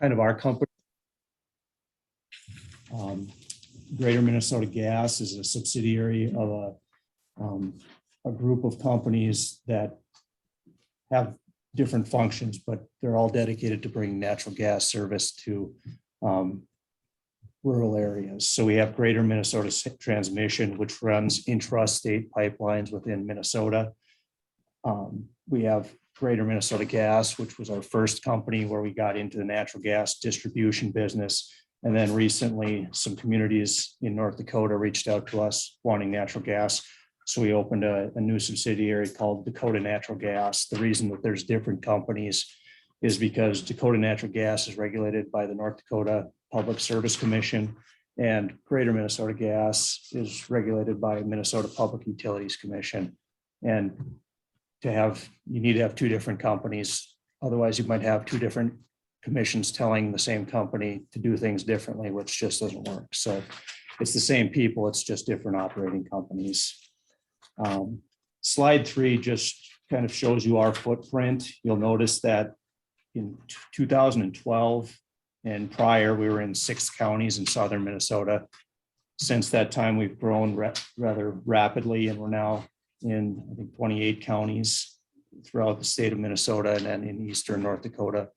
kind of our company. Greater Minnesota Gas is a subsidiary of a group of companies that have different functions, but they're all dedicated to bringing natural gas service to rural areas. So we have Greater Minnesota Transmission, which runs intrastate pipelines within Minnesota. We have Greater Minnesota Gas, which was our first company where we got into the natural gas distribution business. And then recently, some communities in North Dakota reached out to us wanting natural gas. So we opened a new subsidiary called Dakota Natural Gas. The reason that there's different companies is because Dakota Natural Gas is regulated by the North Dakota Public Service Commission, and Greater Minnesota Gas is regulated by Minnesota Public Utilities Commission. And you need to have two different companies. Otherwise, you might have two different commissions telling the same company to do things differently, which just doesn't work. So it's the same people, it's just different operating companies. Slide 3 just kind of shows you our footprint. You'll notice that in 2012 and prior, we were in 6 counties in southern Minnesota. Since that time, we've grown rather rapidly, and we're now in, I think, 28 counties throughout the state of Minnesota and then in eastern North Dakota,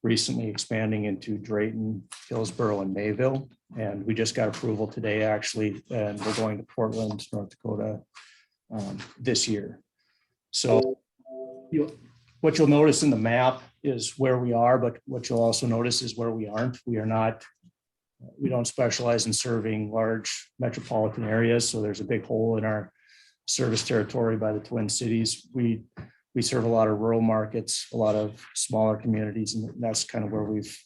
recently expanding into Drayton, Hillsborough, and Mayville. And we just got approval today, actually, and we're going to Portland, North Dakota this year. So what you'll notice in the map is where we are, but what you'll also notice is where we aren't. We don't specialize in serving large metropolitan areas. So there's a big hole in our service territory by the Twin Cities. We serve a lot of rural markets, a lot of smaller communities, and that's kind of where we've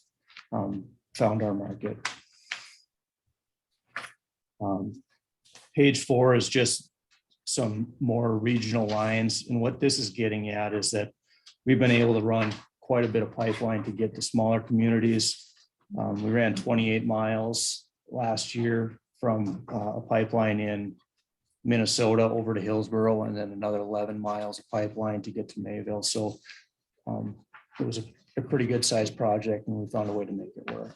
found our market. Page 4 is just some more regional lines. And what this is getting at is that we've been able to run quite a bit of pipeline to get to smaller communities. We ran 28 miles last year from a pipeline in Minnesota over to Hillsborough, and then another 11 miles of pipeline to get to Mayville. So it was a pretty good sized project, and we found a way to make it work.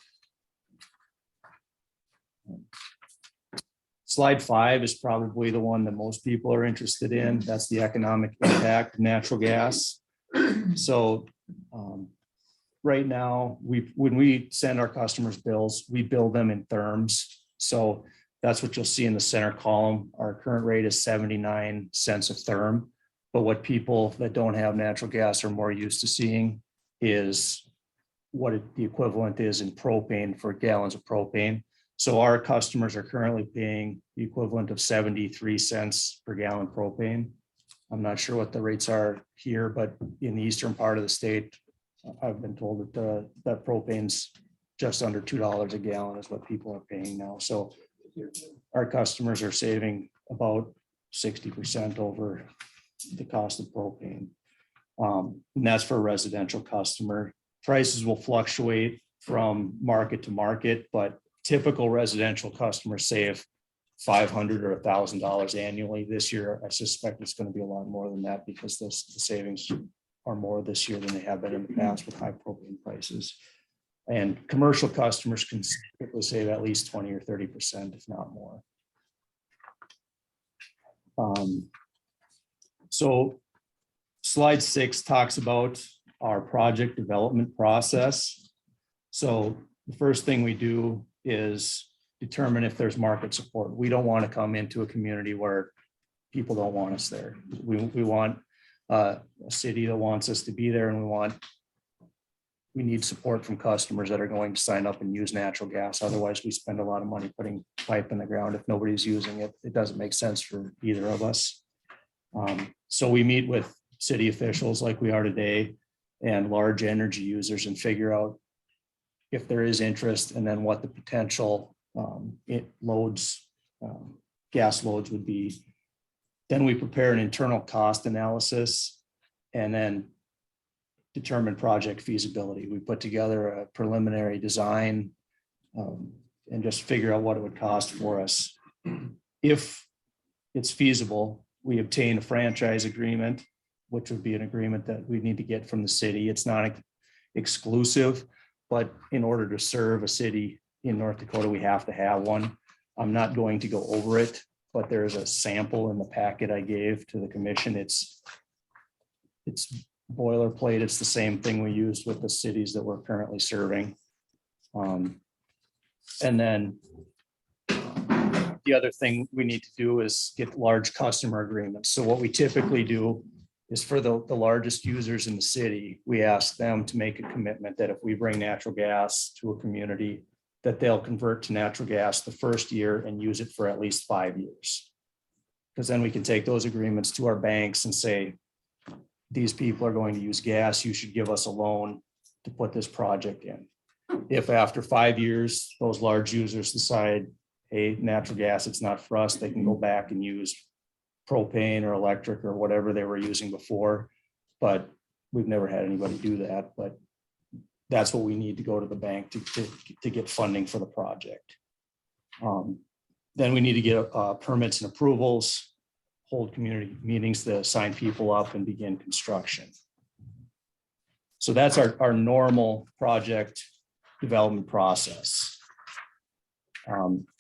Slide 5 is probably the one that most people are interested in. That's the economic impact of natural gas. So right now, when we send our customers bills, we bill them in therms. So that's what you'll see in the center column. Our current rate is 79 cents a therm. But what people that don't have natural gas are more used to seeing is what the equivalent is in propane for gallons of propane. So our customers are currently paying the equivalent of 73 cents per gallon propane. I'm not sure what the rates are here, but in the eastern part of the state, I've been told that that propane's just under $2 a gallon is what people are paying now. So our customers are saving about 60% over the cost of propane. And that's for a residential customer. Prices will fluctuate from market to market, but typical residential customers save $500 or $1,000 annually. This year, I suspect it's going to be a lot more than that because the savings are more this year than they have been in the past with high propane prices. And commercial customers can typically save at least 20 or 30%, if not more. So slide 6 talks about our project development process. So the first thing we do is determine if there's market support. We don't want to come into a community where people don't want us there. We want a city that wants us to be there, and we need support from customers that are going to sign up and use natural gas. Otherwise, we spend a lot of money putting pipe in the ground. If nobody's using it, it doesn't make sense for either of us. So we meet with city officials like we are today and large energy users and figure out if there is interest and then what the potential gas loads would be. Then we prepare an internal cost analysis and then determine project feasibility. We put together a preliminary design and just figure out what it would cost for us. If it's feasible, we obtain a franchise agreement, which would be an agreement that we need to get from the city. It's not exclusive, but in order to serve a city in North Dakota, we have to have one. I'm not going to go over it, but there's a sample in the packet I gave to the commission. It's boilerplate. It's the same thing we used with the cities that we're currently serving. And then the other thing we need to do is get large customer agreements. So what we typically do is for the largest users in the city, we ask them to make a commitment that if we bring natural gas to a community, that they'll convert to natural gas the first year and use it for at least 5 years. Because then we can take those agreements to our banks and say, these people are going to use gas, you should give us a loan to put this project in. If after 5 years, those large users decide, hey, natural gas, it's not for us, they can go back and use propane or electric or whatever they were using before. But we've never had anybody do that. But that's what we need to go to the bank to get funding for the project. Then we need to get permits and approvals, hold community meetings to sign people up and begin construction. So that's our normal project development process.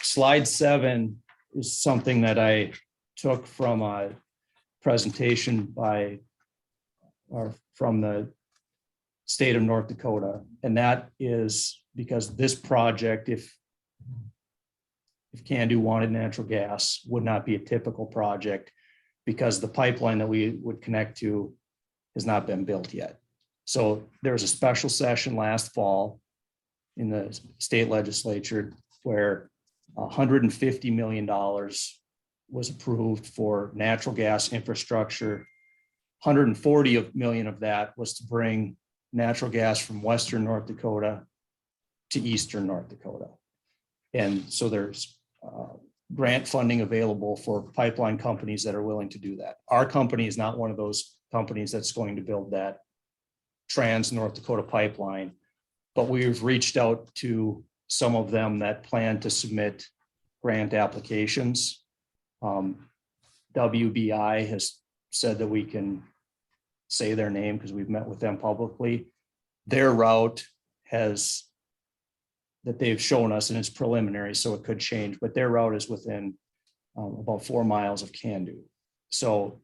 Slide 7 is something that I took from a presentation from the state of North Dakota. And that is because this project, if Cando wanted natural gas, would not be a typical project because the pipeline that we would connect to has not been built yet. So there was a special session last fall in the state legislature where $150 million was approved for natural gas infrastructure. 140 million of that was to bring natural gas from Western North Dakota to Eastern North Dakota. And so there's grant funding available for pipeline companies that are willing to do that. Our company is not one of those companies that's going to build that Trans North Dakota pipeline, but we've reached out to some of them that plan to submit grant applications. WBI has said that we can say their name because we've met with them publicly. Their route that they've shown us, and it's preliminary, so it could change, but their route is within about 4 miles of Cando. So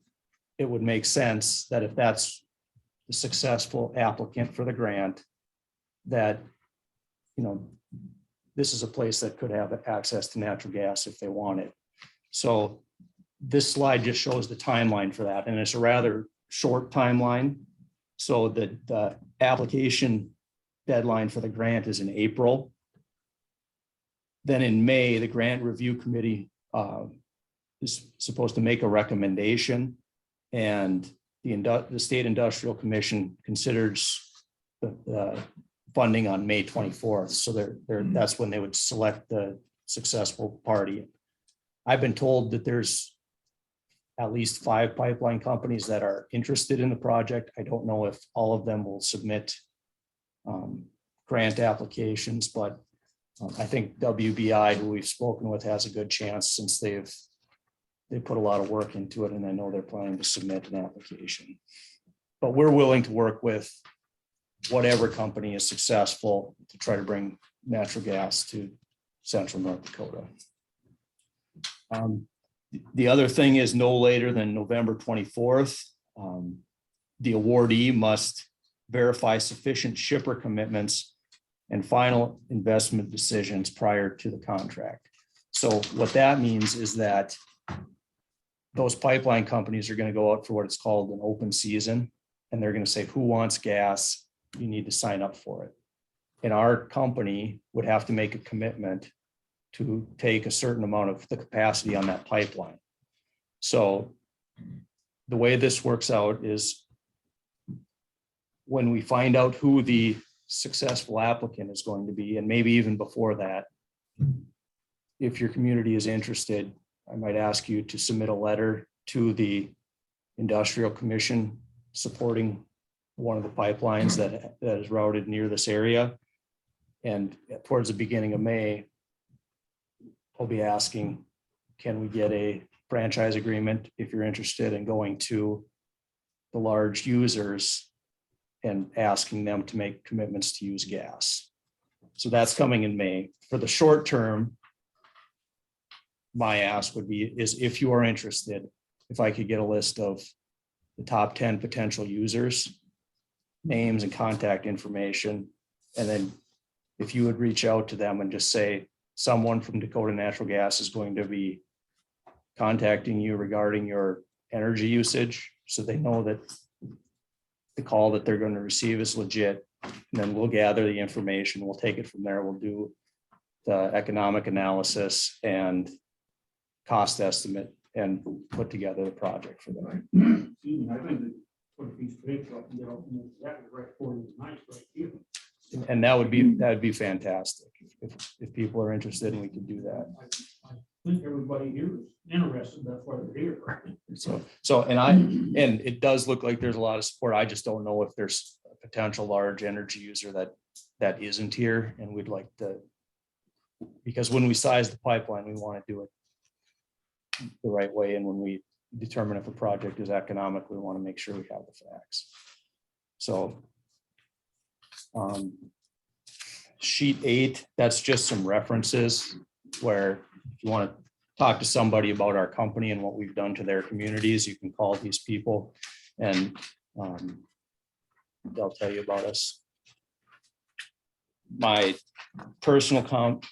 it would make sense that if that's the successful applicant for the grant, that, this is a place that could have access to natural gas if they want it. So this slide just shows the timeline for that, and it's a rather short timeline. So the application deadline for the grant is in April. Then in May, the grant review committee is supposed to make a recommendation, and the State Industrial Commission considers the funding on May 24th. So that's when they would select the successful party. I've been told that there's at least 5 pipeline companies that are interested in the project. I don't know if all of them will submit grant applications, but I think WBI, who we've spoken with, has a good chance since they put a lot of work into it, and I know they're planning to submit an application. But we're willing to work with whatever company is successful to try to bring natural gas to central North Dakota. The other thing is no later than November 24th, the awardee must verify sufficient shipper commitments and final investment decisions prior to the contract. So what that means is that those pipeline companies are going to go out for what it's called an open season, and they're going to say, who wants gas? You need to sign up for it. And our company would have to make a commitment to take a certain amount of the capacity on that pipeline. So the way this works out is when we find out who the successful applicant is going to be, and maybe even before that, if your community is interested, I might ask you to submit a letter to the Industrial Commission supporting one of the pipelines that is routed near this area. And towards the beginning of May, I'll be asking, can we get a franchise agreement if you're interested in going to the large users and asking them to make commitments to use gas. So that's coming in May. For the short term, my ask would be is if you are interested, if I could get a list of the top 10 potential users, names and contact information, and then if you would reach out to them and just say, someone from Dakota Natural Gas is going to be contacting you regarding your energy usage, so they know that the call that they're going to receive is legit. And then we'll gather the information. We'll take it from there. We'll do the economic analysis and cost estimate and put together the project for them. And that would be fantastic if people are interested and we could do that. I think everybody here is interested. That's why they're here. And it does look like there's a lot of support. I just don't know if there's a potential large energy user that isn't here, and we'd like to, because when we size the pipeline, we want to do it the right way. And when we determine if a project is economic, we want to make sure we have the facts. So sheet 8, that's just some references where if you want to talk to somebody about our company and what we've done to their communities, you can call these people and they'll tell you about us. My personal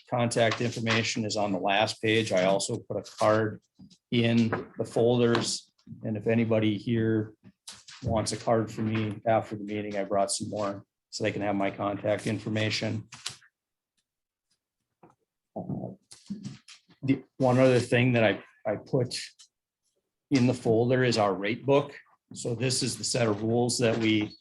contact information is on the last page. I also put a card in the folders, and if anybody here wants a card from me after the meeting, I brought some more so they can have my contact information. The one other thing that I put in the folder is our rate book. So this is the set of rules that we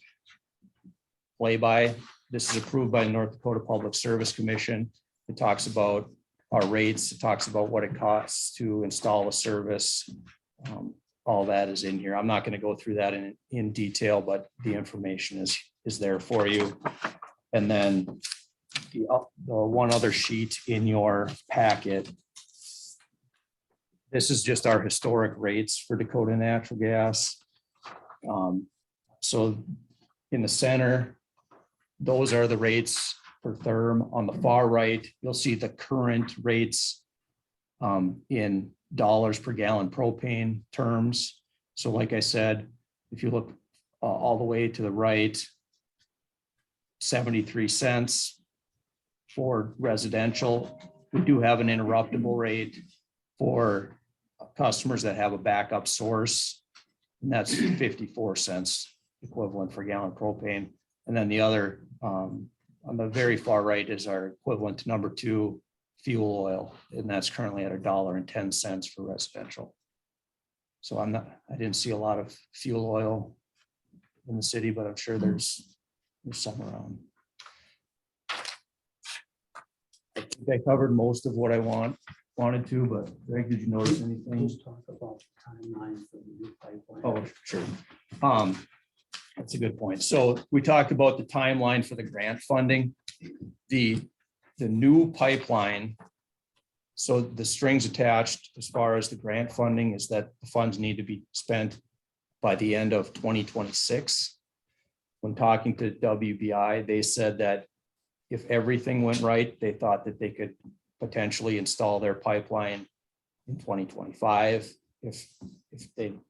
play by. This is approved by the North Dakota Public Service Commission. It talks about our rates. It talks about what it costs to install a service. All that is in here. I'm not going to go through that in detail, but the information is there for you. And then the one other sheet in your packet. This is just our historic rates for Dakota Natural Gas. So in the center, those are the rates per therm. On the far right, you'll see the current rates in dollars per gallon propane terms. So like I said, if you look all the way to the right, 73 cents for residential. We do have an interruptible rate for customers that have a backup source, and that's 54 cents equivalent for gallon propane. And then the other on the very far right is our equivalent to number 2 fuel oil, and that's currently at $1.10 for residential. So I didn't see a lot of fuel oil in the city, but I'm sure there's some around. I think I covered most of what I wanted to, but Greg, did you notice anything? Let's talk about the timeline for the new pipeline. Oh, sure. That's a good point. So we talked about the timeline for the grant funding. The new pipeline, so the strings attached as far as the grant funding is that the funds need to be spent by the end of 2026. When talking to WBI, they said that if everything went right, they thought that they could potentially install their pipeline in 2025. If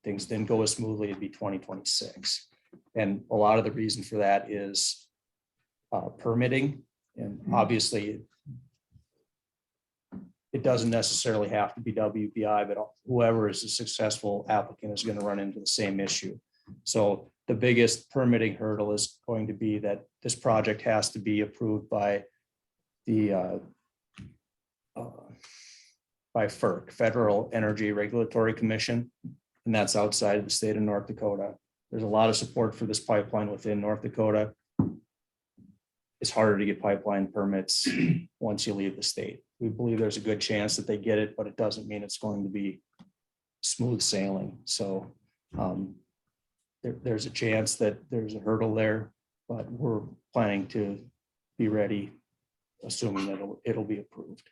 things didn't go as smoothly, it'd be 2026. And a lot of the reason for that is permitting. And obviously, it doesn't necessarily have to be WBI, but whoever is a successful applicant is going to run into the same issue. So the biggest permitting hurdle is going to be that this project has to be approved by the by FERC, Federal Energy Regulatory Commission, and that's outside of the state of North Dakota. There's a lot of support for this pipeline within North Dakota. It's harder to get pipeline permits once you leave the state. We believe there's a good chance that they get it, but it doesn't mean it's going to be smooth sailing. So there's a chance that there's a hurdle there, but we're planning to be ready, assuming that it'll be approved.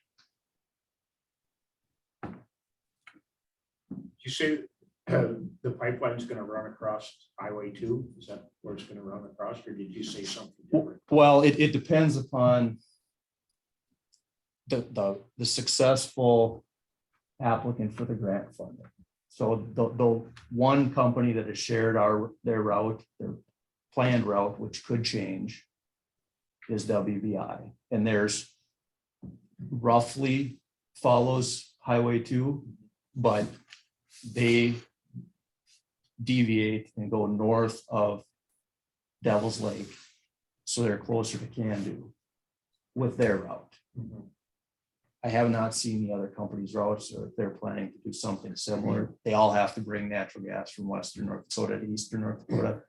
You say the pipeline's going to run across Highway 2? Is that where it's going to run across, or did you say something different? Well, it depends upon the successful applicant for the grant funding. So the one company that has shared their route, their planned route, which could change, is WBI. And there's roughly follows Highway 2, but they deviate and go north of Devil's Lake. So they're closer to Cando with their route. I have not seen the other companies' routes, or if they're planning to do something similar. They all have to bring natural gas from western North Dakota to eastern North Dakota,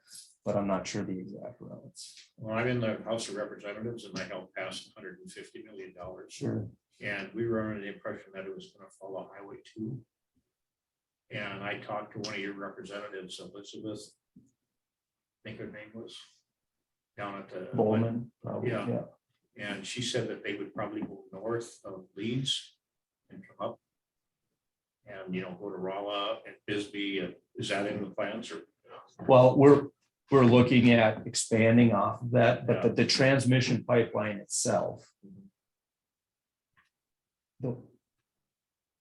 but I'm not sure the exact routes. Well, I'm in the House of Representatives and I helped pass $150 million. Sure. And we were under the impression that it was gonna follow Highway 2. And I talked to one of your representatives, Elizabeth, I think her name was, down at the. Bowman, probably, Yeah. yeah. And she said that they would probably go north of Leeds and come up. And, go to Rolla and Bisbee, and is that in the plans or? Well, we're looking at expanding off of that, but the transmission pipeline itself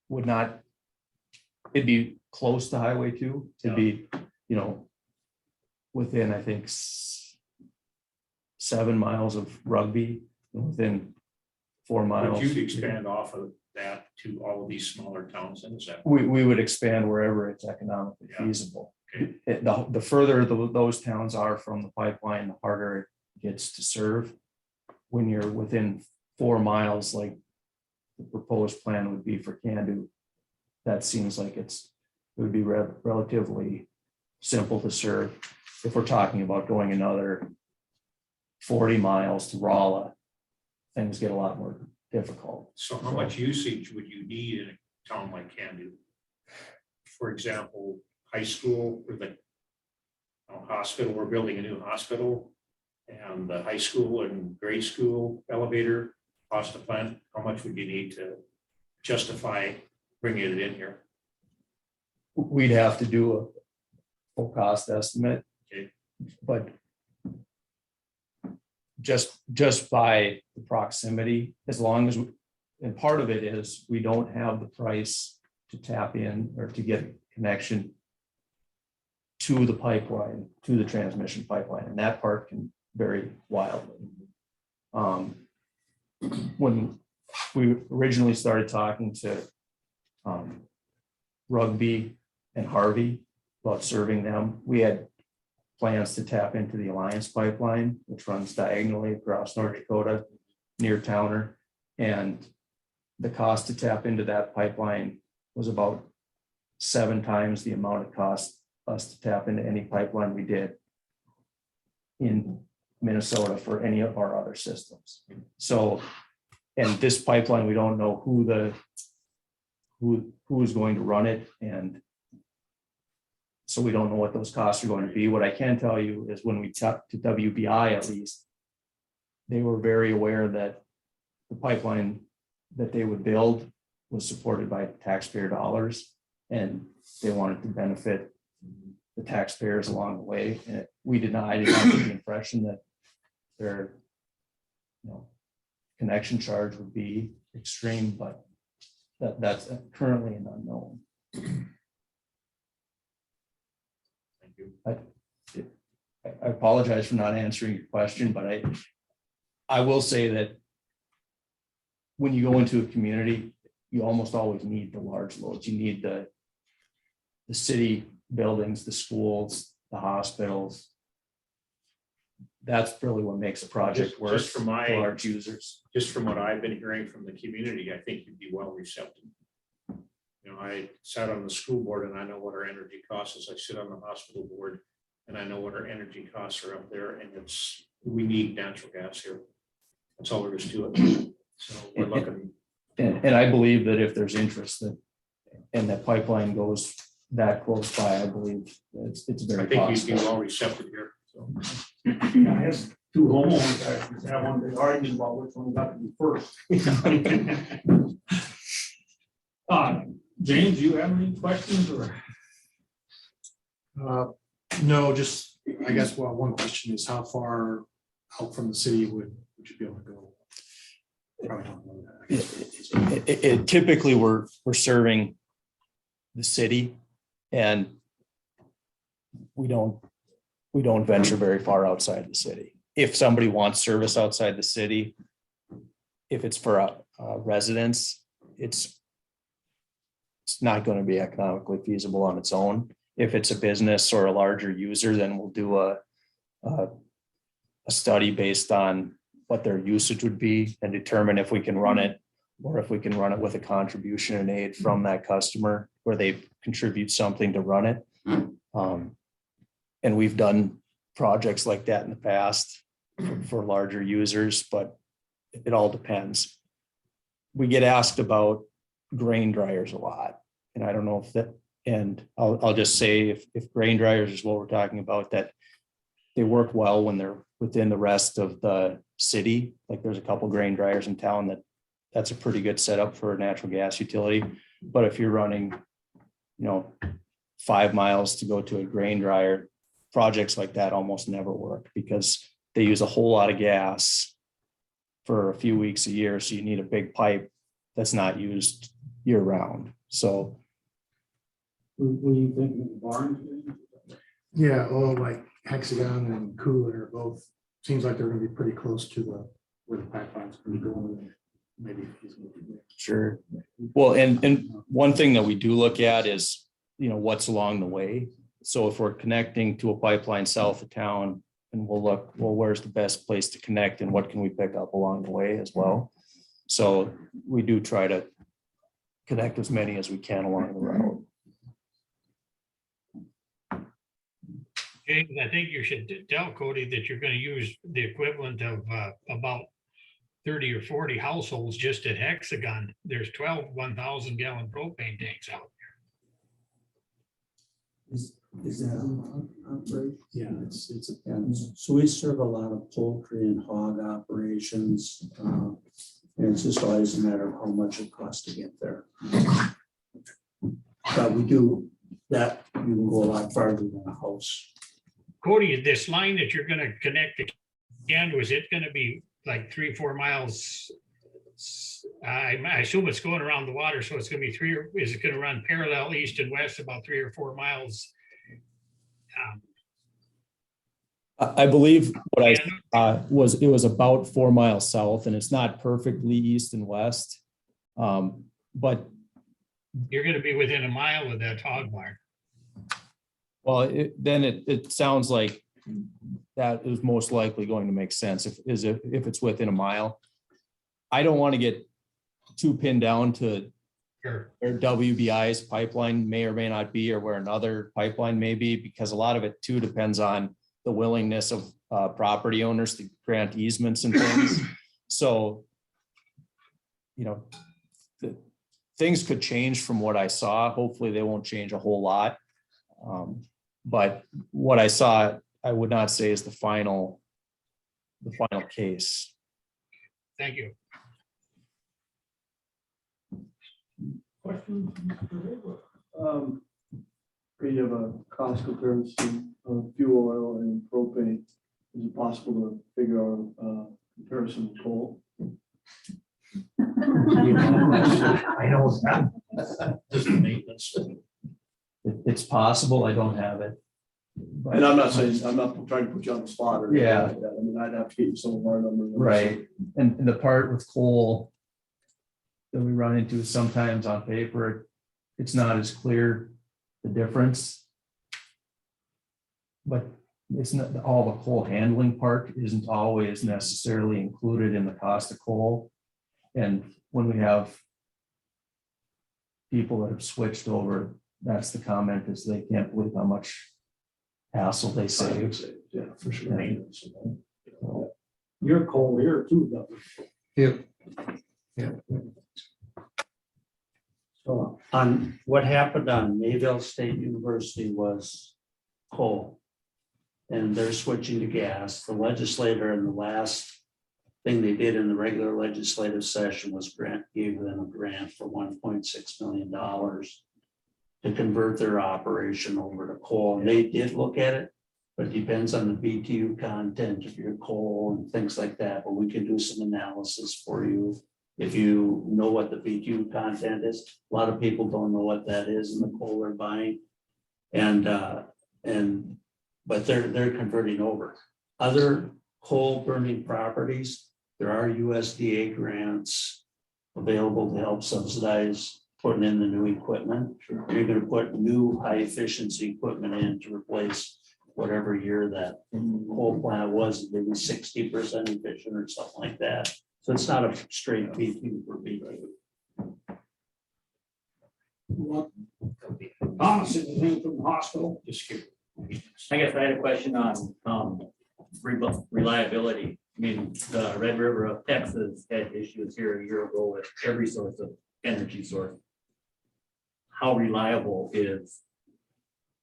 would not, it'd be close to Highway 2. It'd be, within, I think, 7 miles of Rugby, within 4 miles. Would you expand off of that to all of these smaller towns, and is that? We would expand wherever it's economically feasible. Okay. The further those towns are from the pipeline, the harder it gets to serve. When you're within 4 miles, like the proposed plan would be for Cando, that seems like it would be relatively simple to serve. If we're talking about going another 40 miles to Rolla, things get a lot more difficult. So how much usage would you need in a town like Cando? For example, high school or the hospital, we're building a new hospital, and the high school and grade school elevator cost a plan. How much would you need to justify bringing it in here? We'd have to do a full cost estimate. Okay. But just by the proximity, as long as, and part of it is we don't have the price to tap in or to get connection to the pipeline, to the transmission pipeline, and that part can vary wildly. When we originally started talking to Rugby and Harvey about serving them, we had plans to tap into the Alliance pipeline, which runs diagonally across North Dakota near Towner. And the cost to tap into that pipeline was about 7 times the amount it cost us to tap into any pipeline we did in Minnesota for any of our other systems. So, and this pipeline, we don't know who is going to run it, and so we don't know what those costs are going to be. What I can tell you is when we talked to WBI, at least, they were very aware that the pipeline that they would build was supported by taxpayer dollars, and they wanted to benefit the taxpayers along the way. And I did not get the impression that their connection charge would be extreme, but that's currently an unknown. I apologize for not answering your question, but I will say that when you go into a community, you almost always need the large loads. You need the city buildings, the schools, the hospitals. That's really what makes a project work Just for large users. Just from what I've been hearing from the community, I think you'd be well receptive. I sat on the school board and I know what our energy costs is. I sit on the hospital board and I know what our energy costs are up there, and we need natural gas here. That's all there is to it. So we're looking. And I believe that if there's interest and that pipeline goes that close by, I believe it's very I think possible. you'd be well receptive here. So. I guess 2 homeowners actually have one big argument about which one got to be first. James, do you have any questions or? No, just, I guess, well, one question is how far out from the city would you be able to go? Probably don't know that. Typically, we're serving the city, and we don't venture very far outside the city. If somebody wants service outside the city, if it's for a residence, it's not going to be economically feasible on its own. If it's a business or a larger user, then we'll do a study based on what their usage would be and determine if we can run it, or if we can run it with a contribution and aid from that customer where they contribute something to run it. And we've done projects like that in the past for larger users, but it all depends. We get asked about grain dryers a lot, and I don't know if that, and I'll just say if grain dryers is what we're talking about, that they work well when they're within the rest of the city. Like there's a couple grain dryers in town that's a pretty good setup for a natural gas utility. But if you're running, 5 miles to go to a grain dryer, projects like that almost never work because they use a whole lot of gas for a few weeks a year. So you need a big pipe that's not used year round. So Were you thinking of the barn? Yeah, like Hexagon and Cooler both, seems like they're gonna be pretty close to where the pipeline's gonna be going. Maybe feasible. sure. Well, and one thing that we do look at is, what's along the way. So if we're connecting to a pipeline south of town, and we'll look, well, where's the best place to connect and what can we pick up along the way as well? So we do try to connect as many as we can along the route. James, I think you should tell Cody that you're gonna use the equivalent of about 30 or 40 households just at Hexagon. There's 12 1,000-gallon propane tanks out Is that an operation? Yeah, it's And so we serve a lot of poultry and hog operations. And it's just always a matter of how much it costs to get there. But we do that, you can go a lot farther than a house. Cody, this line that you're gonna connect to Cando, is it gonna be like 3 or 4 miles? I assume it's going around the water, so it's gonna be is it gonna run parallel east and west about 3 or 4 miles? I believe what I it was about 4 miles south, and it's not perfectly east and west. But You're gonna be within a mile of that hog barn. well, it sounds like that is most likely going to make sense if it's within a mile. I don't want to get too pinned down to Sure. where WBI's pipeline may or may not be, or where another pipeline may be, because a lot of it too depends on the willingness of property owners to grant easements and things. So, things could change from what I saw. Hopefully they won't change a whole lot. But what I saw, I would not say is the final case. Thank you. Question? You have a cost comparison of fuel oil and propane. Is it possible to figure out a comparison of coal? I know it's not. Just maintenance. It's possible. I don't have it. And I'm not saying, I'm not trying to put you on the spot or anything Yeah. like that. I mean, I'd have to get you some of our numbers. Right. And the part with coal that we run into sometimes on paper, it's not as clear the difference. But it's not, all the coal handling part isn't always necessarily included in the cost of coal. And when we have people that have switched over, that's the comment, is they can't believe how much hassle they save. Yeah, for sure. You're cold here too, Doug. yeah. So on what happened on Mayville State University was coal. And they're switching to gas. The legislator in the last thing they did in the regular legislative session was gave them a grant for $1.6 million to convert their operation over to coal. And they did look at it. But it depends on the BTU content of your coal and things like that, but we can do some analysis for you. If you know what the BTU content is, a lot of people don't know what that is in the coal they're buying. But they're converting over. Other coal burning properties, there are USDA grants available to help subsidize putting in the new equipment. You're gonna put new high efficiency equipment in to replace whatever year that coal plant was, maybe 60% efficient or something like that. So it's not a straight BTU for BTU. Thomas, anything from the hospital? I guess I had a question on reliability. I mean, the Red River of Texas had issues here a year ago with every source of energy source. How reliable is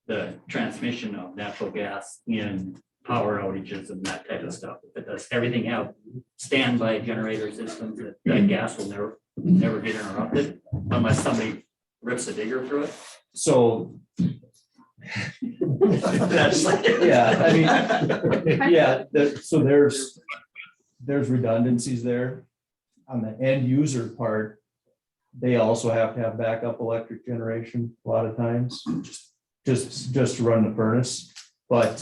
the transmission of natural gas in power outages and that type of stuff? But does everything have standby generator systems that gas will never get interrupted unless somebody rips a digger through it? So, That's like- yeah, I mean, yeah, so there's redundancies there. On the end user part, they also have to have backup electric generation a lot of times, just to run the furnace. But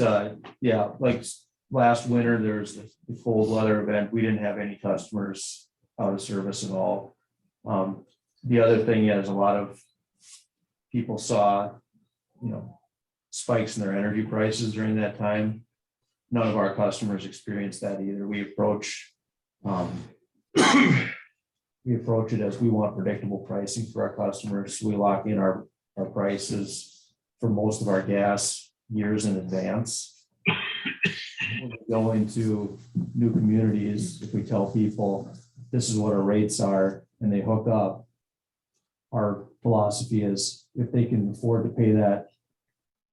yeah, like last winter, there's the cold weather event. We didn't have any customers out of service at all. The other thing is a lot of people saw, spikes in their energy prices during that time. None of our customers experienced that either. We approach it as we want predictable pricing for our customers. We lock in our prices for most of our gas years in advance. When we go into new communities, if we tell people this is what our rates are and they hook up, our philosophy is if they can afford to pay that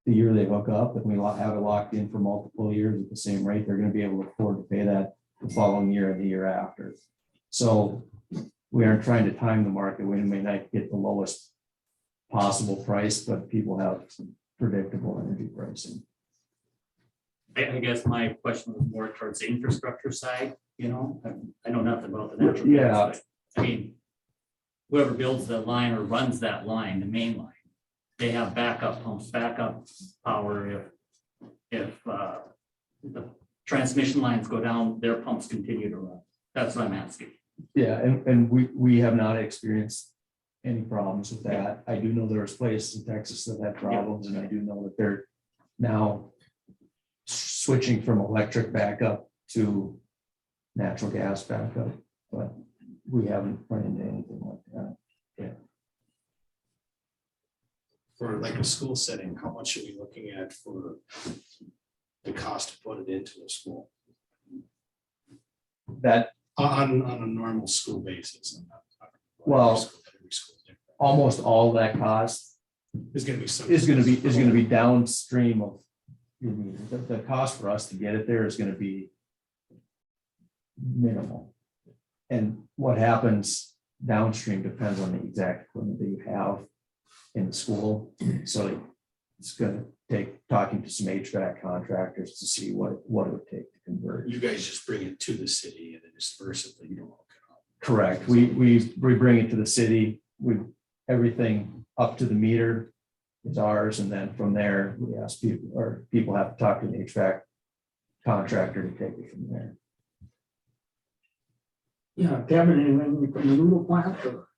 the year they hook up, and we have it locked in for multiple years at the same rate, they're going to be able to afford to pay that the following year and the year after. So we aren't trying to time the market. We may not get the lowest possible price, but people have predictable energy pricing. I guess my question was more towards the infrastructure side, I know nothing about the natural Yeah. gas. But, I mean, whoever builds the line or runs that line, the main line, they have backup pumps, backup power. If the transmission lines go down, their pumps continue to run. That's what I'm asking. Yeah, and we have not experienced any problems with that. I do know there's places in Texas that have problems, and I do know that they're now switching from electric backup to natural gas backup, but we haven't run into anything like that. For like a school setting, how much are we looking at for the cost to put it into a school That on a normal school basis? I'm not talking about Well, every school is different. almost all that cost There's gonna be some. is going to be downstream of your meter. The cost for us to get it there is going to be minimal. And what happens downstream depends on the exact equipment that you have in the school. So it's going to take talking to some HVAC contractors to see what it would take to convert. You guys just bring it to the city and then disperse it, but you don't hook it up. Correct. We bring it to the city. Everything up to the meter is ours, and then from there we ask people, or people have to talk to an HVAC contractor to take it from there. Yeah, Kevin, anything from the noodle plant, or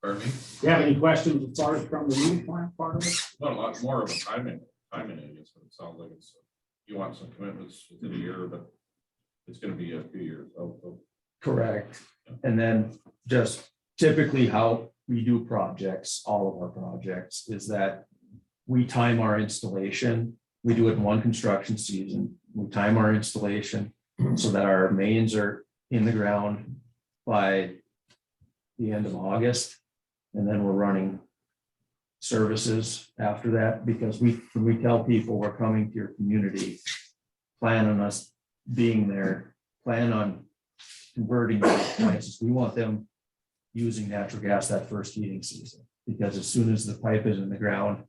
Pardon me? do you have any questions as far as from the noodle plant part of it? Not a lot more of a timing, I guess, what it sounds like. It's, you want some commitments within a year, but it's gonna be a few years. Correct. And then just typically how we do projects, all of our projects, is that we time our installation. We do it in one construction season. We time our installation so that our mains are in the ground by the end of August. And then we're running services after that, because when we tell people we're coming to your community, plan on us being there, plan on converting appliances. We want them using natural gas that first heating season, because as soon as the pipe is in the ground,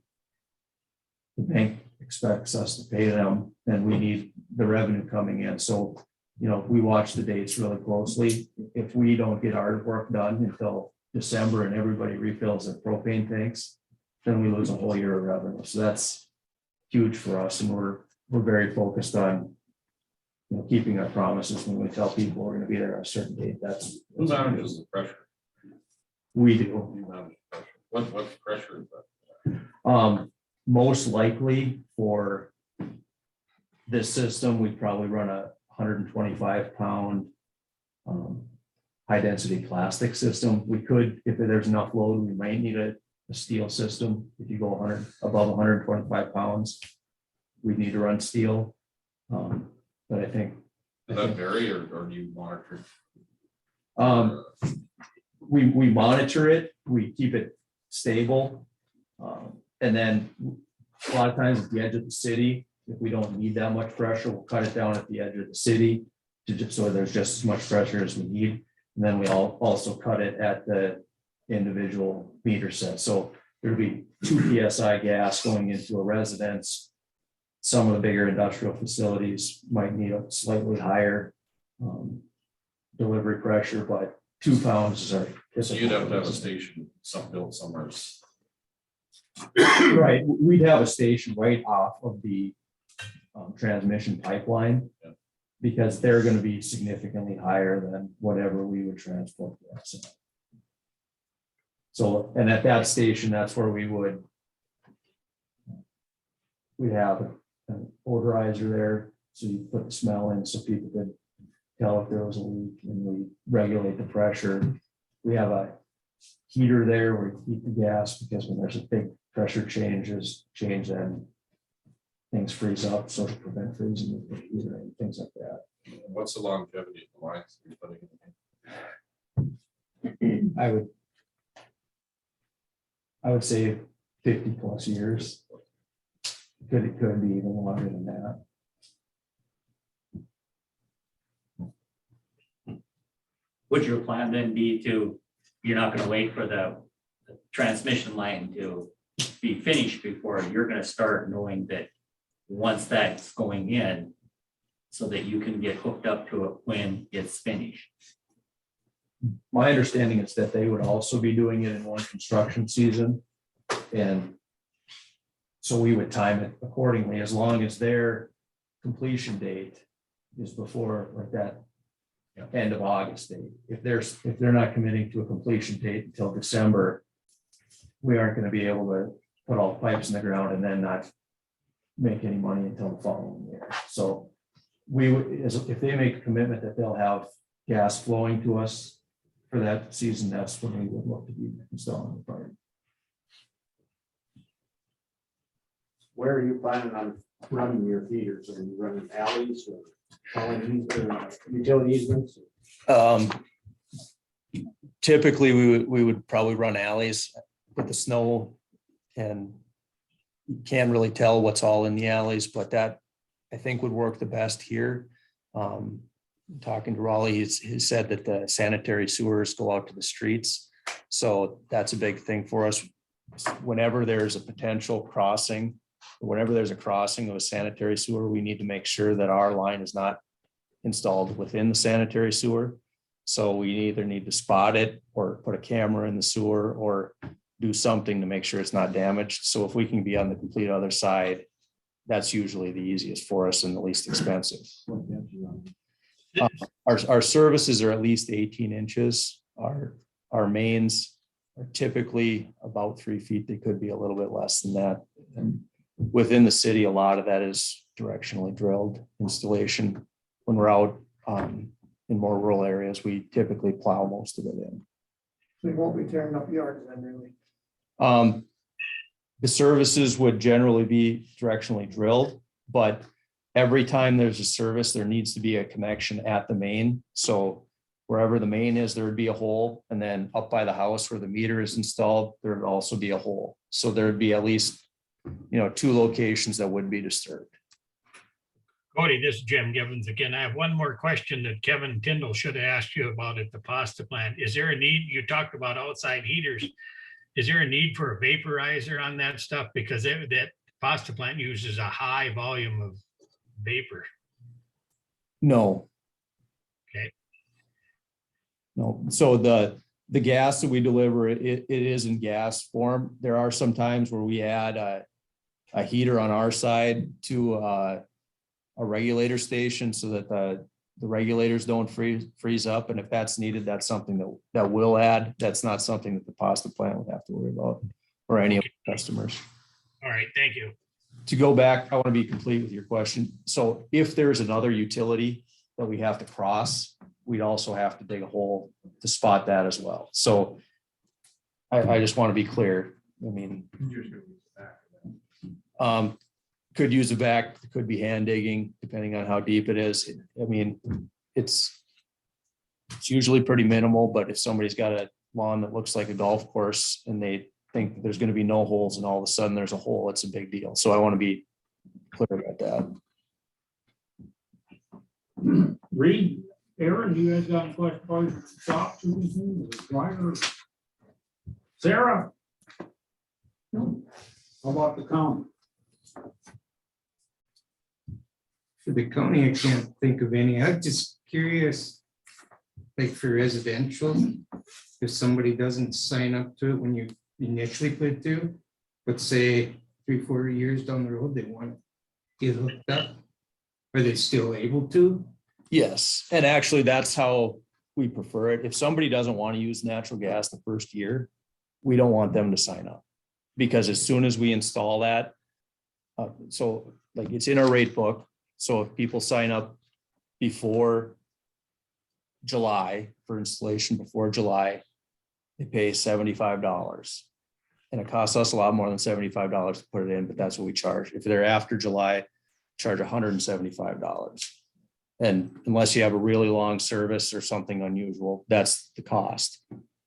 the bank expects us to pay them, and we need the revenue coming in. So, we watch the dates really closely. If we don't get our work done until December and everybody refills their propane tanks, then we lose a whole year of revenue. So that's huge for us, and we're very focused on keeping our promises when we tell people we're going to be there on a certain date. Who manages the pressure? We do. You manage the pressure. What's pressure is that? Most likely for this system, we'd probably run a 125-pound high-density plastic system. We could, if there's enough load, we might need a steel system. If you go above 125 pounds, we need to run steel. But I think. Does that vary or do you monitor? We monitor it, we keep it stable. And then a lot of times at the edge of the city, if we don't need that much pressure, we'll cut it down at the edge of the city so there's just as much pressure as we need. And then we also cut it at the individual meter set. So there'd be 2 PSI gas going into a residence. Some of the bigger industrial facilities might need a slightly higher delivery pressure, but 2 pounds is our. So you'd have to have a station, built somewhere. Right, we'd have a station right off of the transmission pipeline. Yeah. Because they're going to be significantly higher than whatever we would transport gas in. So, and at that station, that's where we'd have an odorizer there, so you put the smell in so people could tell if there was a leak, and we regulate the pressure. We have a heater there where we heat the gas, because when there's a big pressure change, then things freeze up, so to prevent freezing with the heater and things like that. What's the longevity of the lines you're putting in? I would say 50+ years. It could be even longer than that. Would your plan then be you're not gonna wait for the transmission line to be finished before you're gonna start knowing that once that's going in, so that you can get hooked up to it when it's finished? My understanding is that they would also be doing it in one construction season. And so we would time it accordingly, as long as their completion date is before like that end of August date. If they're not committing to a completion date until December, we aren't going to be able to put all the pipes in the ground and then not make any money until the following year. So we would, if they make a commitment that they'll have gas flowing to us for that season, that's when we would look to be installing the pipe. Where are you planning on running your feeders? Are you running alleys or utility easements? Typically, we would probably run alleys with the snow, and you can't really tell what's all in the alleys, but that I think would work the best here. Talking to Raleigh, he said that the sanitary sewers go out to the streets. So that's a big thing for us. Whenever there's a potential crossing, whenever there's a crossing of a sanitary sewer, we need to make sure that our line is not installed within the sanitary sewer. So we either need to spot it or put a camera in the sewer or do something to make sure it's not damaged. So if we can be on the complete other side, that's usually the easiest for us and the least expensive. Our services are at least 18 inches. Our mains are typically about 3 feet. They could be a little bit less than that. And within the city, a lot of that is directionally drilled installation. When we're out in more rural areas, we typically plow most of it in. So you won't be tearing up yards then, really? The services would generally be directionally drilled, but every time there's a service, there needs to be a connection at the main. So wherever the main is, there would be a hole, and then up by the house where the meter is installed, there would also be a hole. So there'd be at least, 2 locations that would be disturbed. Cody, this is Jim Givens again. I have one more question that Kevin Tyndall should have asked you about at the pasta plant. Is there a need? You talked about outside heaters. Is there a need for a vaporizer on that stuff? Because that pasta plant uses a high volume of vapor. No. Okay. No, so the gas that we deliver, it is in gas form. There are some times where we add a heater on our side to a regulator station so that the regulators don't freeze up. And if that's needed, that's something that we'll add. That's not something that the pasta plant would have to worry about or any of the customers. All right, thank you. To go back, I want to be complete with your question. So if there's another utility that we have to cross, we'd also have to dig a hole to spot that as well. So I just want to be clear. I mean, could use a vac, could be hand digging, depending on how deep it is. I mean, it's usually pretty minimal, but if somebody's got a lawn that looks like a golf course and they think there's going to be no holes and all of a sudden there's a hole, it's a big deal. So I want to be clear about that. Reed, Aaron, you guys got any questions about your shops or anything? Ryder? Sarah? No. How about the county? For the county, I can't think of any. I'm just curious, like for residential, if somebody doesn't sign up to it when you initially put it through, but say 3-4 years down the road, they want to get hooked up, are they still able to? Yes, and actually that's how we prefer it. If somebody doesn't want to use natural gas the first year, we don't want them to sign up. Because as soon as we install that, so like it's in our rate book. So if people sign up before July for installation before July, they pay $75. And it costs us a lot more than $75 to put it in, but that's what we charge. If they're after July, charge $175. And unless you have a really long service or something unusual, that's the cost.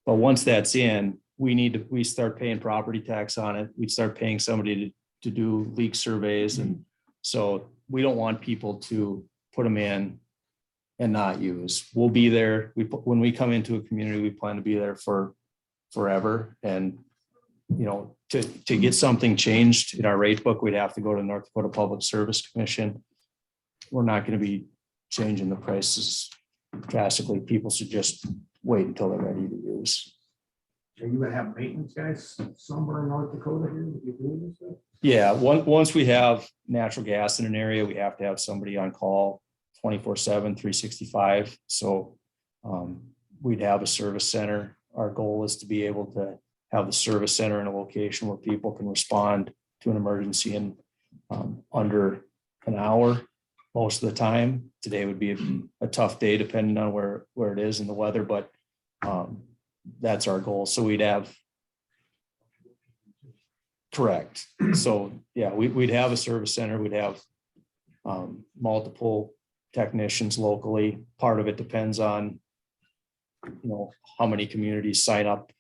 But once that's in, we start paying property tax on it. We start paying somebody to do leak surveys. And so we don't want people to put them in and not use. We'll be there. When we come into a community, we plan to be there for forever. And, you know, to get something changed in our rate book, we'd have to go to North Dakota Public Service Commission. We're not going to be changing the prices drastically. People should just wait until they're ready to use. Are you gonna have maintenance guys somewhere in North Dakota here? That you doing this stuff? Yeah, once we have natural gas in an area, we have to have somebody on call 24/7, 365. So we'd have a service center. Our goal is to be able to have the service center in a location where people can respond to an emergency in under an hour most of the time. Today would be a tough day depending on where it is in the weather, but that's our goal. So we'd have. Correct. So, yeah, we'd have a service center. We'd have multiple technicians locally. Part of it depends on, you know, how many communities sign up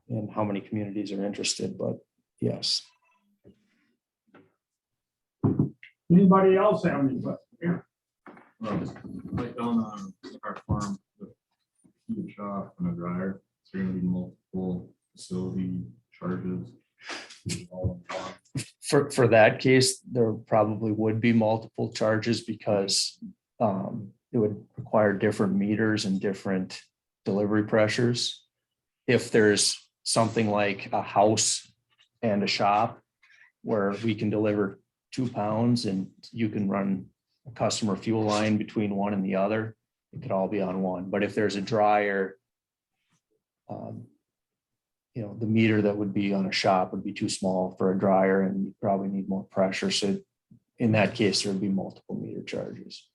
and how many communities are interested, but yes. Anybody else have any? But yeah, Like down on our farm, the shop and a dryer, so you're gonna need multiple facility charges. all in one. For that case, there probably would be multiple charges because it would require different meters and different delivery pressures. If there's something like a house and a shop where we can deliver 2 pounds and you can run a customer fuel line between one and the other, it could all be on one. But if there's a dryer, you know, the meter that would be on a shop would be too small for a dryer and you probably need more pressure. So in that case, there would be multiple meter charges.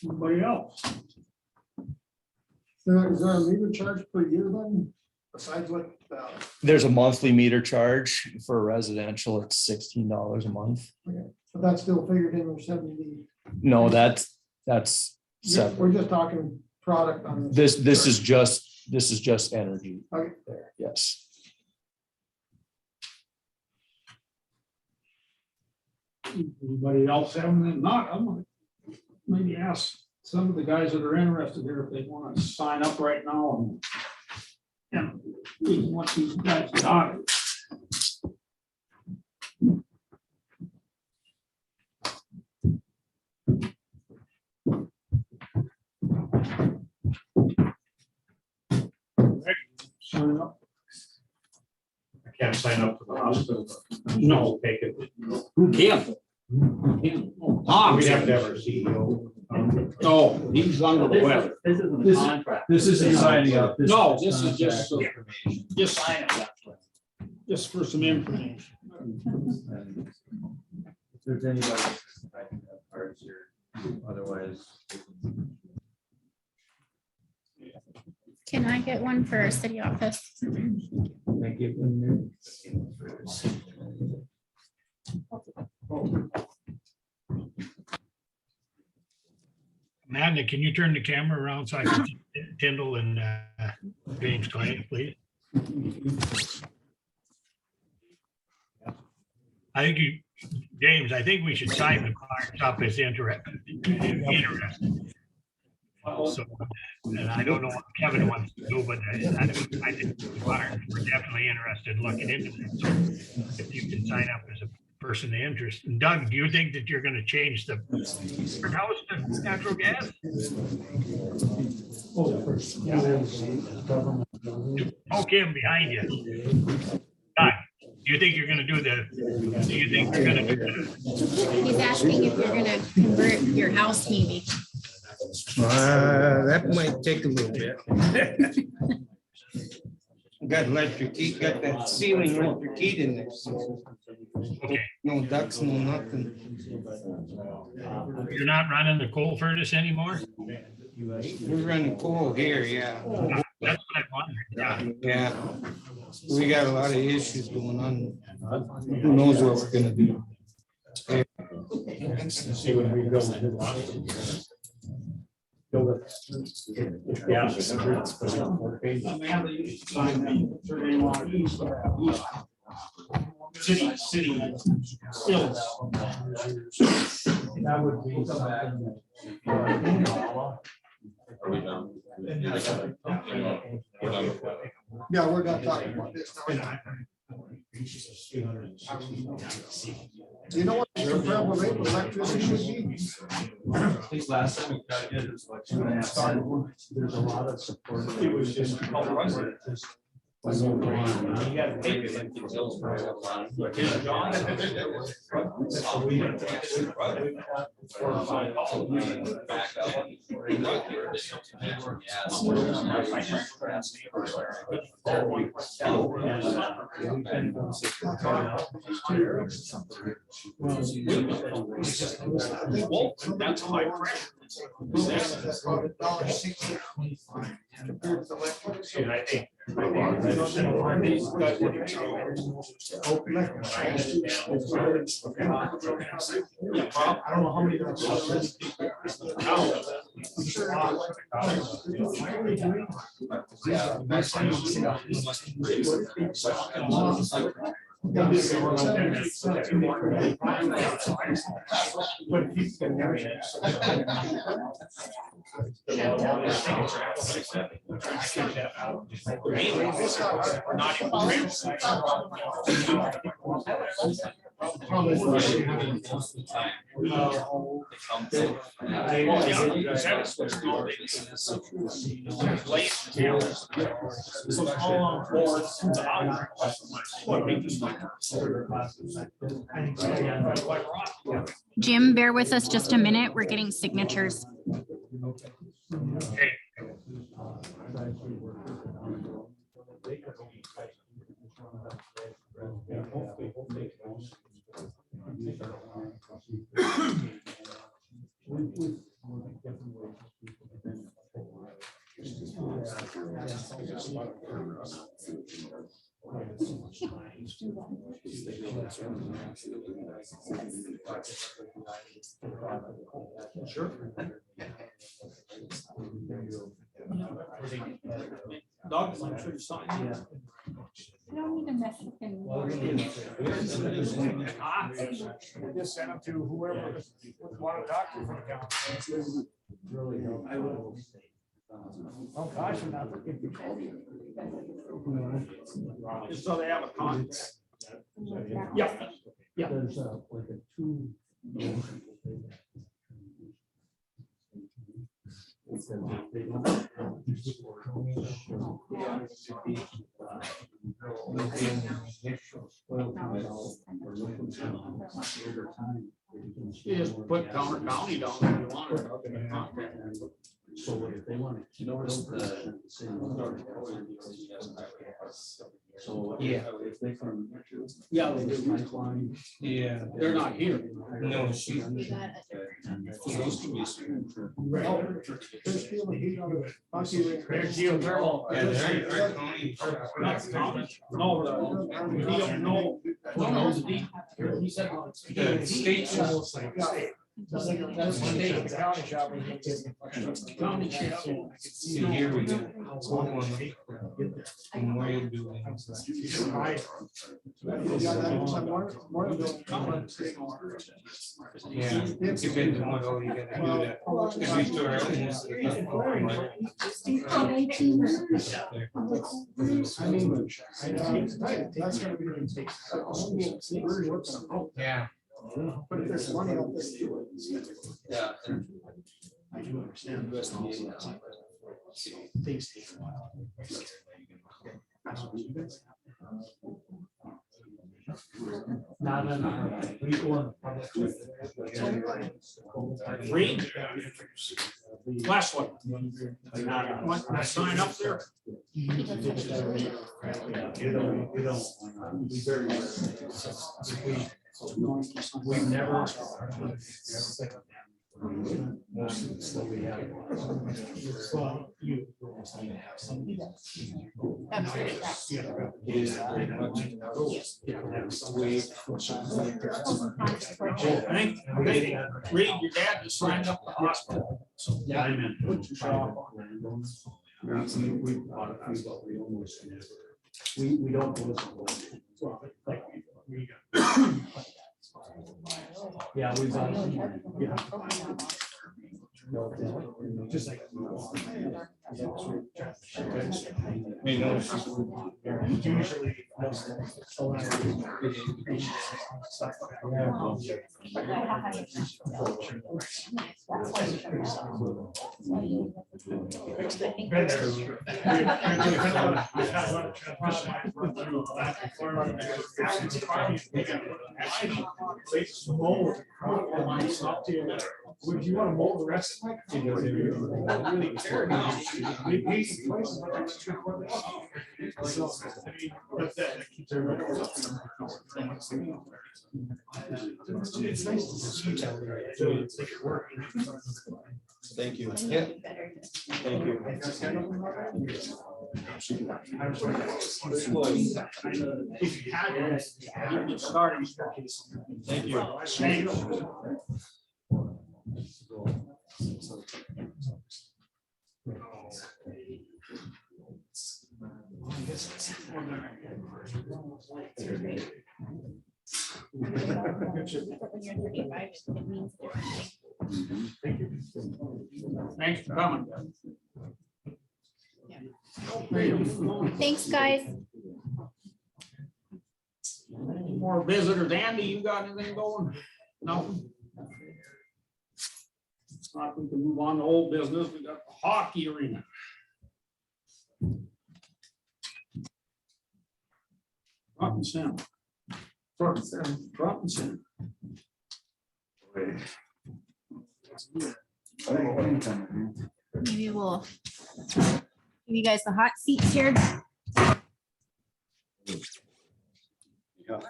anybody else? Is there a meter charge per year then? Besides what, There's a monthly meter charge for residential. It's $16 a month. but that's still figured in the 70. No, that's separate. We're just talking product on this. This is just energy Okay. there. Yes. Anybody else have anything? Not, I'm gonna maybe ask some of the guys that are interested here if they want to sign up right now and and see what these guys got. Sign up. I can't sign up for the hospital. No. Take it. Who can? Tom. We have to have our CEO. Oh, he's under the weather. This isn't a This- contract. This isn't signing up. No, this is just, just, Sign it, that's what. just for some information. If there's anybody, I can have cards here, otherwise. Can I get one for our city office? Can I get one there? Amanda, can you turn the camera around so I can see Tyndall and James Clay, please? I think you, James, I think we should sign the cards up as interested. So, and I don't know what Kevin wants to do, but I think we're definitely interested in looking into it. So if you can sign up as a person of interest. And Doug, do you think that you're gonna change the house to natural gas? Poke him behind you. Doug, do you think you're gonna do do you think you're gonna do the He's asking if you're gonna convert your house maybe. That might take a little bit. Got electric heat, got that ceiling electric heat in there. So okay, no ducts, no nothing. you're not running the coal furnace anymore? We're running coal here, yeah. That's what I wondered. Yeah. Yeah. We got a lot of issues going on. Who knows what we're gonna do? See when we build the new hospital. Build it. Yeah. Amanda, you should sign that, put your name on it. City, still. That would be. Are we done? Yeah, we're not talking about this now. Do you know what the comparable rate of electricity should be? These last time we got it was like 2.5 cents. There's a lot of support. It was just. You gotta pay it like the bills for a lot. Like, his John. Well, that's my preference. That's about $1.60 compared to the electricity. And I think. I don't know how many. Jim, bear with us just a minute. We're getting signatures. Okay. Doug, I'm sure you signed it. You don't need a Mexican. Just send them to whoever want to talk to from the county. Oh, gosh, I'm not looking. Just so they have a context. Yeah. Yeah. There's like a two. You just put Towner County down if you want it. So if they want to. Notice the- So. Yeah. If they can. Yeah, they do. Pipeline. Yeah. They're not here. No, she's. We got a There's geothermal. Yeah, they're- our county- Not county. No, he don't know. He knows the deep. He said. The state almost like. That's the county shop. County shop. See, here we go. Memorial buildings. Yeah, it's depends on what all you gotta do that. Because we store out most of the stuff out there. Yeah. But if there's money out there. Yeah. I do understand. Things take a while. Read. Last one. Want to sign up there? We've never. Most of the stuff we have. Well, you. Read, your dad just signed up the hospital. Yeah, I'm in. We bought a few, but we almost never. We don't. Yeah, we bought some. Yeah. Just like. We know. Usually. Would you want to mold the rest of my? It's nice to see that. Thank you. Yeah. Thank you. If you had it, you could start. Thank you. Thanks. Thanks for coming. Thanks, guys. Any more visitors? Andy, you got anything going? No. Not, we can move on to old business. We got the hockey arena. Front and center. Front and center. Front and center. Maybe we'll give you guys the hot seats here. You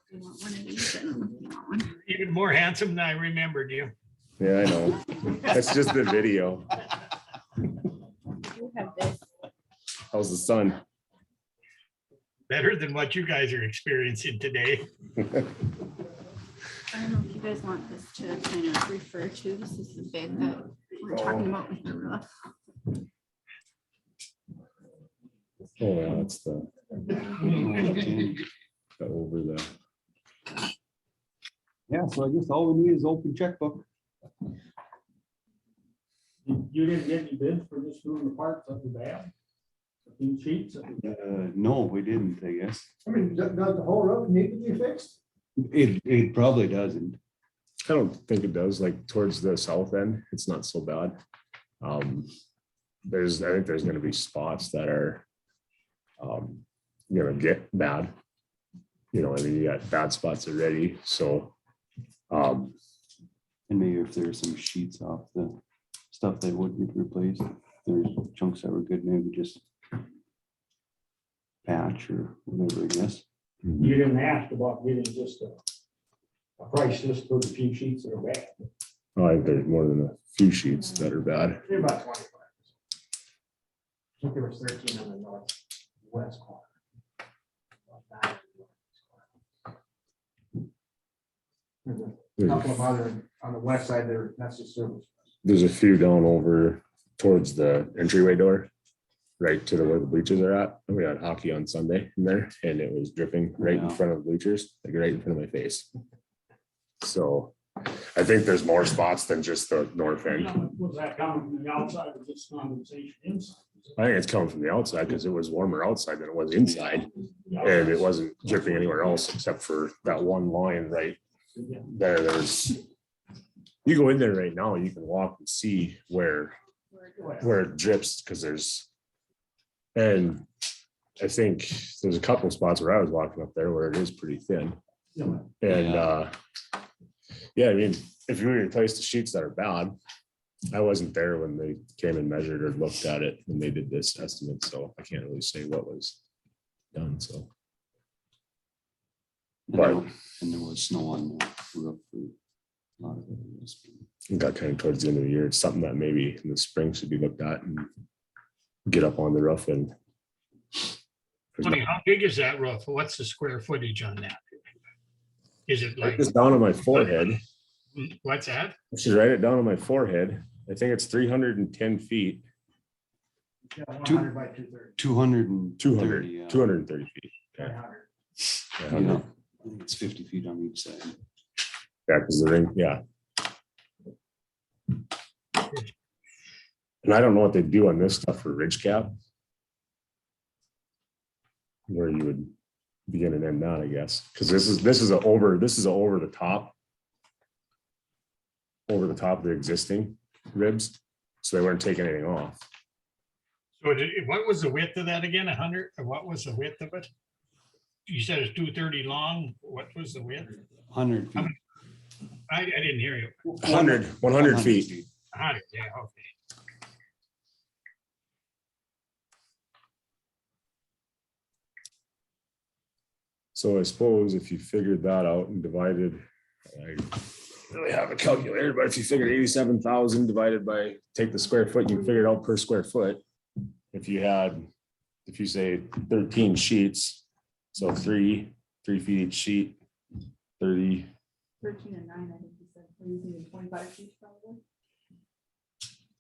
want one of these? I don't know if you want one. Even more handsome than I remembered you. Yeah, I know. That's just the video. You have this. How's the sun? Better than what you guys are experiencing today. I don't know if you guys want this to kind of refer to. This is the bid that We're talking about with the roof. Oh, yeah, that's the over the. Yeah, so I guess all we need is open checkbook. You didn't get any bids for just doing the parts that were bad? A few sheets? No, we didn't, I guess. I mean, does the whole roof need to be fixed? It probably doesn't. I don't think it does, like towards the south end, it's not so bad. I think there's gonna be spots that are gonna get bad. You know, I mean, you got bad spots already, so. And maybe if there's some sheets off the stuff that would get replaced, if there's chunks that were good, maybe just patch or whatever, I guess. You didn't ask about getting just a price list for the few sheets that are bad. I think there's more than a few sheets that are bad. They're about 25. I think there was 13 on the northwest corner. There's a couple of other on the west side there, that's the service. There's a few down over towards the entryway door, right to where the bleachers are at. And we had hockey on Sunday in there and it was dripping right in Yeah. front of the bleachers, like right in front of my face. So I think there's more spots than just the north end. Was that coming from the outside or just condensation inside? I think it's coming from the outside because it was warmer outside than it was inside. And it wasn't dripping anywhere else except for that one line right there. You go in there right now, you can walk and see where it drips because and I think there's a couple spots where I was walking up there where it is pretty thin. And yeah, I mean, if you replace the sheets that are bad, I wasn't there when they came and measured or looked at it when they did this estimate, so I can't really say what was done, so. And there was snow on the roof. For a lot of it, I guess. It got kind of towards the end of the year. It's something that maybe in the spring should be looked at and get up on the roof and. Tony, how big is that roof? What's the square footage on that? Is it like, It's down on my forehead. what's that? I should write it down on my forehead. I think it's 310 feet, 100 by 230. 230. 200, Yeah. 230 feet. Okay. 100. Yeah, I think it's 50 feet on each side. Yeah, because the ring, yeah. And I don't know what they do on this stuff for ridge cap. Where you would begin and end that, I guess, because this is a over the top. Over the top of the existing ribs, so they weren't taking anything off. So what was the width of that again? 100? Or what was the width of it? You said it's 230 long. What was the width? 100 feet. I didn't hear you. 100 feet. 100, yeah, okay. So I suppose if you figured that out and divided, I really have a calculator, but if you figured 87,000 divided by, take the square foot, you can figure it out per square foot. If you say 13 sheets, so three feet each sheet, 30. 13 and 9, I think you said, we're using the 25 sheets probably.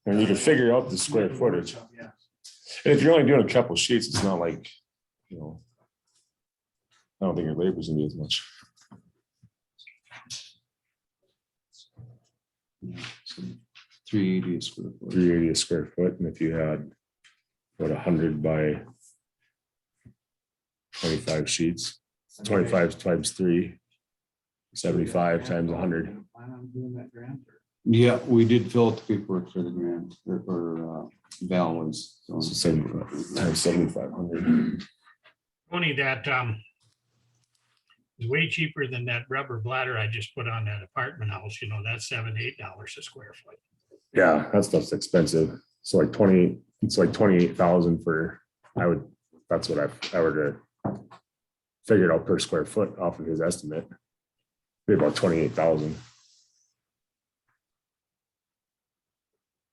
And you can figure out the square footage. Yeah. And if you're only doing a couple sheets, it's not like, you know, I don't think your labor's gonna be as much. Yeah, so 380 a square foot. 380 a square foot, and if you had, what, 100 by 25 sheets, 25 times 3, 75 times 100. Plan on doing that grant or? Yeah, we did fill out the paperwork for the grant, or Val was. So 75 times 7,500. Tony, that is way cheaper than that rubber bladder I just put on that apartment house. You know, that's $7-8 a square foot. Yeah, that stuff's expensive. So like 20, it's like 28,000 for, that's what I were to figure it out per square foot off of his estimate. Be about 28,000.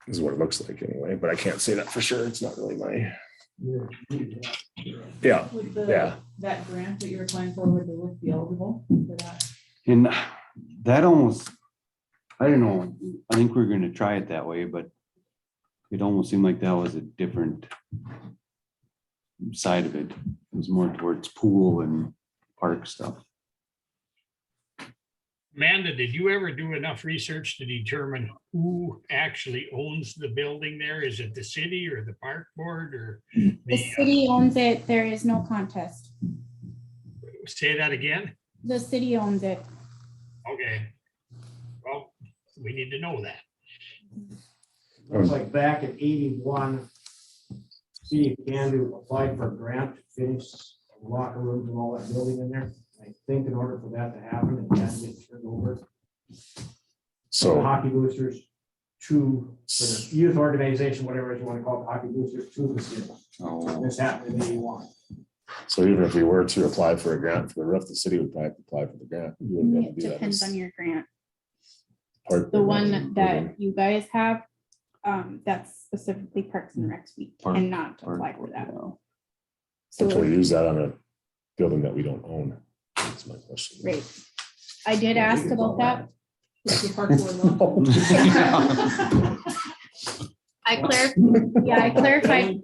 This is what it looks like anyway, but I can't say that for sure. It's not really my, yeah, Would the, yeah. that grant that you're applying for, would the roof be eligible for that? And that almost, I don't know, I think we're gonna try it that way, but It almost seemed like that was a different side of it. It was more towards pool and park stuff. Amanda, did you ever do enough research to determine who actually owns the building there? Is it the city or the park board or The city owns it. There is no contest. say that again? The city owns it. Okay. Well, we need to know that. Looks like back in 81, City of Cando applied for a grant to finish the locker rooms and all that building in there. I think in order for that to happen, it had to get turned over. The So, hockey boosters to, for the youth organization, whatever you want to call it, hockey boosters to the city. Oh, This happened in 81. so even if we were to apply for a grant for the roof, the city would probably have to apply for the grant. We wouldn't be able It to do that depends as on your grant. part- The one that you guys have, that's specifically Parks and Recs, we Park- cannot park apply for board, that. yeah. So can we So, use that on a building that we don't own? That's my question. right. I did ask about that. I I clarified.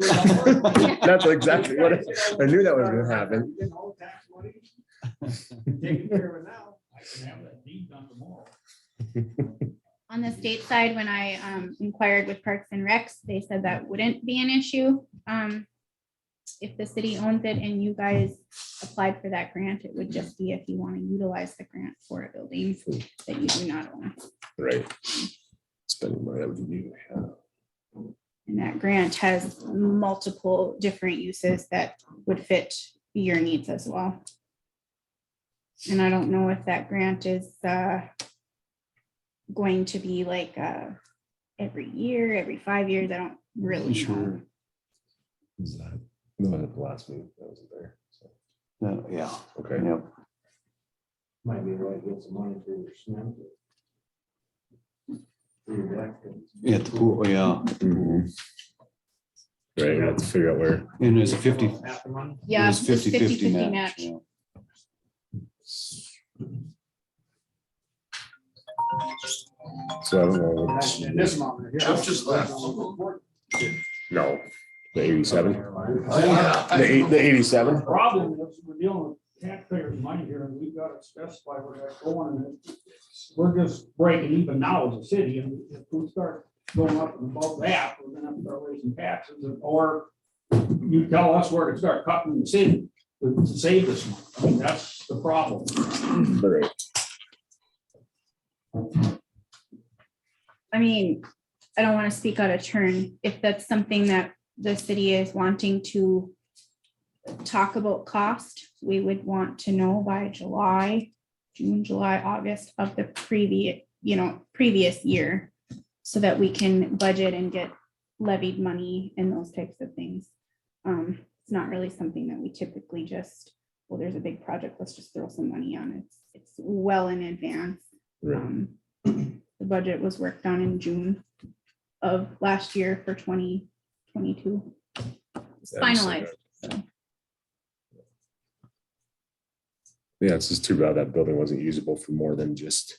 That's exactly what I knew that was gonna happen. Taking care of it now. I can have that deed done tomorrow. On the state side, when I inquired with Parks and Recs, they said that wouldn't be an issue. If the city owns it and you guys applied for that grant, it would just be if you want to utilize the grant for a building that you do not own. Right. Spending money that we do have. And that grant has multiple different uses that would fit your needs as well. And I don't know if that grant is going to be like every year, every 5 years. I don't really know. Sure. Is that? No, at the last meeting, that wasn't there. So, Yeah, okay. yep. Might be right, get some money for your cement. For your deck. Yeah, at the pool, yeah. Mhm. Right, we have to figure out where. And it's a 50. Half the money. Yeah, It was it's 50-50 50-50 match. match. Yeah. So I don't know. which- And this amount right here. Jeff just left. No, the 87, The the 87. problem is we're dealing with taxpayers' money here and we've got to specify where that's going. And we're just breaking even now as a city, and if we start going up and above that, we're gonna have to start raising taxes, or you tell us where to start cutting the city to save this money. I mean, that's the problem. Right. I mean, I don't want to speak out of turn. If that's something that the city is wanting to talk about cost, we would want to know by June, July, August of the previous year, so that we can budget and get levied money and those types of things. It's not really something that we typically just, well, there's a big project, let's just throw some money on it. It's well in advance. Right. The budget was worked on in June of last year for 2022. It's Yeah, I see finalized. that. Yeah, it's just too bad that building wasn't usable for more than just.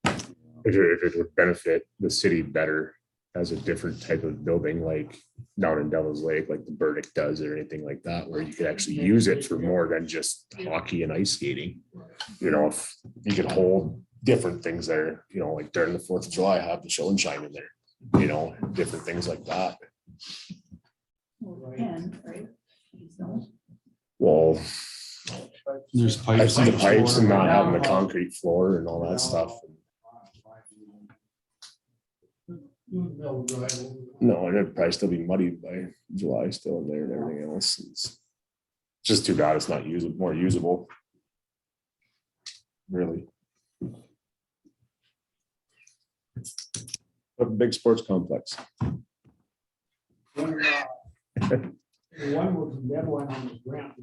If it would benefit the city better as a different type of building, like down in Devil's Lake, like the Burdick does, or anything like that, where you could actually use it for more than just hockey and ice skating. You know, if you could hold different things there, you know, like during the 4th of July, have the show and shine in there, you know, different things like that. Well, There's I pipes. see the pipes and not floor. having the concrete floor and all that stuff. No, and it'd probably still be muddied by July still in there and everything else. It's just too bad it's not usable, more usable. Really. A big sports complex. When was the deadline on this grant?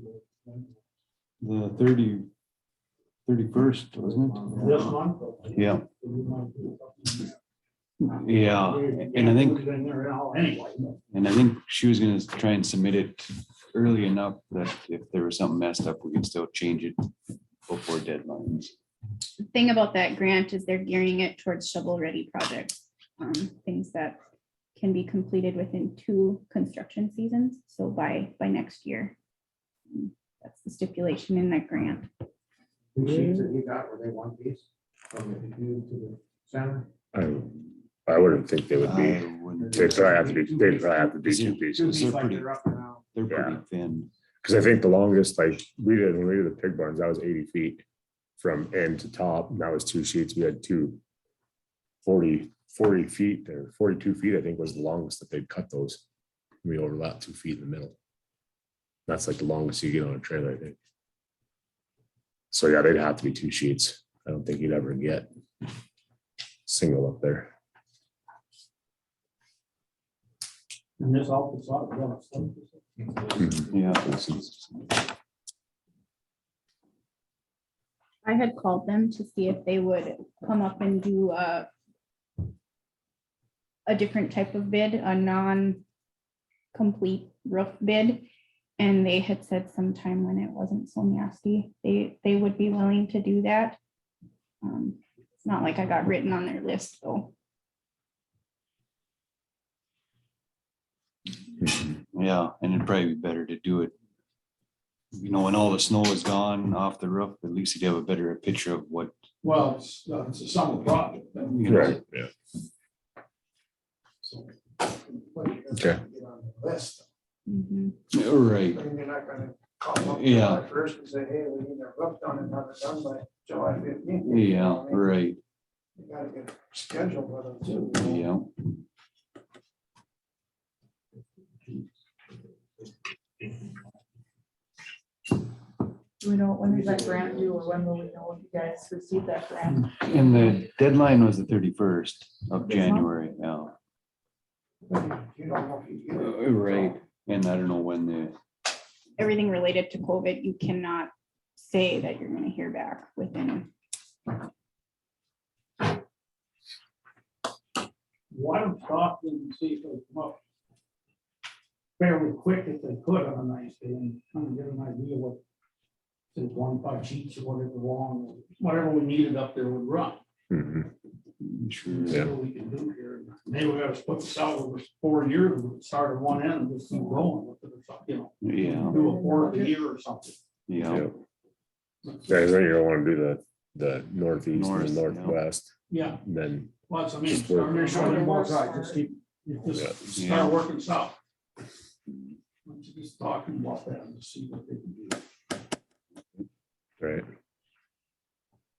The 31st, wasn't This month? it? Yeah, yeah, and I think, Anyway. and I think she was gonna try and submit it early enough that if there was something messed up, we can still change it before deadlines. The thing about that grant is they're gearing it towards shovel-ready projects, things that can be completed within 2 construction seasons, so by next year. That's the stipulation in that grant. The sheets that you got, were they one piece from the view to the center? I wouldn't think they would be, they'd probably have to be, they'd probably have to be two Two pieces. pieces like they're up and down. They're Yeah. pretty thin. Cause I think the longest, like, when we did the pig barns, that was 80 feet from end to top, and that was 2 sheets, we had 40 feet, or 42 feet, I think was the longest that they'd cut those. We overlapped 2 feet in the middle. That's like the longest you get on a trailer, I think. So yeah, they'd have to be 2 sheets. I don't think you'd ever get single up there. And this all puts out, Yeah. I had called them to see if they would come up and do a different type of bid, a non-complete roof bid. And they had said sometime when it wasn't so nasty, they would be willing to do that. It's not like I got written on their list, though. Yeah, and it'd probably be better to do it. You know, when all the snow is gone off the roof, at least you'd have a better picture of what, Well, it's a summer project. you know. Right, yeah. So, Okay. get on the list. Mhm. Right, I mean, you're not gonna call them up Yeah. July first and say, hey, we need our roof done and have it done by July 15th. yeah, right, You gotta get a schedule with them too. yeah. Do we know when is that grant due, or when will we know if you guys receive that grant? And the deadline was the 31st of January, yeah. You don't know if you get it. Right, and I don't know when the, Everything related to COVID, you cannot say that you're gonna hear back within. Why don't you talk to them and see if they come up fairly quick if they could on a nice day and kind of get an idea what, say, 1 sheets or whatever long, whatever we needed up there would run. Mhm. sure, See what we can do here. Maybe we gotta split this out over 4 years, we start at one end and just keep going with it or something, yeah, do a quarter a year or something. yeah, Yeah, I think you don't want to do the northeast North, and yeah. northwest, Yeah, and then, well, that's what I mean, Just work. start there, showing them both sides, just keep, you just start working south. Once you just talking about that and see what they can do. right,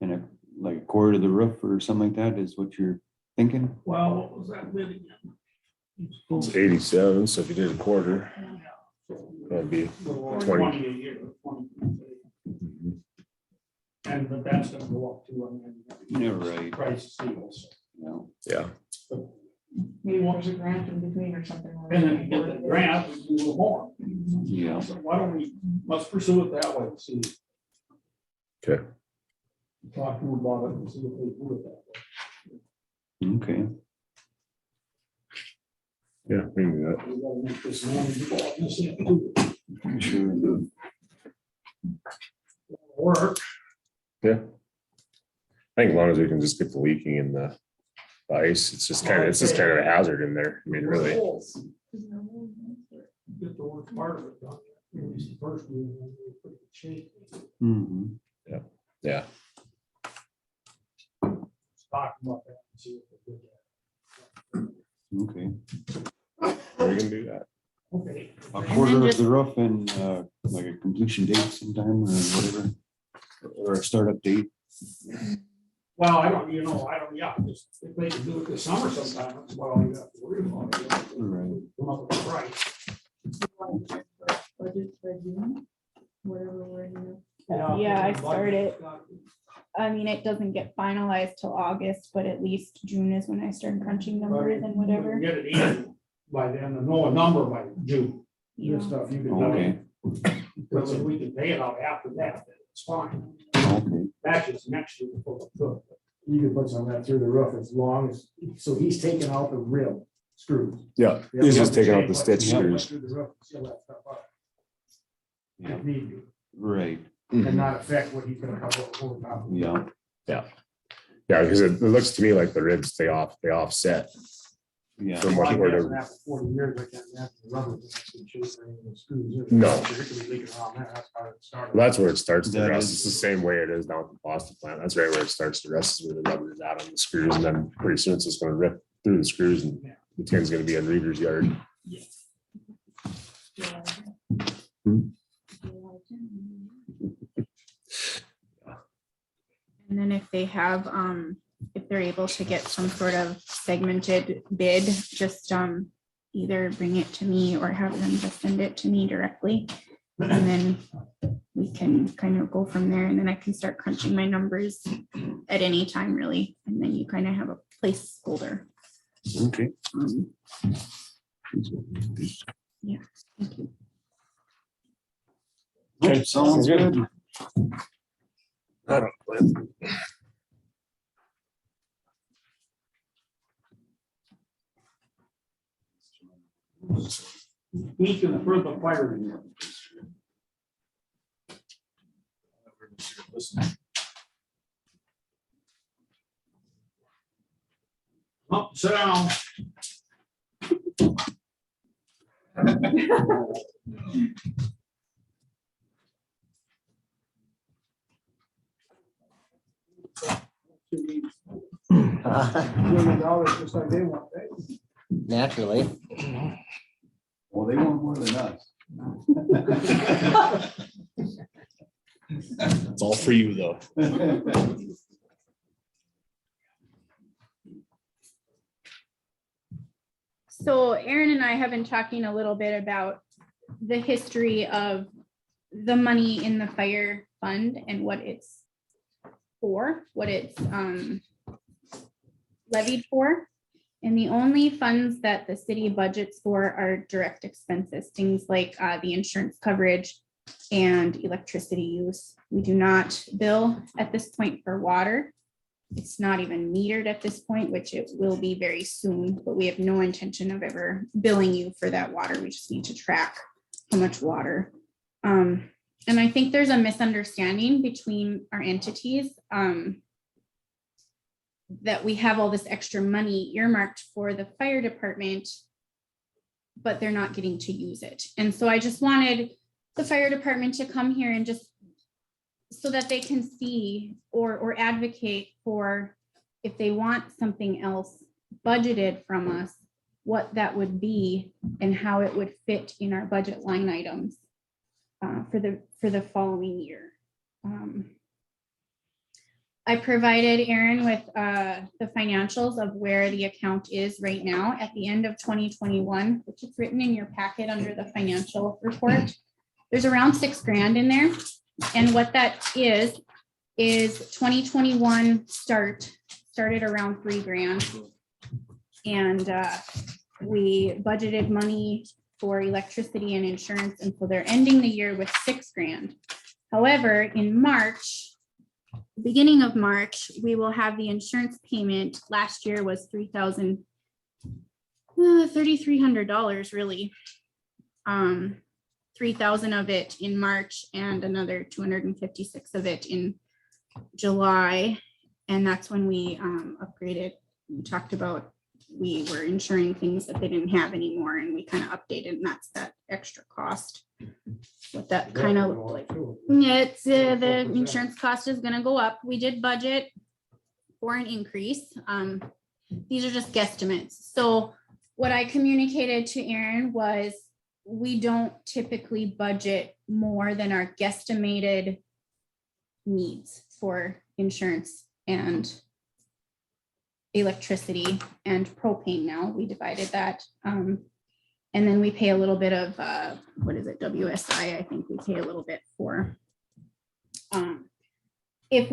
and like a quarter of the roof or something like that is what you're thinking? Well, what was that bid again? it's 87, so if you did a quarter, that'd be 20. 20 a year, 20. And but that's gonna go up too, I mean. Yeah, right. Price of steel, so. Yeah, Yeah, Maybe there's a grant in between or something. And then you get the grant, we do a little more. Yeah. So why don't we, let's pursue it that way, see. okay, Talk to them about it and see if they do it that way. okay, yeah, we can do that. We gotta make this manageable. You see it do sure, work. Yeah. I think as long as we can just get the leaking in the ice, it's just kind of a hazard in there. I mean, really. Get the worst part of it done. At least the first one, and then we'll put it in shape. mhm, Yeah, Talk about that and see if they do okay. we can do that. that. Okay. A quarter of the roof and like a completion date sometime or whatever, or a startup date. Well, I don't, yeah, just if they can do it this summer sometime, that's about all you have to worry about. Right. Come up with a price. Budget by June, whatever we're in. Yeah, I started. I mean, it doesn't get finalized till August, but at least June is when I start crunching numbers and whatever. Get it in by then, and know a number by June. Yeah. This stuff you can Okay, do. Because if we can pay it out after that, then it's fine. okay, That's just next year before we could. You can put some of that through the roof as long as, so he's taking out the rib screws. Yeah, he's just taking out the stitch Yeah, screws. through the roof, seal that stuff up. yeah, If need be, right, and not affect what he's gonna cover over top. yeah, Yeah, because it looks to me like the ribs, they offset. Yeah. From what we're doing. After 40 years, I can't imagine the rubber that's gonna chase any of the screws. No. It could be leaking around there. That's how it started. Well, that's where it starts to That rust. is- It's the same way it is down at the Boston plant. That's right where it starts to rust, is where the rubber is out on the screws, and then pretty soon it's just gonna rip through the screws, and the tin's gonna be in Reader's yard. And then if they have, if they're able to get some sort of segmented bid, just either bring it to me or have them just send it to me directly. And then we can kind of go from there, and then I can start crunching my numbers at any time really. And then you kind of have a placeholder. Okay. Yeah, thank you. Okay, sounds good. Speaking for the fire. Up, sit down. $2 just like they want, right? Naturally. Well, they want more than us. It's all for you, though. So Aaron and I have been talking a little bit about the history of the money in the fire fund and what it's for, what it's levied for. And the only funds that the city budgets for are direct expenses, things like the insurance coverage and electricity use. We do not bill at this point for water. It's not even metered at this point, which it will be very soon, but we have no intention of ever billing you for that water. We just need to track how much water. And I think there's a misunderstanding between our entities that we have all this extra money earmarked for the fire department, but they're not getting to use it. And so I just wanted the fire department to come here and just so that they can see or advocate for if they want something else budgeted from us, what that would be and how it would fit in our budget line items for the following year. I provided Aaron with the financials of where the account is right now at the end of 2021, which is written in your packet under the financial report. There's around $6,000 in there. And what that is 2021 started around $3,000. And we budgeted money for electricity and insurance. And so they're ending the year with $6,000. However, in March, beginning of March, we will have the insurance payment. Last year was $3,300 really. 3,000 of it in March and another 256 of it in July. And that's when we upgraded. We talked about we were insuring things that they didn't have anymore, and we kind of updated, and that's that extra cost. What that kind of looked like. Yeah, it's the insurance cost is gonna go up. We did budget for an increase. These are just guesstimates. So what I communicated to Aaron was we don't typically budget more than our guesstimated needs for insurance and electricity and propane. Now we divided that. And then we pay a little bit of, what is it, WSI, I think we pay a little bit for. If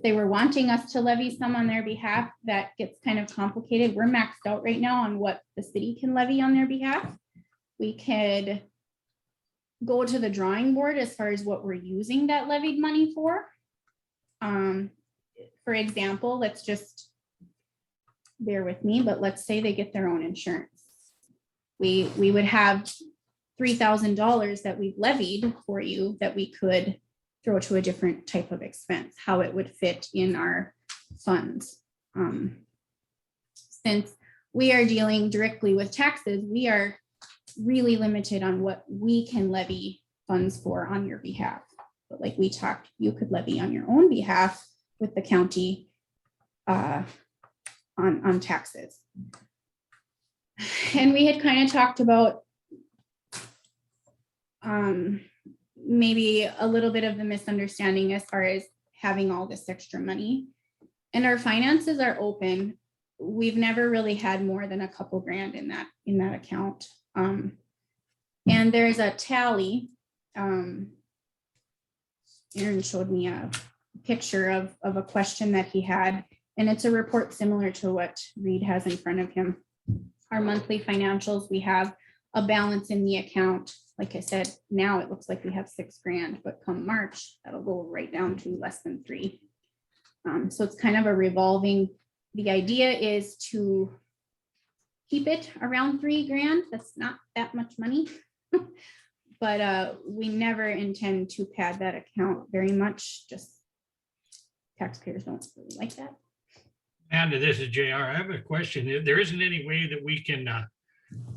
they were wanting us to levy some on their behalf, that gets kind of complicated. We're maxed out right now on what the city can levy on their behalf. We could go to the drawing board as far as what we're using that levied money for. For example, let's just bear with me, but let's say they get their own insurance. We would have $3,000 that we've levied for you that we could throw to a different type of expense, how it would fit in our funds. Since we are dealing directly with taxes, we are really limited on what we can levy funds for on your behalf. But like we talked, you could levy on your own behalf with the county on taxes. And we had kind of talked about maybe a little bit of the misunderstanding as far as having all this extra money. And our finances are open. We've never really had more than a couple grand in that account. And there's a tally. Aaron showed me a picture of a question that he had, and it's a report similar to what Reed has in front of him. Our monthly financials, we have a balance in the account. Like I said, now it looks like we have 6 grand, but come March, that'll go right down to less than 3. So it's kind of a revolving. The idea is to keep it around 3 grand. That's not that much money. But we never intend to pad that account very much. Just taxpayers don't really like that. And this is JR. I have a question. There isn't any way that we can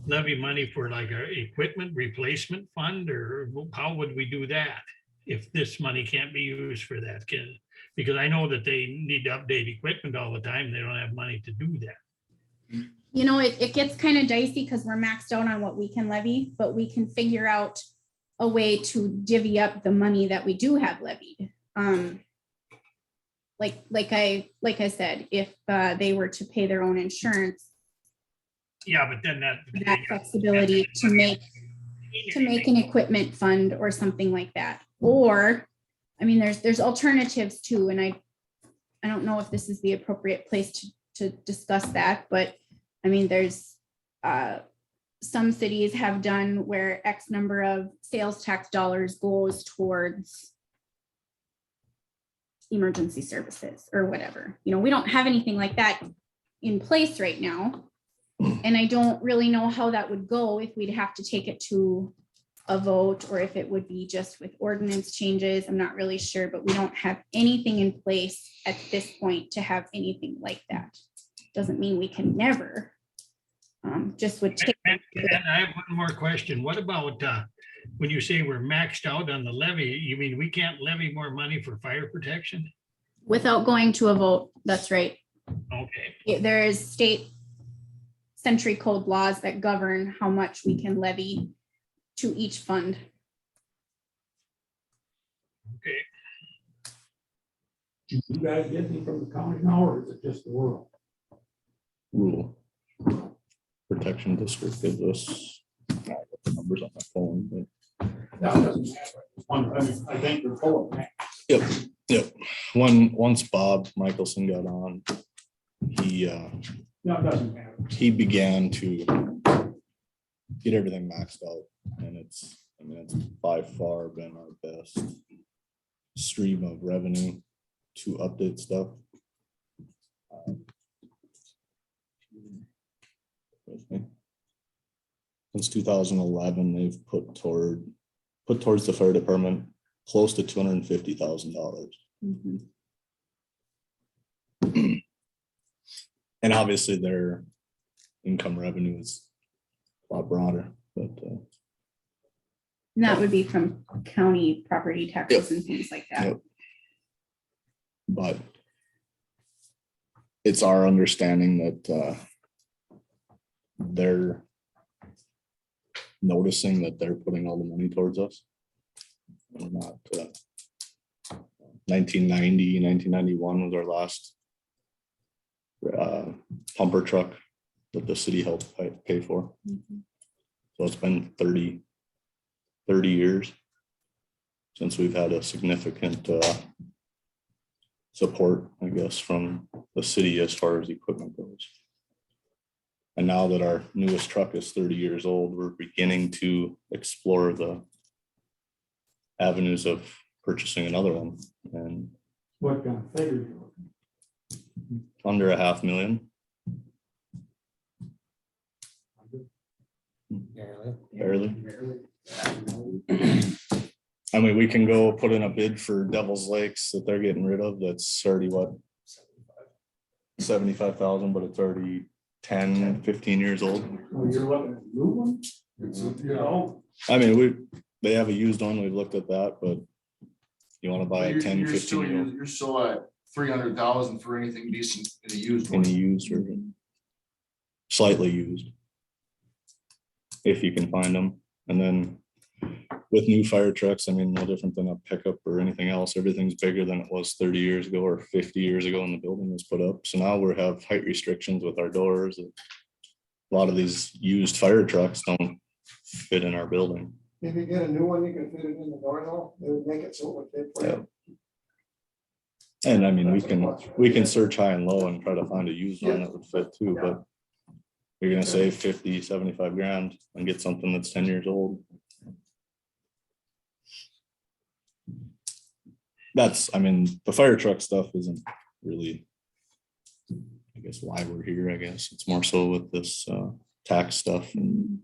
levy money for like a equipment replacement fund, or how would we do that if this money can't be used for that? Because I know that they need to update equipment all the time. They don't have money to do that. You know, it gets kind of dicey because we're maxed out on what we can levy, but we can figure out a way to divvy up the money that we do have levied. Like I said, if they were to pay their own insurance, Yeah, but then that flexibility to make an equipment fund or something like that. Or, I mean, there's alternatives too, and I don't know if this is the appropriate place to discuss that, but I mean, there's some cities have done where X number of sales tax dollars goes towards emergency services or whatever. You know, we don't have anything like that in place right now. And I don't really know how that would go, if we'd have to take it to a vote or if it would be just with ordinance changes. I'm not really sure, but we don't have anything in place at this point to have anything like that. Doesn't mean we can never. Just would take. And I have one more question. What about when you say we're maxed out on the levy, you mean we can't levy more money for fire protection? Without going to a vote, that's right. Okay. There is state century code laws that govern how much we can levy to each fund. Okay. Do you guys get any from the county now, or is it just the rural? Rural Protection District gives us the numbers on my phone, but That doesn't matter. I think they're full of that. Yep. Once Bob Michelson got on, he No, it doesn't matter. he began to get everything maxed out, and it's by far been our best stream of revenue to update stuff. Since 2011, they've put towards the fire department close to $250,000. Mhm. And obviously their income revenue is a lot broader, but And that would be from county property taxes and things like that. Yep. But it's our understanding that they're noticing that they're putting all the money towards us. We're not 1990, 1991 was our last pumper truck that the city helped pay for. Mhm. So it's been 30 years since we've had a significant support, I guess, from the city as far as equipment goes. And now that our newest truck is 30 years old, we're beginning to explore the avenues of purchasing another one, and What kind of figure you looking? under $500,000. Barely. I mean, we can go put in a bid for Devil's Lakes that they're getting rid of. That's already what? 75,000, but it's already 10, 15 years old. When you're looking at a new one, you know, I mean, they have a used one, we've looked at that, but you wanna buy a 10, 15 year old You're still at 300,000 for anything decent in a used in one. a used or slightly used. If you can find them, and then with new fire trucks, I mean, no different than a pickup or anything else, everything's bigger than it was 30 years ago or 50 years ago when the building was put up, so now we have height restrictions with our doors. A lot of these used fire trucks don't fit in our building. If you get a new one, you can fit it in the door though, it would make it so it would fit for you. And I mean, we can search high and low and try to find a used one that would fit too, but you're gonna save 50, 75 grand and get something that's 10 years old. That's, I mean, the fire truck stuff isn't really, I guess, why we're here, I guess. It's more so with this tax stuff. And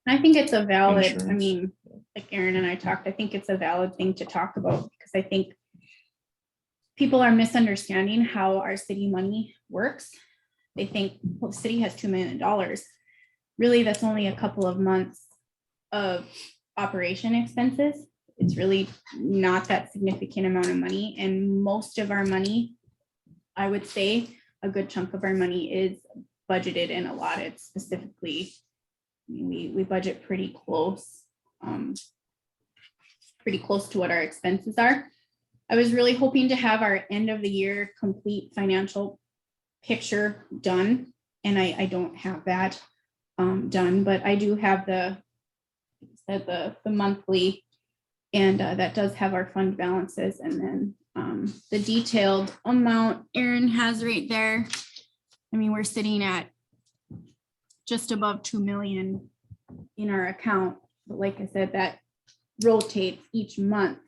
I think it's a valid, I Insurance. mean, like Aaron and I talked, I think it's a valid thing to talk about, because I think people are misunderstanding how our city money works. They think, well, the city has $2 million. Really, that's only a couple of months of operation expenses. It's really not that significant amount of money, and most of our money, I would say, a good chunk of our money is budgeted and allotted specifically. We budget pretty close to what our expenses are. I was really hoping to have our end of the year complete financial picture done, and I don't have that done, but I do have the monthly, and that does have our fund balances, and then the detailed amount Aaron has right there. I mean, we're sitting at just above 2 million in our account, but like I said, that rotates each month.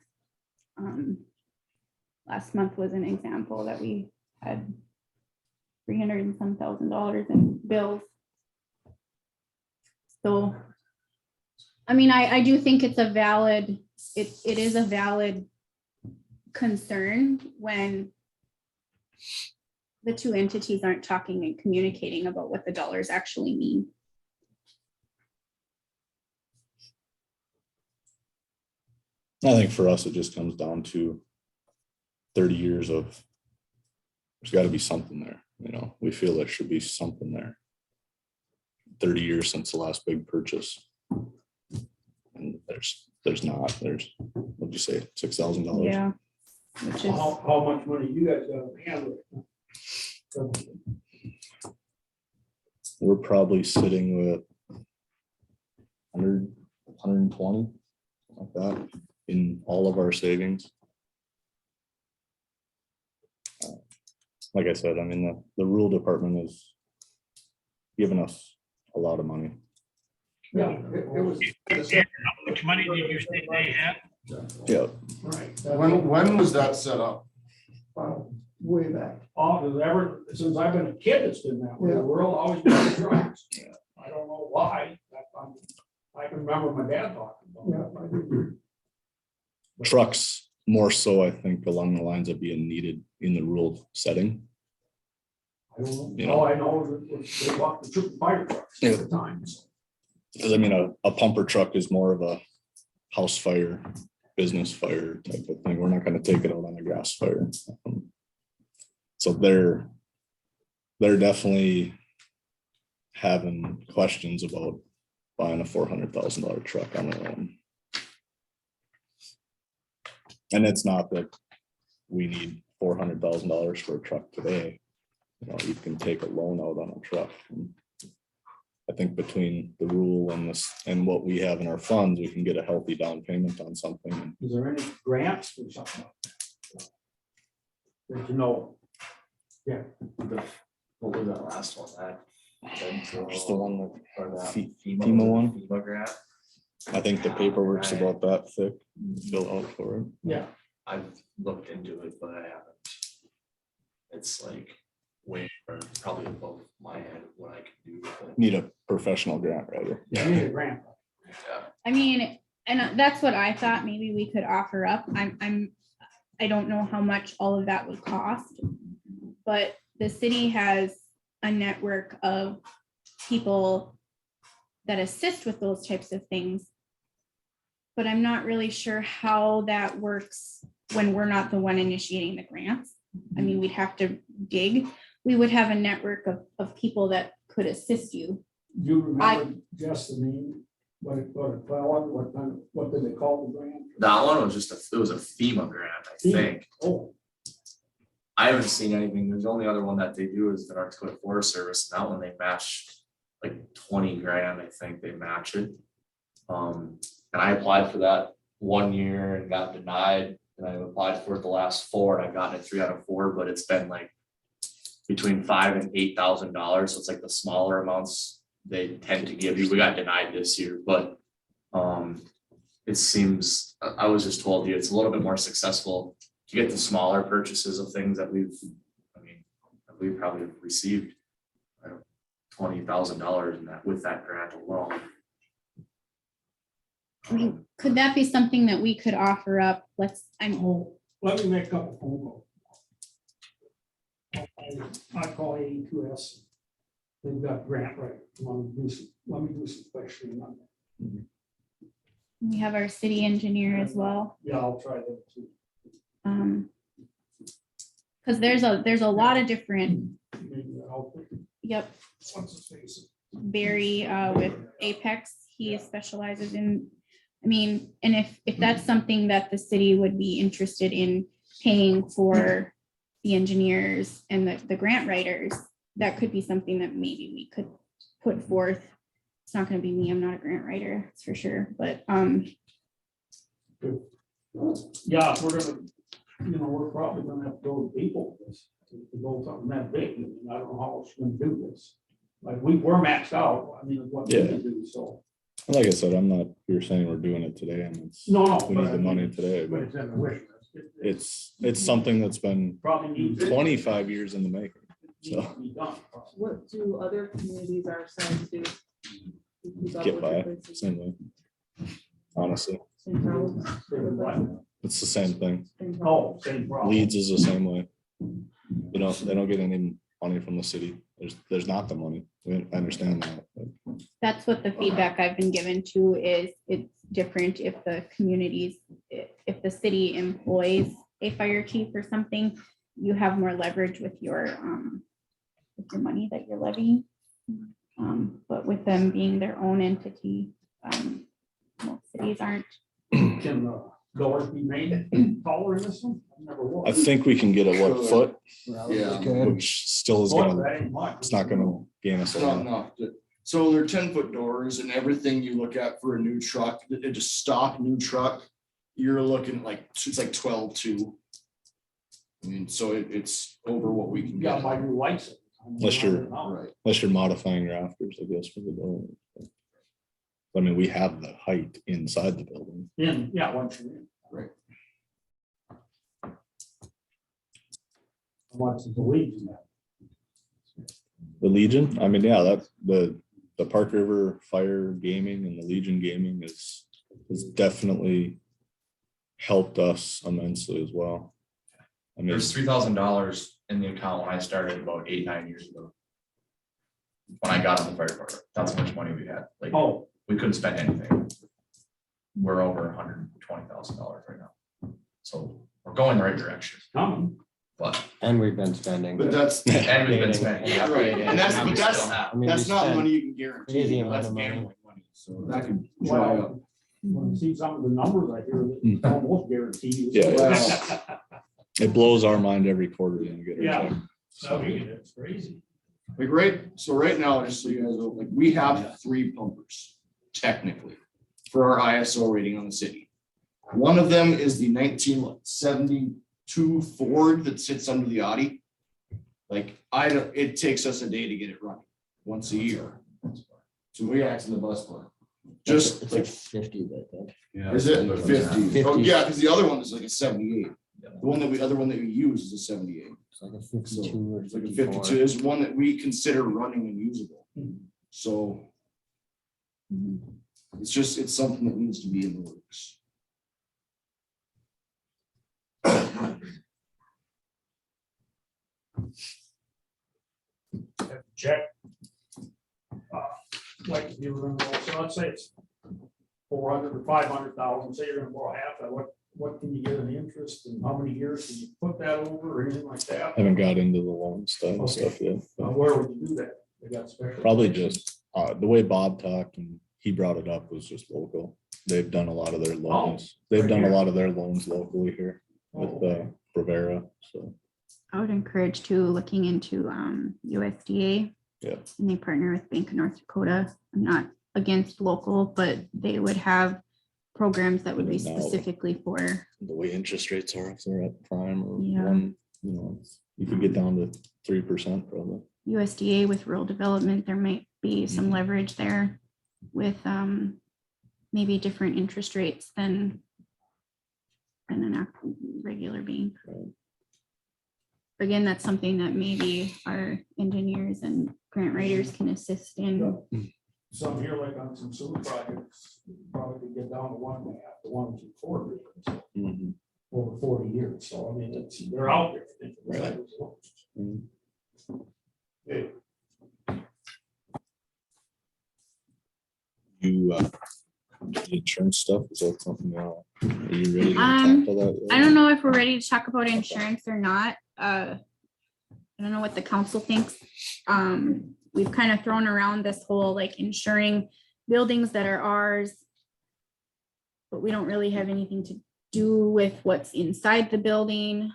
Last month was an example that we had $300 and some thousand in bills. So, I mean, I do think it's a valid, it is a valid concern when the two entities aren't talking and communicating about what the dollars actually mean. I think for us, it just comes down to 30 years of, there's gotta be something there, you know, we feel there should be something there. 30 years since the last big purchase. And there's not, what'd you say, $6,000? Yeah. Which is, how much money you guys got on hand? We're probably sitting with 100, 120, like that, in all of our savings. Like I said, I mean, the rural department is giving us a lot of money. Yeah, it was. How much money did you say they had? Yeah, Right. When was that set up? Way back. Ever since I've been a kid, it's been that way. The world always been trucks. I don't know why. I can remember my dad talking about it. trucks more so, I think, along the lines of being needed in the rural setting. I don't know. You know. All I know is they walked the troop fire trucks at the time. So. Because I mean, a pumper truck is more of a house fire, business fire type of thing. We're not gonna take it out on a grass fire. So they're definitely having questions about buying a $400,000 truck on their own. And it's not that we need $400,000 for a truck today. You know, you can take a loan out on a truck. And I think between the rule and this and what we have in our funds, we can get a healthy down payment on something. Is there any grants or something like that? Did you know? Yeah. What was that last one? Just the one that, Or the FEMA one? FEMA grant. I think the paperwork's about that thick, fill out for it. Yeah. I've looked into it, but I haven't. It's like way, or probably above my head of what I can do with it. Need a professional grant writer. Yeah. Need a grant. I mean, and that's what I thought maybe we could offer up. I don't know how much all of that would cost, but the city has a network of people that assist with those types of things. But I'm not really sure how that works when we're not the one initiating the grants. I mean, we'd have to dig. We would have a network of people that could assist you. Do you remember just the name? What did they call the grant? That one was just it was a FEMA grant, I think. Oh, I haven't seen anything. There's the only other one that they do is the North Dakota Forest Service. And that one they match like 20 grand, I think they match it. And I applied for that 1 year and got denied. And I applied for it the last 4 and I've gotten it 3 out of 4, but it's been like between $5,000 and $8,000. So it's like the smaller amounts they tend to give you. We got denied this year, but it seems, I was just told you, it's a little bit more successful to get the smaller purchases of things that we've probably received $20,000 in that with that grant alone. I mean, could that be something that we could offer up? Let let me make a couple phone calls. I call 82S. They've got grant right. Let me do some questioning on that. we have our city engineer as well. Yeah, I'll try that too. Because there's a lot of different, Maybe I'll put- yep, what's his face? Barry with Apex, he specializes in, I mean, and if that's something that the city would be interested in paying for the engineers and the grant writers, that could be something that maybe we could put forth. It's not gonna be me, I'm not a grant writer, that's for sure, but Yeah, if we're gonna, we're probably gonna have to go to people with this, to go something that big. I mean, I don't know how else we're gonna do this. Like, we're maxed out, I mean, what we Yeah. can do, so. Like I said, I'm not, you're saying we're doing it today and it's, No, we need the money today, But but it's in the wish list. it's something that's been Probably needs. 25 years in the making. Needs to be done. What do other communities our size do? Get by, same way. Honestly, it's the same thing. Oh, same problem. Leeds is the same way. They don't get any money from the city. There's not the money. I understand that. but that's what the feedback I've been given to is it's different if the communities, if the city employs a fire chief or something, you have more leverage with your money that you're levying. But with them being their own entity, most cities aren't. Can the doors be made taller in this one? I've never looked. I think we can get a what foot, Yeah. which still is Oh, gonna, that ain't much. it's not gonna gain us a It's not lot. enough. So they're 10-foot doors and everything you look at for a new truck, just stock new truck, you're looking like, it's like 12.2. I mean, so it's over what we can Yeah, get. my new license. Unless you're- Right. Unless you're modifying rafters, I guess, for the building. I mean, we have the height inside the building. Yeah, once you're in. Right. What's the Legion at? The Legion, I mean, yeah, that's the Park River Fire Gaming and the Legion Gaming has definitely helped us immensely as well. I mean, There's $3,000 in the account when I started about 8-9 years ago. When I got on the fire department, that's how much money we had. Like, Oh, we couldn't spend anything. We're over $120,000 right now. So we're going the right direction, coming. but, And we've been spending. But that's, and we've been spending. yeah. Right, and that's- And we but still have. I mean, that's we not spend money you can guarantee. crazy you know, amount That's of money. gambling money, so that could dry up. Well, when you see some of the numbers I hear, it's almost guaranteed. Yeah, it blows our mind every quarter when we get our Yeah. check. So, it's crazy. Like right now, just so you guys know, like we have 3 pumpers technically for our ISO rating on the city. One of them is the 1972 Ford that sits under the Audi. Like it takes us a day to get it running once a year. So we act in the bus barn. Just It's like, like 50, I think. is it 50? Oh, 50. yeah, because the other one is like a 78. The other one that we use is a 78. It's like a So 52 or it's like a 54. 52. There's one that we consider running and usable. So it's something that needs to be in the works. have to check. Like if you were gonna borrow, so let's say it's 400 or 500,000, say you're gonna borrow half that, what can you get in interest and how many years can you put that over or anything like that? Haven't got into the loan Okay. stuff yet. Where would you do that? They got special. Probably just, the way Bob talked and he brought it up was just local. They've done a lot of their loans. They've right done a here. lot of their loans locally here with Provera, so. I would encourage to looking into USDA. Yeah. And they partner with Bank of North Dakota. I'm not against local, but they would have programs that would be No. specifically for, The way interest rates are, if they're at prime or Yeah. one, you know, you could get down to 3% probably. USDA with rural development. There might be some Mhm. leverage there with maybe different interest rates than a regular bank. Right. Again, that's something that maybe our engineers and grant writers can assist in. Some here, like on some sewer projects, probably could get down to 1.5 to 1.75 Mhm. over 40 years. So I mean, they're out there. Right. Mhm. Yeah. You, the insurance stuff, is that something, are you ready to Um, tackle that? I don't know if we're ready to talk about insurance or not. I don't know what the council thinks. We've kind of thrown around this whole like insuring buildings that are ours, but we don't really have anything to do with what's inside the building.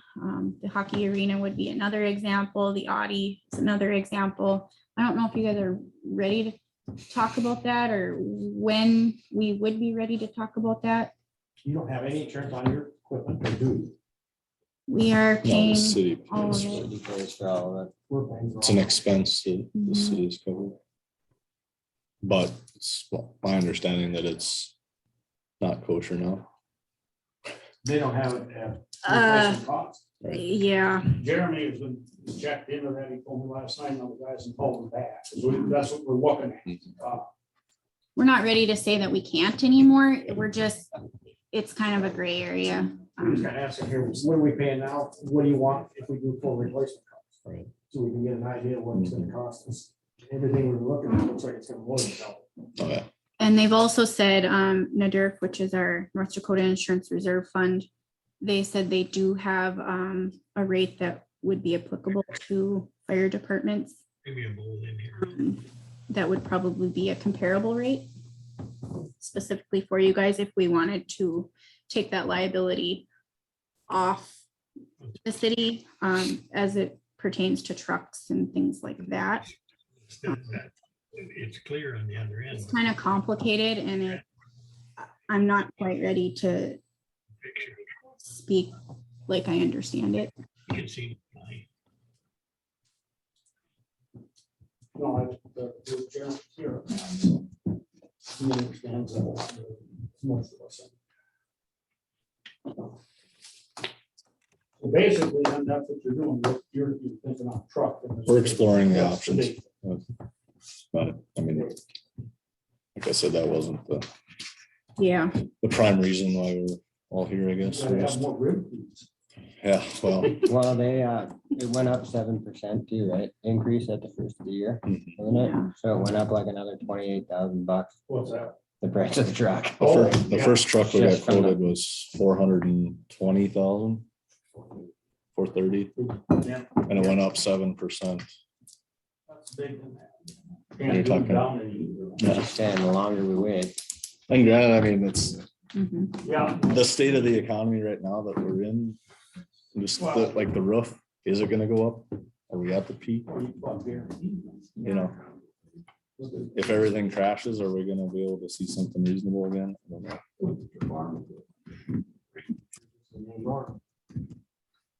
The hockey arena would be another example. The Audi is another example. I don't know if you guys are ready to talk about that or when we would be ready to talk about that. You don't have any insurance on your equipment, or do you? We are No, paying the city all of pays it. for it. We're paying for It's an all expense that the Mhm. city's covered. But it's my understanding that it's not kosher now. that. They don't have it at replacement cost. Right. Yeah, Jeremy has been checked into that. He told me last night, and the guys in Poland back. So that's what we're looking at. we're not ready to say that we can't anymore. We're just, it's kind of a gray area. I'm just gonna ask him here, what are we paying now? What do you want if we do full replacement cost? Right. So we can get an idea of what it's gonna cost us. Everything we're looking at looks like it's gonna more than double. Oh, yeah. And they've also said, NADERF, which is our North Dakota Insurance Reserve Fund, they said they do have a rate that would be applicable to fire departments. Maybe a bowl in here. That would probably be a comparable rate specifically for you guys if we wanted to take that liability off the city as it pertains to trucks and things like that. It's clear on the other end. It's kind of complicated and I'm not quite ready to Picture. speak like I understand it. You can see. No, the Jeremy here. He understands that a lot more than most of us. So basically, then that's what you're doing. You're thinking on truck. We're exploring the That's options. big. But I mean, like I said, that wasn't Yeah. the prime reason why we're all here, I guess. You gotta have more rib feeds. Yeah, well, Well, it went up 7% too, right? Increase at the first of the year, wasn't it? Yeah. So it went up like another $28,000, What's that? the price of the truck. the first truck we got Just from the- quoted was 420,000. 430, Yeah. and it went up 7%. That's big than that. You're Can't do talking- down any. Yeah. And the longer we wait, And granted, I mean, it's Mhm. Yeah. the state of the economy right now that we're in. Just like the roof, is it gonna go up? Are we at the peak? Or you plug here. You know, if everything crashes, are we gonna be able to see something reasonable again? I don't know.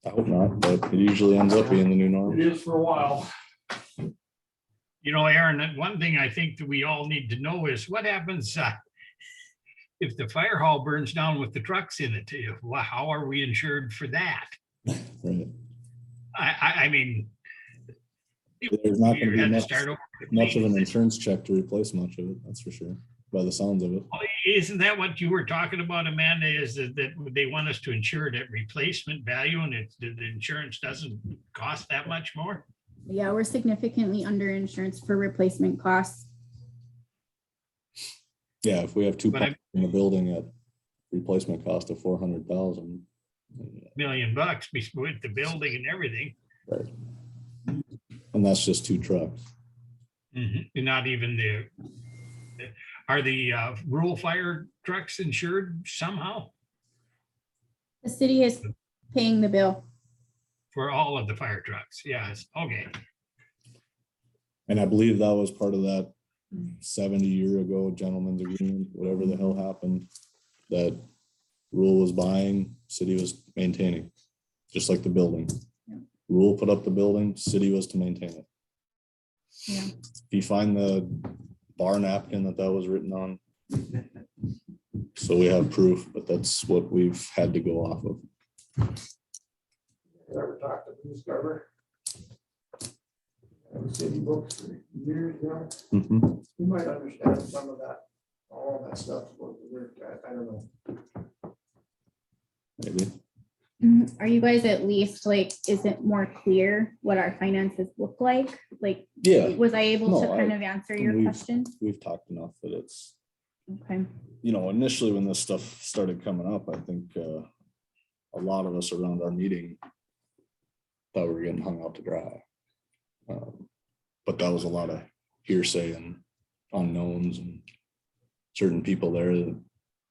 I hope not, but it usually ends up being the new It norm. is for a while. You know, Aaron, that one thing I think that we all need to know is what happens if the fire hall burns down with the trucks in it? How are we insured for that? Right. I mean. There's not you gonna be had to much, start over. much of an insurance check to replace much of it, that's for sure, by the sounds of it. Isn't that what you were talking about, Amanda, is that they want us to insure it at replacement value and the insurance doesn't cost that much more? Yeah, we're significantly under insurance for replacement costs. Yeah, if we have two But I- pumps in the building at replacement cost of 400,000. $1,000,000 with the building and everything. Right. And that's just two trucks. And not even are the rural fire trucks insured somehow The city is paying the bill. for all of the fire trucks? Yes, okay. And I believe that was part of that 70-year ago gentleman's agreement, whatever the hell happened, that Rule was buying, city was maintaining, just like the building. Rule put up the building, city was to maintain it. Yeah. If you find the bar napkin that was written on. So we have proof, but that's what we've had to go off of. Ever talked to Bruce Garber? City books for years ago. Mhm. You might understand some of that, all that stuff, what the work, I don't know. Maybe. Are you guys at least like, is it more clear what our finances look like? Like, Yeah. was I able to No, kind of answer your question? We've talked enough that it's, Okay. you know, initially when this stuff started coming up, I think a lot of us around our meeting thought we were getting hung out to dry. But that was a lot of hearsay and unknowns and certain people there that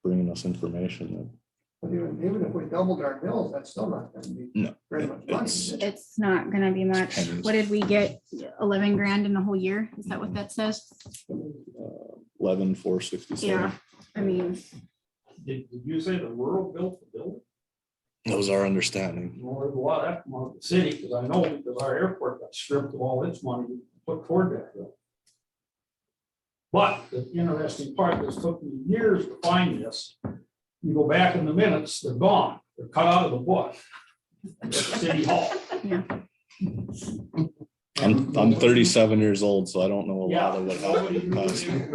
bringing us information But even if we doubled our bills, that's still not gonna be that, no. very much money. it's- It's not gonna be much. pennies. What did we get? 11 grand in the whole year? Is that what that says? 11,467. Yeah, I mean, Did you say the rural built the building? That was our understanding. Well, there's a lot of that come out of the city, because I know because our airport got stripped of all its money to put toward that bill. But the interesting part, this took me years to find this. You go back in the minutes, they're gone. They're cut out of the book. At City Hall. yeah. I'm 37 years old, so I don't know a Yeah. lot of what nobody happened. knew past- anything.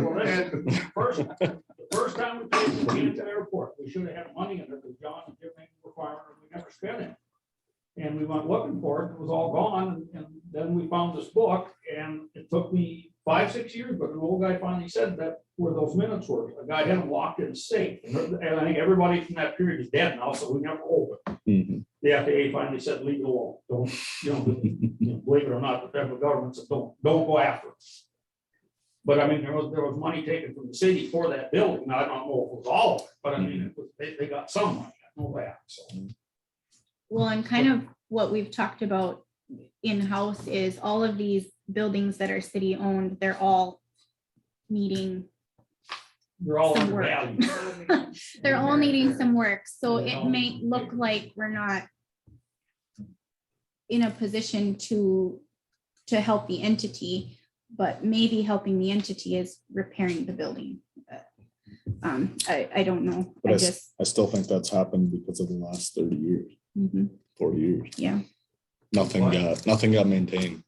Well, the first time we paid the fee to the airport, we should have had money in there because John and Jim were farming and we never spent it. And we went looking for it, it was all gone, and then we found this book, and it took me 5-6 years, but an old guy finally said that where those minutes were, a guy had them locked in a safe. And I think everybody from that period is dead now, so we never opened. Mhm. The FAA finally said, leave it alone, don't, believe it or not, the federal government said, don't go after it. But I mean, there was money taken from the city for that building. Now, I don't know if it was all of it, but I mean, it was, they got some money, I know that, so. Well, and kind of what we've talked about in-house is all of these buildings that are city owned, they're all needing, They're all Some work. undervalued. they're all needing some work. So Yeah. it may look like we're not in a position to help the entity, but maybe helping the entity is repairing the building. I don't know. But I just, I still think that's happened because of the last 30 years, mhm, 40 years. yeah, Nothing got maintained.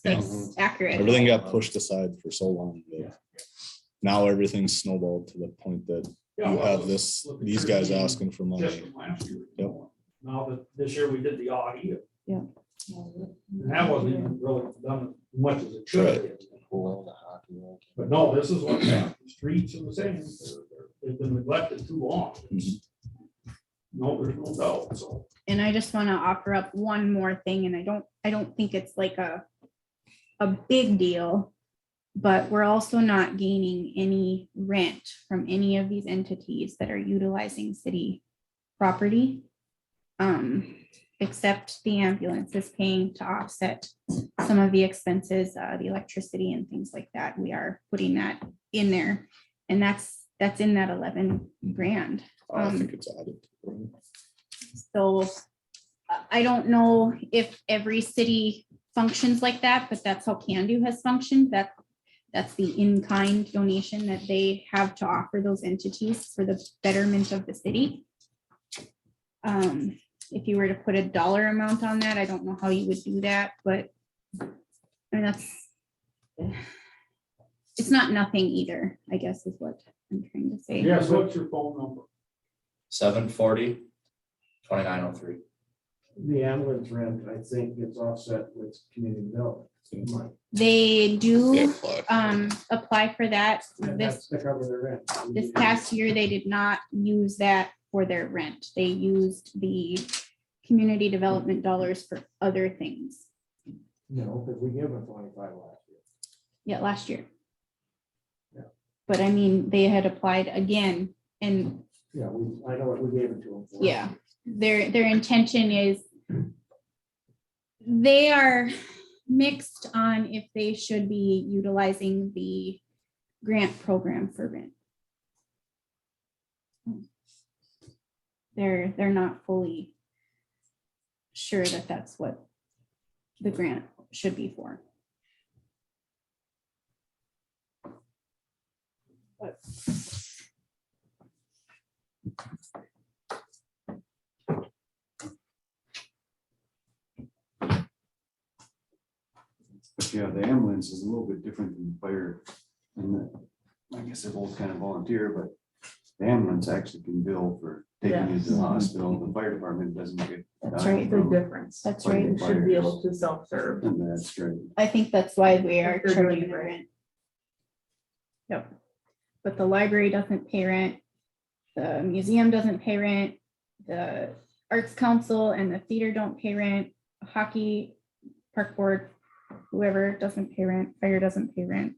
that's accurate. Everything got pushed aside for so long that now everything's snowballed to the point that Yeah, you well, have look at these your guys team asking for Just money. from last year. Yep. Now that this year we did the Audi. Yeah. And that wasn't even really done as much as it should have been. Pool, the hockey rink. But no, this is what's happening. The streets are the same. They've been neglected too long. No, there's no doubt, so. And I just want to offer up one more thing, and I don't think it's like a big deal, but we're also not gaining any rent from any of these entities that are utilizing city property. Except the ambulance is paying to offset some of the expenses, the electricity and things like that. We are putting that in there, and that's in that 11 grand. I think it's added. So I don't know if every city functions like that, but that's how Cando has functioned. That's the in-kind donation that they have to offer those entities for the betterment of the city. If you were to put a dollar amount on that, I don't know how you would do that, but I mean, it's not nothing either, I guess is what I'm trying to say. Yes, what's your phone number? 740-2903. The ambulance rent, I think, gets offset with community development. They do Yeah, apply. apply for that. And This that's to cover their rent. this past year, they did not use that for their rent. They used the community development dollars for other things. No, because we gave them 25 last year. Yeah, last year. Yeah. But I mean, they had applied again and Yeah, I know what we gave it to them for. yeah, their intention is they are mixed on if they should be utilizing the grant program for rent. They're not fully sure that that's what the grant should be for. But But yeah, the ambulance is a little bit different than the fire. And I guess they're both kind of volunteer, but the ambulance actually can bill for taking you to the hospital. The fire department doesn't get. That's dime right. The from difference. That's fighting right. They should be fires. able to self-serve. And that's great. I think that's why we are If they're doing charging it the right. rent. Yep. But the library doesn't pay rent. The museum doesn't pay rent. The Arts Council and the theater don't pay rent. Hockey, park board, whoever doesn't pay rent, fire doesn't pay rent.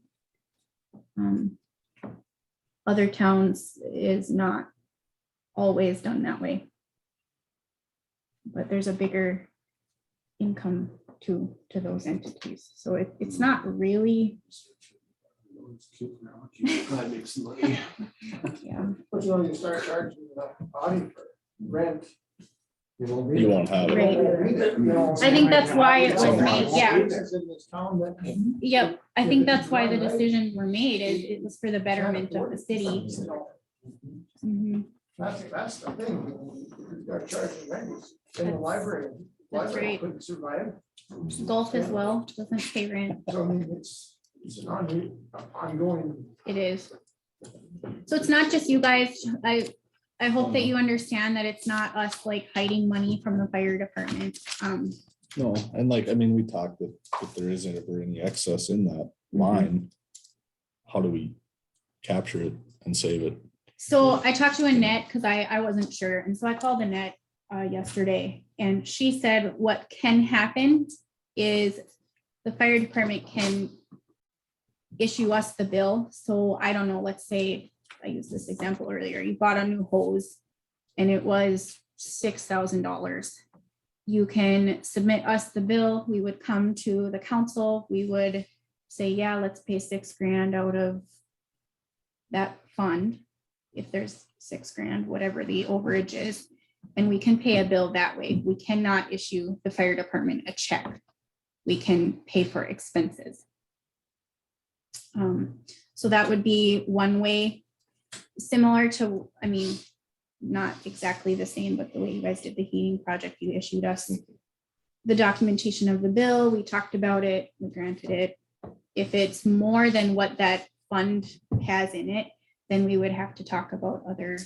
Other towns is not always done that way. But there's a bigger income to those entities. So it's not really, That makes money. yeah. But you know, you start charging the body for rent. You won't have it. Right. I think that's why it was made, yeah. In this town that- Yep, I think that's why the decisions were made, is it was for the betterment of the city. Mhm. That's the thing. You start charging rent in the library. That's Library right. couldn't survive. Golf as well, doesn't pay rent, So I mean, it's an ongoing. it is. So it's not just you guys, I hope that you understand that it's not us like hiding money from the fire department. No, and like, I mean, we talked that if there isn't ever any excess in that line, how do we capture it and save it? So I talked to Annette because I wasn't sure. And so I called Annette yesterday and she said what can happen is the fire department can issue us the bill. So I don't know, let's say, I used this example earlier, you bought a new hose and it was $6,000. You can submit us the bill. We would come to the council. We would say, yeah, let's pay $6,000 out of that fund. If there's $6,000, whatever the overage is, and we can pay a bill that way. We cannot issue the fire department a check. We can pay for expenses. So that would be one way, similar to, I mean, not exactly the same, but the way you guys did the heating project, you issued us the documentation of the bill. We talked about it, we granted it. If it's more than what that fund has in it, then we would have to talk about other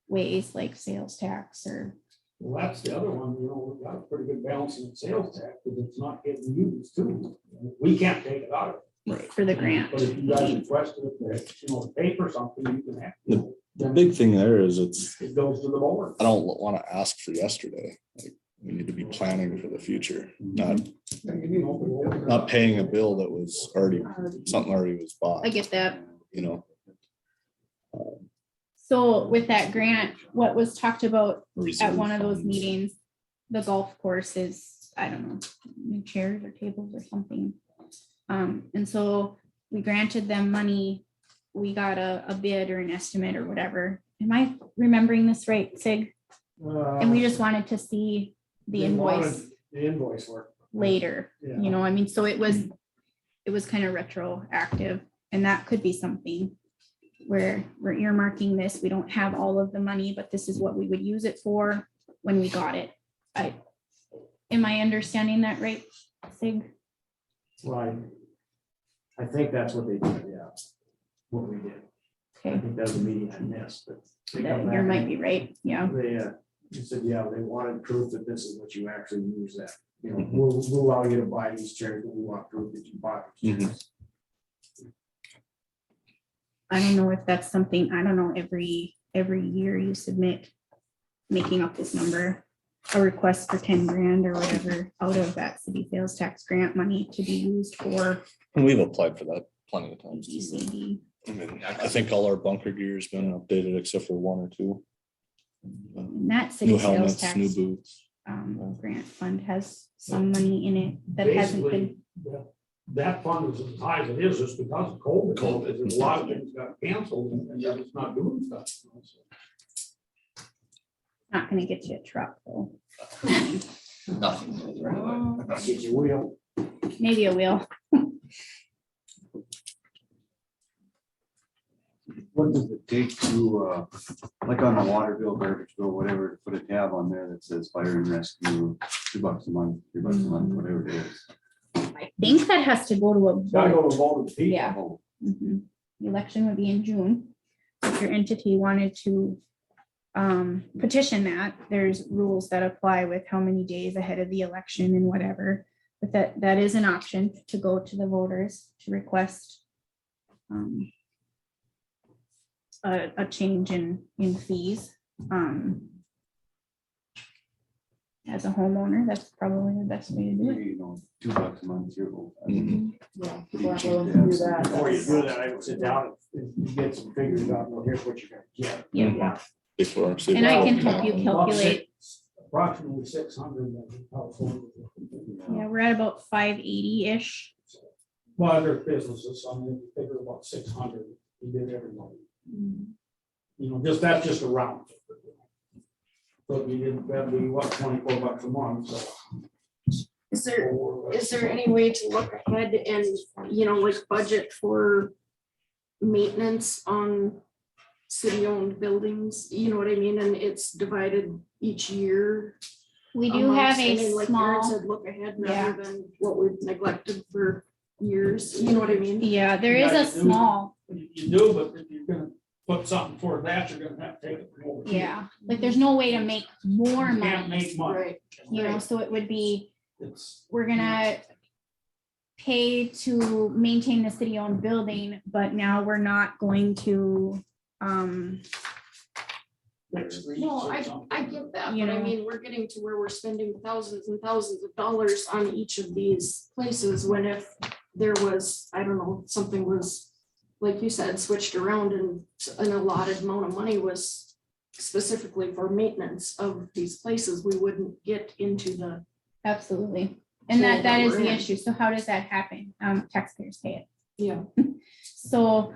ways like sales tax or. Well, that's the other one, you know, we've got a pretty good balance in sales tax, because it's not getting used too. We can't take it out of it. Right. For the grant. But if you guys requested it, you know, pay for something, you can have. The big thing there is It goes to the board. I don't want to ask for yesterday. Like, we need to be planning for the future, not paying a bill that was already, something already was bought, I get that. you know? So with that grant, what was talked about at Reserve one of those funds. meetings, the golf course is, I don't know, new chairs or tables or something. And so we granted them money. We got a bid or an estimate or whatever. Am I remembering this right, Sig? And we just wanted to see the invoice The invoice work. later, Yeah. you know, I mean, so it was kind of retroactive, and that could be something where we're earmarking this. We don't have all of the money, but this is what we would use it for when we got it. Am I understanding that right, Sig? Right. I think that's what they did, yeah. What we did. I Okay, think that was a meeting I missed, but. they come that you back might and be right, yeah. He said, yeah, they wanted proof that this is what you actually use that, you know, we'll allow you to buy these chairs, but we want proof that you bought these chairs. I don't know if that's something, I don't know, every year you submit, making up this number, a request for 10 grand or whatever out of that city sales tax grant money to be used for And we've applied for that plenty of times. too. DCD. I mean, I think all our bunker gear's been updated except for one or two. And that city New sales helmets, tax new boots. grant fund has some money in it that hasn't been, Basically, that fund is as high as it is just because of COVID. COVID. There's a lot of things got canceled and they're just not doing stuff. not gonna get you a truck though. Nothing. Get your wheel. Maybe a wheel. What does it take to, like on the water bill, garbage bill, whatever, put a tab on there that says fire and rescue, $2 a month, $3 a month, whatever it is? I think that has to go to a Gotta vote. go to vote of the people. Yeah. Mhm. The election would be in June. If your entity wanted to petition that, there's rules that apply with how many days ahead of the election and whatever. But that is an option to go to the voters to request a change in fees. As a homeowner, that's probably the best way to do it. Maybe, you know, $2 a month, you're. Mhm. Yeah, people aren't willing to do that. Before you do that, I would sit down and get some figures out, well, here's what you're gonna get. Yeah. Before. And I can help you calculate. Approximately 600 households. Yeah, we're at about 580-ish. Well, other businesses, I mean, figure about 600, we did everybody. You know, that's just a round. But we did, that'd be what, $24 a month, so. Is there any way to look ahead and, you know, like budget for maintenance on city-owned buildings, you know what I mean? And it's divided each year. We do have amongst- I a mean, like Aaron small, said, look ahead Yeah. rather than what we've neglected for years, you know what I mean? yeah, there is Yeah, a you do. small, You do, but if you're gonna put something for that, you're gonna have to take it from over here. yeah, like there's no way to make more You can't money, make money. Right. you know, so it would be, It's, we're gonna pay to maintain the city-owned building, but now we're not going to, No, I get that, You but I know. mean, we're getting to where we're spending thousands and thousands of dollars on each of these places, when if there was, I don't know, something was, like you said, switched around and an allotted amount of money was specifically for maintenance of these places, we wouldn't get into the. absolutely. And hole that is we're the in. issue. So how does that happen? Taxpayers pay it. Yeah. So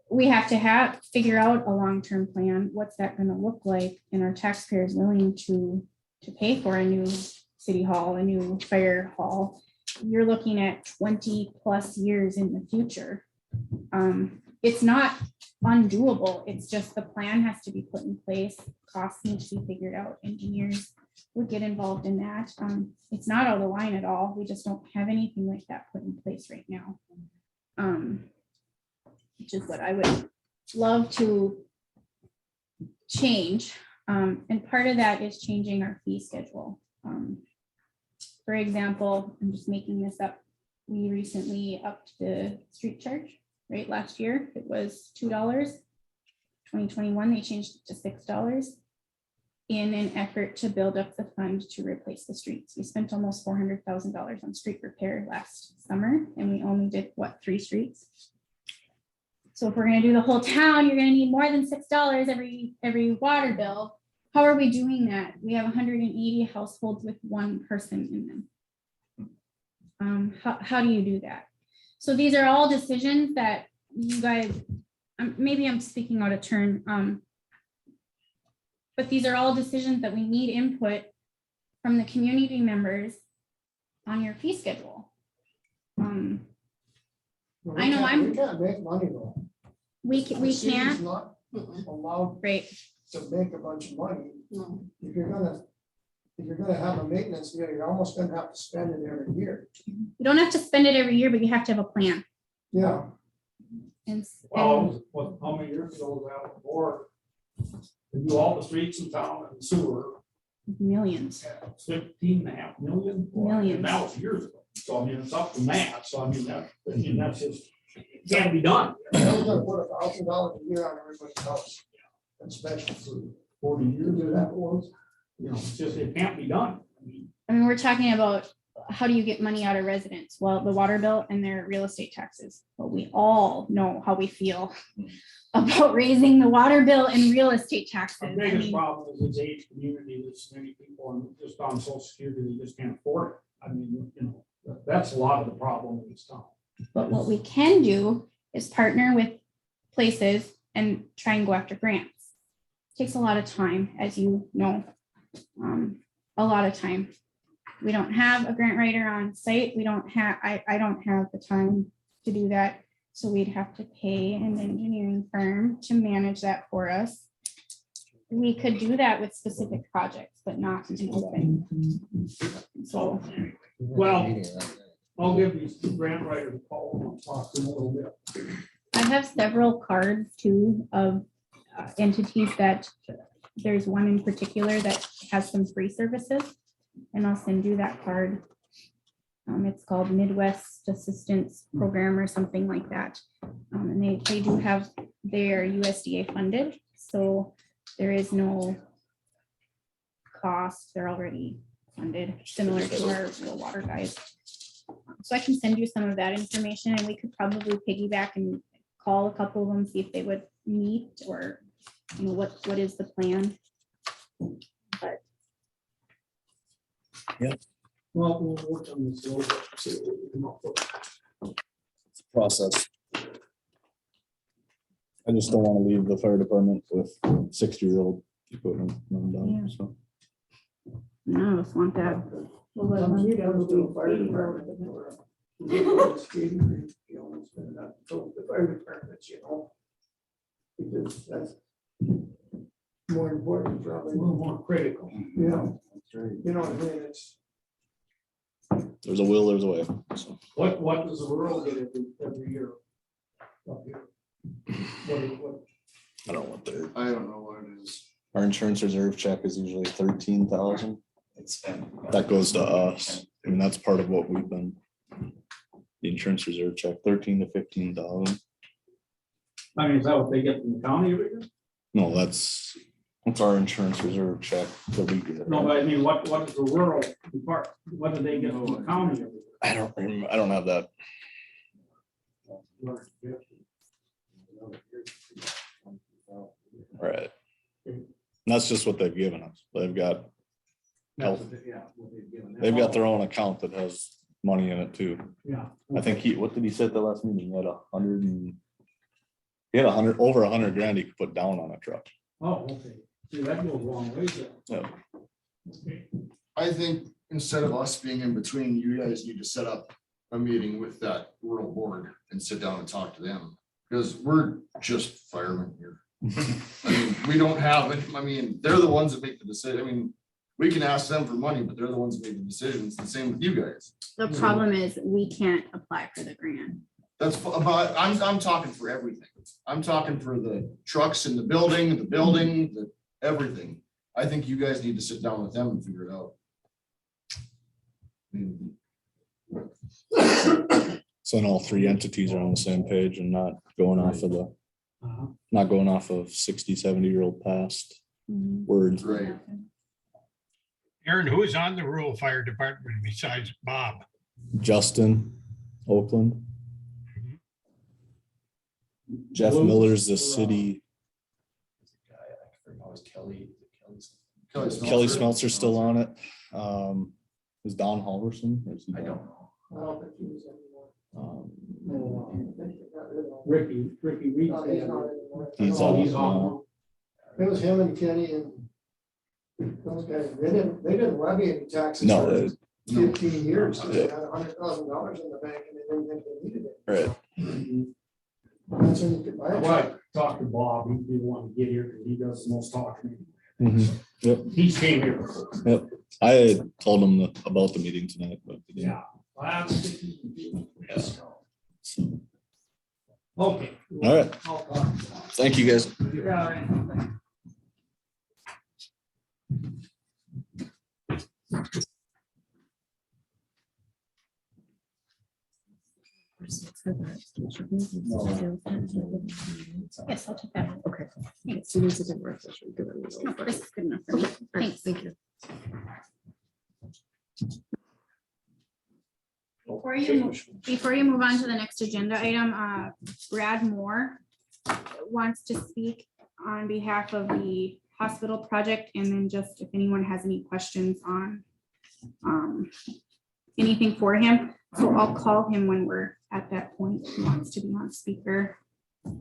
we have to figure out a long-term plan. What's that gonna look like? And are taxpayers willing to pay for a new city hall, a new fire hall? You're looking at 20+ years in the future. It's not undoable. It's just the plan has to be put in place. Costs need to be figured out. Engineers would get involved in that. It's not out of line at all. We just don't have anything like that put in place right now. Which is what I would love to change. And part of that is changing our fee schedule. For example, I'm just making this up. We recently upped the street charge, right? Last year, it was $2. 2021, they changed it to $6 in an effort to build up the fund to replace the streets. We spent almost $400,000 on street repair last summer, and we only did, what, 3 streets? So if we're gonna do the whole town, you're gonna need more than $6 every water bill. How are we doing that? We have 180 households with 1 person in them. How do you do that? So these are all decisions that you guys, maybe I'm speaking out of turn, but these are all decisions that we need input from the community members on your fee schedule. I know I'm. We can't make money though. We The city's can't, not allowed right, to make a bunch of money. No. If you're gonna have a maintenance, you're almost gonna have to spend it every year. you don't have to spend it every year, but you have to have a plan. Yeah. And how many years ago was that before? To do all the streets in town and sewer, millions. 15.5 million. Millions. And that was years ago. So I mean, it's up from that. So I mean, that's just, it can't be done. That was gonna put $1,000 a year on everybody's house. Inspection for 40 years or that was, you know, it's just, it can't be done. I mean, I mean, we're talking about how do you get money out of residents? Well, the water bill and their real estate taxes. But we all know how we feel about raising the water bill and real estate taxes. Our I biggest mean, problem is this age community, there's many people on just on social security, they just can't afford it. I mean, you know, that's a lot of the problem in this town. but what we can do is partner with places and try and go after grants. Takes a lot of time, as you know, a lot of time. We don't have a grant writer on site. We don't have, I don't have the time to do that. So we'd have to pay an engineering firm to manage that for us. We could do that with specific projects, but not in open. So, Well, I'll give these grant writers a call and talk to them a little bit. I have several cards too of entities that, there's one in particular that has some free services. And I'll send you that card. It's called Midwest Assistance Program or something like that. And they do have, their USDA funded, so there is no cost. They're already funded, similar to our rural water guys. So I can send you some of that information and we could probably piggyback and call a couple of them, see if they would meet or, you know, what is the plan. But Well, we'll work on this a little bit. See what we can come up with. Process. I just don't want to leave the fire department with 60-year-old equipment run down, so. none of us want that. Well, but I'm here to do a fire department or a skating rink, you know, it's been that, so the fire departments, you know. Because that's more important, probably a little more critical. Yeah. You know what I mean? It's, There's a will, there's a way, so. what does the rural get every year? Up here? What? I don't know what they're, I don't know what it is. our insurance reserve check is usually 13,000. It's been. That goes to us. I mean, that's part of what we've been. The insurance reserve check, 13 to 15,000. I mean, is that what they get from the county every year? No, that's our insurance reserve check that we get. No, but I mean, what is the rural part? What do they get from the county every year? I don't remember, I don't have that. Right. And that's just what they've given us. They've got health. They've got their own account that has money in it too. Yeah. I think what did he say at the last meeting? He had 100 and. He had over 100 grand he could put down on a truck. Oh, okay. See, that goes a long way there. Yeah. Okay. I think instead of us being in between, you guys need to set up a meeting with that rural board and sit down and talk to them. Because we're just firemen here. I mean, we don't have it. I mean, they're the ones that make the decision. I mean, we can ask them for money, but they're the ones that make the decisions. The same with you guys. the problem is we can't apply for the grant. That's about, I'm talking for everything. I'm talking for the trucks in the building, the everything. I think you guys need to sit down with them and figure it out. So then all three entities are on the same page and not going off of the, not going off of 60, 70-year-old past words. Right. Aaron, who is on the rural fire department besides Bob? Justin, Oakland. Jeff Miller's the city. Kelly Smeltzer still on it. Is Don Halverson? Or is he I done? don't know. I don't think he was anymore. Um, Ricky Reed. He's Oh, off he's off now. now. It was him and Kenny and those guys, they didn't levy any taxes No, for they- 15 years. So they Yeah. had $100,000 in the bank and they didn't think they needed it. right. That's when you could buy it. Well, I talked to Bob, he didn't want to get here because he does the most talking. Mhm. Yep. He came here before. Yep. I had told him about the meeting tonight, but he didn't. Yeah. I don't think he- Yeah. So, Okay. all right. I'll talk. Thank you, guys. Yeah, all right. Yes, I'll take that. Okay. Thanks. So these didn't work, that's really good. No, this is good enough for me. Okay, all right, Thanks. thank you. Before you move on to the next agenda item, Brad Moore wants to speak on behalf of the hospital project, and then just if anyone has any questions on anything for him. So I'll call him when we're at that point. He wants to be on speaker.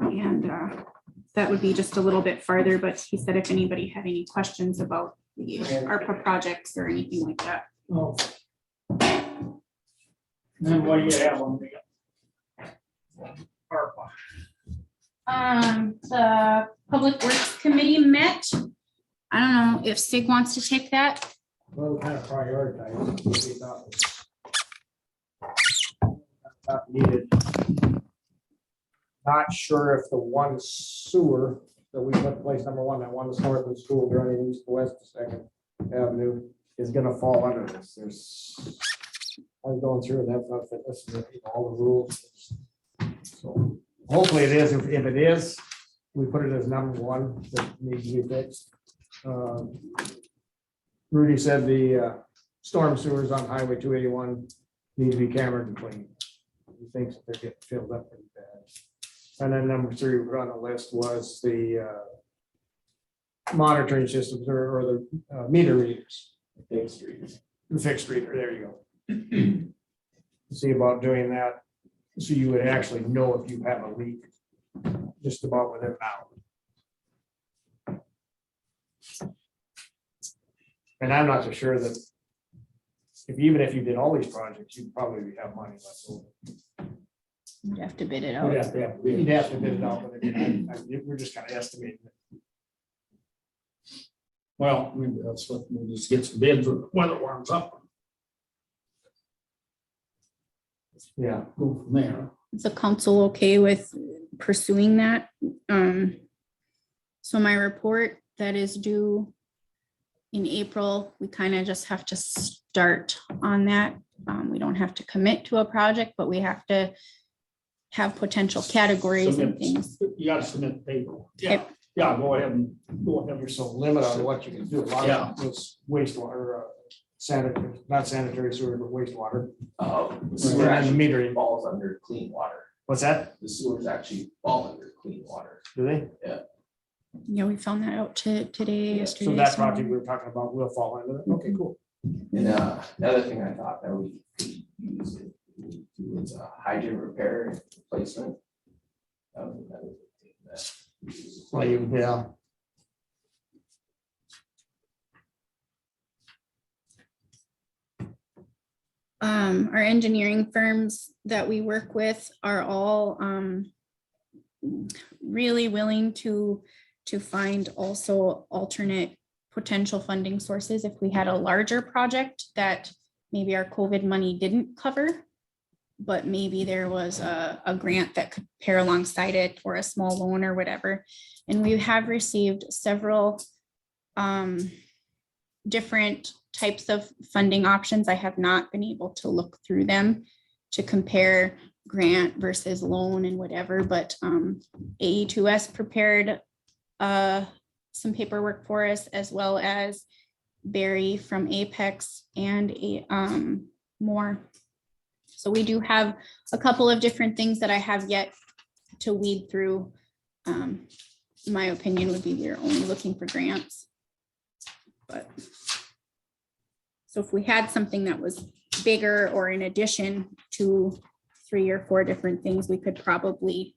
And that would be just a little bit farther, but he said if anybody had any questions about the ARPA projects or anything like that. Oh. Then what do you have on the ARPA? The Public Works Committee met. I don't know if Sig wants to take that. Well, kind of prioritize. what we thought was needed. Not sure if the one sewer that we put in place, number one, that one is north of the school, running east to west to Second Avenue, is gonna fall under this. I was going through and that's not, this is all the rules. So hopefully it is. If it is, we put it as number one that needs to be fixed. Rudy said the storm sewers on Highway 281 need to be cambered and cleaned. He thinks that they're getting filled up pretty bad. And then number three on the list was the monitoring systems or the meter readers. Fixed reader. The fixed reader, there you go. See about doing that, so you would actually know if you have a leak just about within an hour. And I'm not so sure that even if you did all these projects, you'd probably have money left over. You'd have to bid it out. You'd have to bid it out, but we're just kind of estimating it. Well, maybe that's what, we'll just get some bids when it warms up. Yeah, go from there. Is the council okay with pursuing that? So my report that is due in April, we kind of just have to start on that. We don't have to commit to a project, but we have to have potential categories and things. You gotta submit the paper. Yep. Yeah, go ahead and you're so limited on what you can do. A lot Yeah. of it's wastewater, sanitary, not sanitary sewer, but wastewater. The sewer And actually metering. falls under clean water. What's that? The sewers actually fall under clean water. Do they? Yeah, we found that out today, yesterday. So that this morning. project we were talking about will fall into it. Okay, cool. And the other thing I thought that we could use it was a hydrant repair and replacement. That was another thing that we used. Well, yeah. Our engineering firms that we work with are all really willing to find also alternate potential funding sources if we had a larger project that maybe our COVID money didn't cover, but maybe there was a grant that could pair alongside it or a small loan or whatever. And we have received several different types of funding options. I have not been able to look through them to compare grant versus loan and whatever, but AE2S prepared some paperwork for us, as well as Barry from Apex and more. So we do have a couple of different things that I have yet to weed through. My opinion would be we're only looking for grants. But so if we had something that was bigger or in addition to 3 or 4 different things, we could probably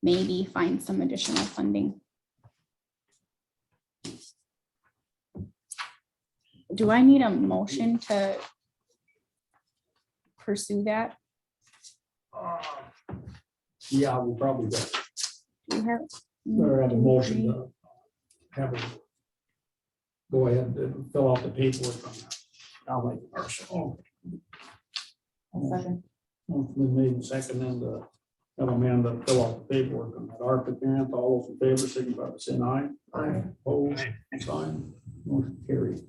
maybe find some additional funding. Do I need a motion to pursue that? Yeah, we'll probably do. Do you have? Or have a motion to have a go ahead and fill out the paperwork on that. I'll make the motion. Second. Been made and second and have Amanda fill out the paperwork on that ARPA grant. All those in favor, signify by saying aye. Aye. Opposed, sign, motion carried.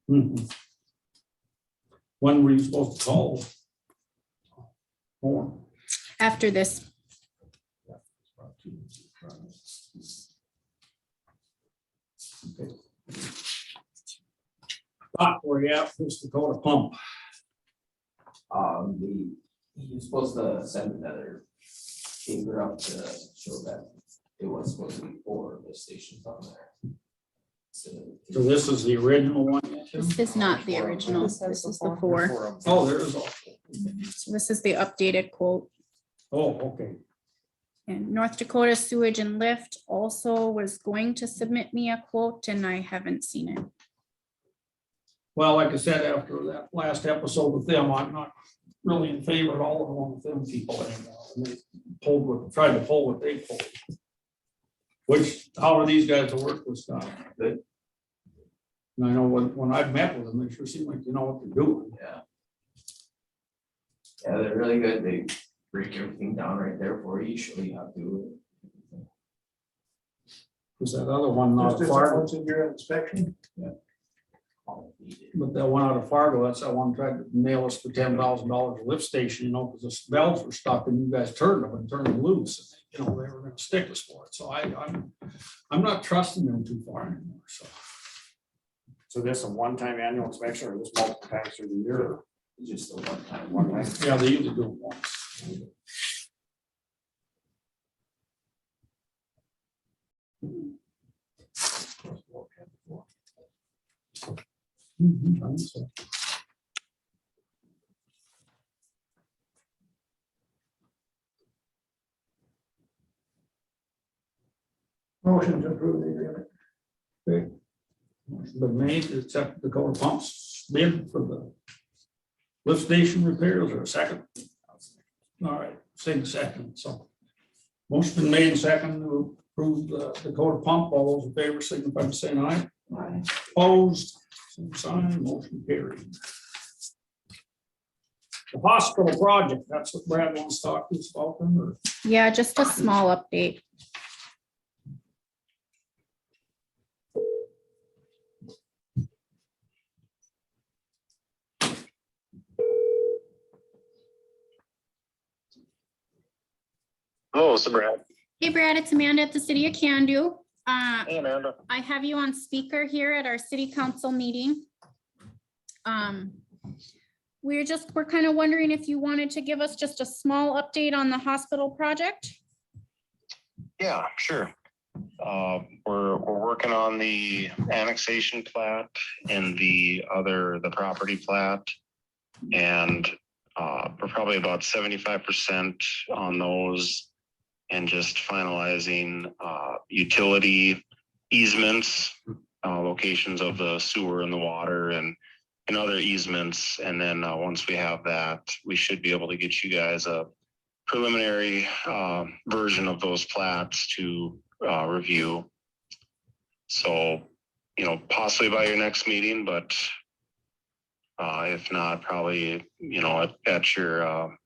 Mhm. When were you supposed to call? More. After this, Spot where you at, this Dakota pump. You're supposed to send another paper up to show that it was supposed to be 4 of the stations on there. So this is the original one? this is not the original. This is the 4. Oh, there is all. So this is the updated quote. Oh, okay. And North Dakota Sewage and Lift also was going to submit me a quote and I haven't seen it. Well, like I said, after that last episode with them, I'm not really in favor at all of one with them people anymore. And they tried to pull what they pulled. Which, how are these guys to work with stuff? Good. And I know when I've met with them, they sure seem like they know what they're doing. Yeah. Yeah, they're really good. They break everything down right there for you, show you how to do it. Because that other one, not Fargo, in your inspection? but that one out of Fargo, that's that one tried to nail us for $10,000 lift station, you know, because the valves were stuck and you guys turned them and turned them loose. And, you know, they were gonna stick us for it. So I'm not trusting them too far anymore, so. So this a one-time annual inspection or this multiple times through the year? It's just a one time. One time. Yeah, they usually do it once. Mhm, I think so. Motion to approve the agreement. Okay. Motion been made to accept the Dakota pumps bid for the lift station repairs or a second? All right, same second, so. Motion been made second to approve the Dakota pump. All those in favor signify by saying aye. Aye. Opposed, same sign, motion carried. The hospital project, that's what Brad wants to talk to us about, them, or? Yeah, just a small update. Oh, it's Brad. Hey Brad, it's Amanda at the City of Cando. Hey, Amanda. I have you on speaker here at our city council meeting. We're kind of wondering if you wanted to give us just a small update on the hospital project. Yeah, sure. We're working on the annexation plat and the property plat. And we're probably about 75% on those and just finalizing utility easements, locations of the sewer and the water and other easements. And then once we have that, we should be able to get you guys a preliminary version of those plats to review. So, you know, possibly by your next meeting, but if not, probably, you know, at your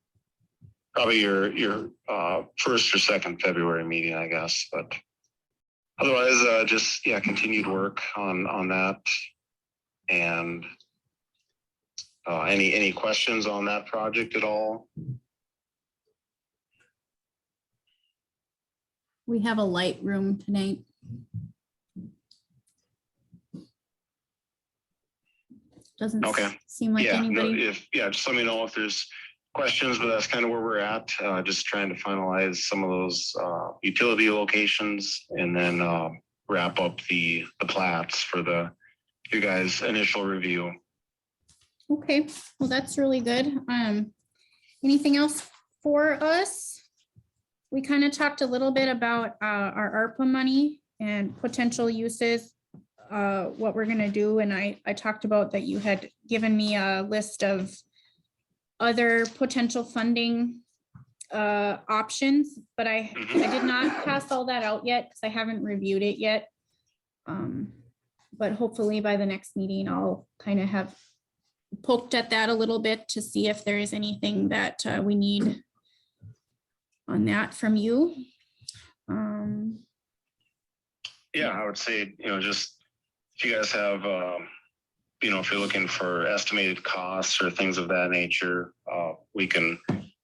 probably your first or second February meeting, I guess. But otherwise, just continued work on that. And any questions on that project at all? We have a light room tonight. Doesn't seem like anybody. Just let me know if there's questions, but that's kind of where we're at. Just trying to finalize some of those utility locations and then wrap up the plats for you guys' initial review. Okay, well, that's really good. Anything else for us? We kind of talked a little bit about our ARPA money and potential uses, what we're gonna do. And I talked about that you had given me a list of other potential funding options, but I did not pass all that out yet because I haven't reviewed it yet. But hopefully by the next meeting, I'll kind of have poked at that a little bit to see if there is anything that we need on that from you. Yeah, I would say, just if you guys have, if you're looking for estimated costs or things of that nature, we can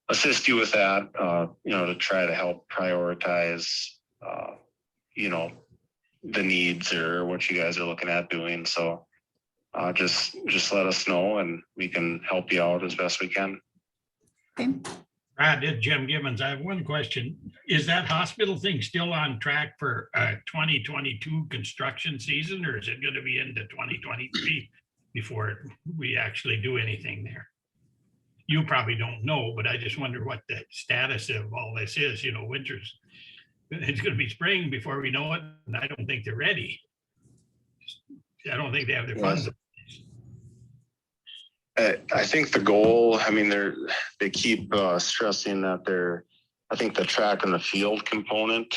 assist you with that, to try to help prioritize, the needs or what you guys are looking at doing. So just let us know and we can help you out as best we can. Did Jim Gibbons, I have one question. Is that hospital thing still on track for 2022 construction season, or is it going to be into 2023 before we actually do anything there? You probably don't know, but I just wonder what the status of all this is. Winter's, it's going to be spring before we know it, and I don't think they're ready. I don't think they have their funds. I think the goal, they keep stressing that I think the track and the field component,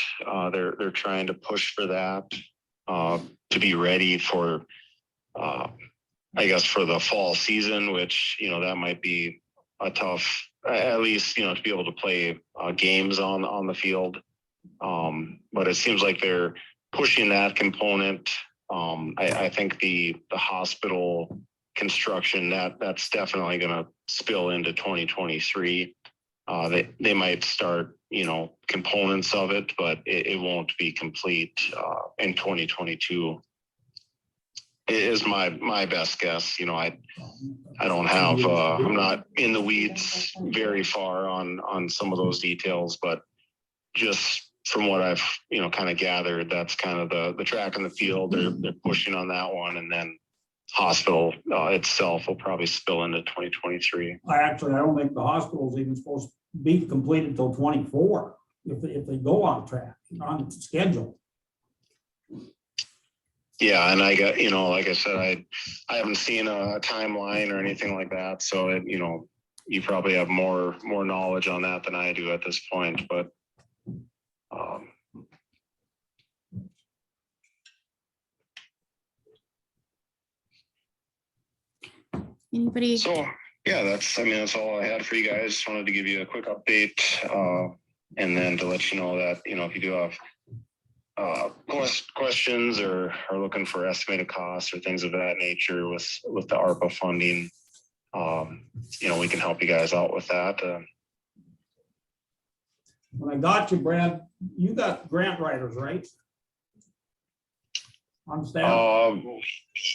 they're trying to push for that to be ready for, I guess, for the fall season, which, that might be a tough, at least, to be able to play games on the field. But it seems like they're pushing that component. I think the hospital construction, that's definitely going to spill into 2023. They might start, components of it, but it won't be complete in 2022. It is my best guess. I don't have, I'm not in the weeds very far on some of those details, but just from what I've, kind of gathered, that's kind of the track in the field. They're pushing on that one, and then hospital itself will probably spill into 2023. I don't think the hospital is even supposed to be completed until 24 if they go on track, on schedule. Yeah, and I got, like I said, I haven't seen a timeline or anything like that. So you probably have more knowledge on that than I do at this point. But Anybody? So yeah, that's all I had for you guys. Just wanted to give you a quick update, and then to let you know that, if you do have questions or are looking for estimated costs or things of that nature with the ARPA funding, we can help you guys out with that. When I got you, Brad, you got grant writers, right? On staff?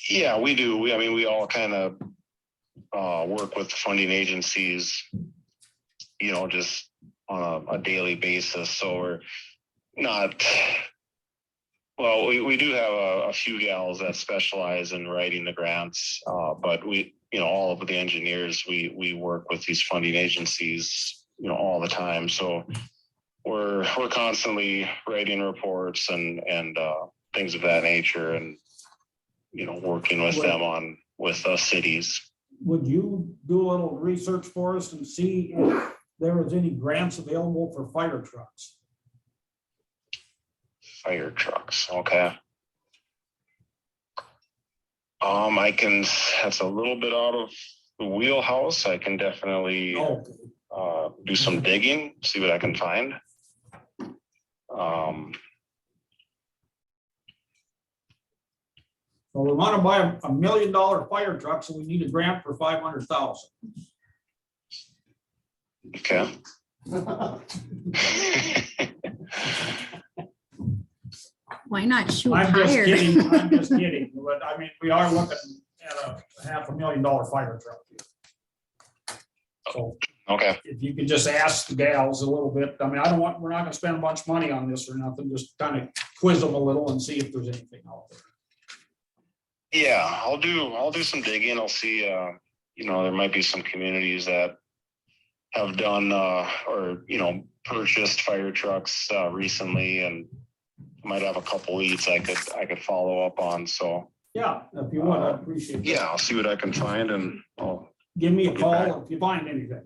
Yeah, we do. We all kind of work with funding agencies, just on a daily basis. So we're not, well, we do have a few gals that specialize in writing the grants, but we, all of the engineers, we work with these funding agencies, all the time. So we're constantly writing reports and things of that nature, and working with them with cities. Would you do a little research for us and see if there was any grants available for fire trucks? Fire trucks, okay. That's a little bit out of the wheelhouse. I can definitely do some digging, see what I can find. So we want to buy a $1 million fire truck, so we need a grant for 500,000. Okay. Why not shoot I'm just higher? kidding. I'm just kidding. But we are looking at a $500,000 fire truck. So okay, if you could just ask the gals a little bit. we're not going to spend a bunch of money on this or nothing. Just kind of quiz them a little and see if there's anything out there. yeah, I'll do some digging. I'll see. There might be some communities that have done or purchased fire trucks recently, and might have a couple leads I could follow up on. So yeah, if you want, I appreciate it. Yeah, I'll see what I can find, and I'll give me a call if you find anything.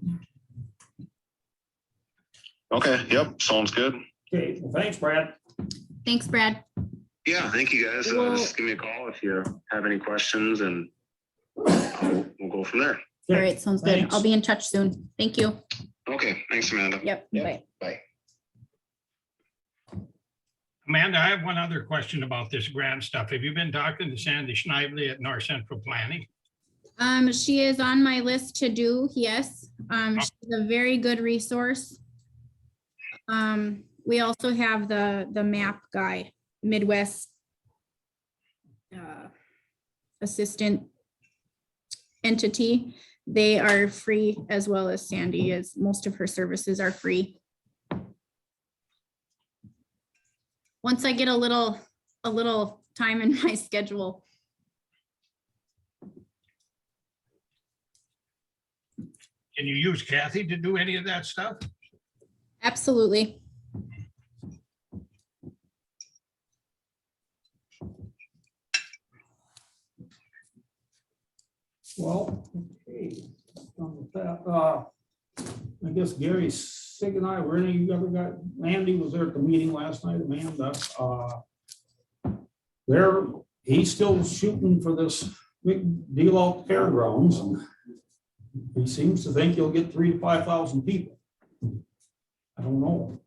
Okay, yep, sounds good. Okay, well, thanks, Brad. Thanks, Brad. Yeah, thank you guys. Well, just give me a call if you have any questions, and we'll go from there. All right, sounds good. Thanks. I'll be in touch soon. Thank you. Okay, thanks, Amanda. Yep, bye. Bye. Amanda, I have one other question about this grant stuff. Have you been talking to Sandy Schneidley at North Central Planning? She is on my list to do, yes. She's a very good resource. We also have the map guy, Midwest assistant entity. They are free as well as Sandy is. Most of her services are free. Once I get a little time in my schedule. Can you use Kathy to do any of that stuff? Absolutely. Well, okay. Done with that. I guess Gary Sig and I, were any, you ever got, Andy was there at the meeting last night, Amanda. He's still shooting for this big deal out at the fairgrounds, and he seems to think he'll get 3,000 to 5,000 people. I don't know.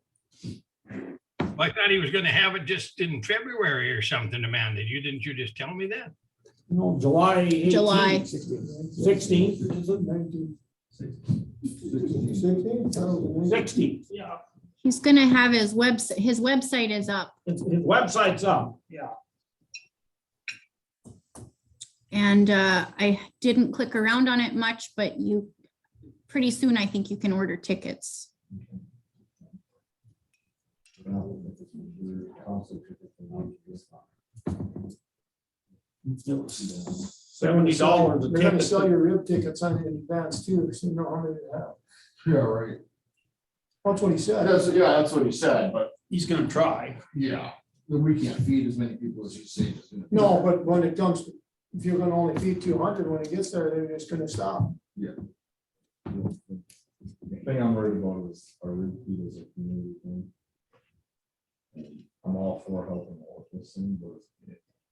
I thought he was gonna have it just in February or something, Amanda. Didn't you just tell me that? No, July 18th. July. 16th. 16th, yeah. He's gonna have his website is up. His website's up, yeah. And I didn't click around on it much, but pretty soon I think you can order tickets. $70 a They're gonna ticket. sell your rib tickets on in advance too, so you know how many they have. Yeah, right. That's what he said. That's what he said, but He's gonna try. yeah, we can't feed as many people as you say. No, but when it comes, if you're gonna only feed 200, when it gets there, they're just gonna stop. The thing I'm worried about is our repeat as a community thing. And I'm all for helping all of this thing, but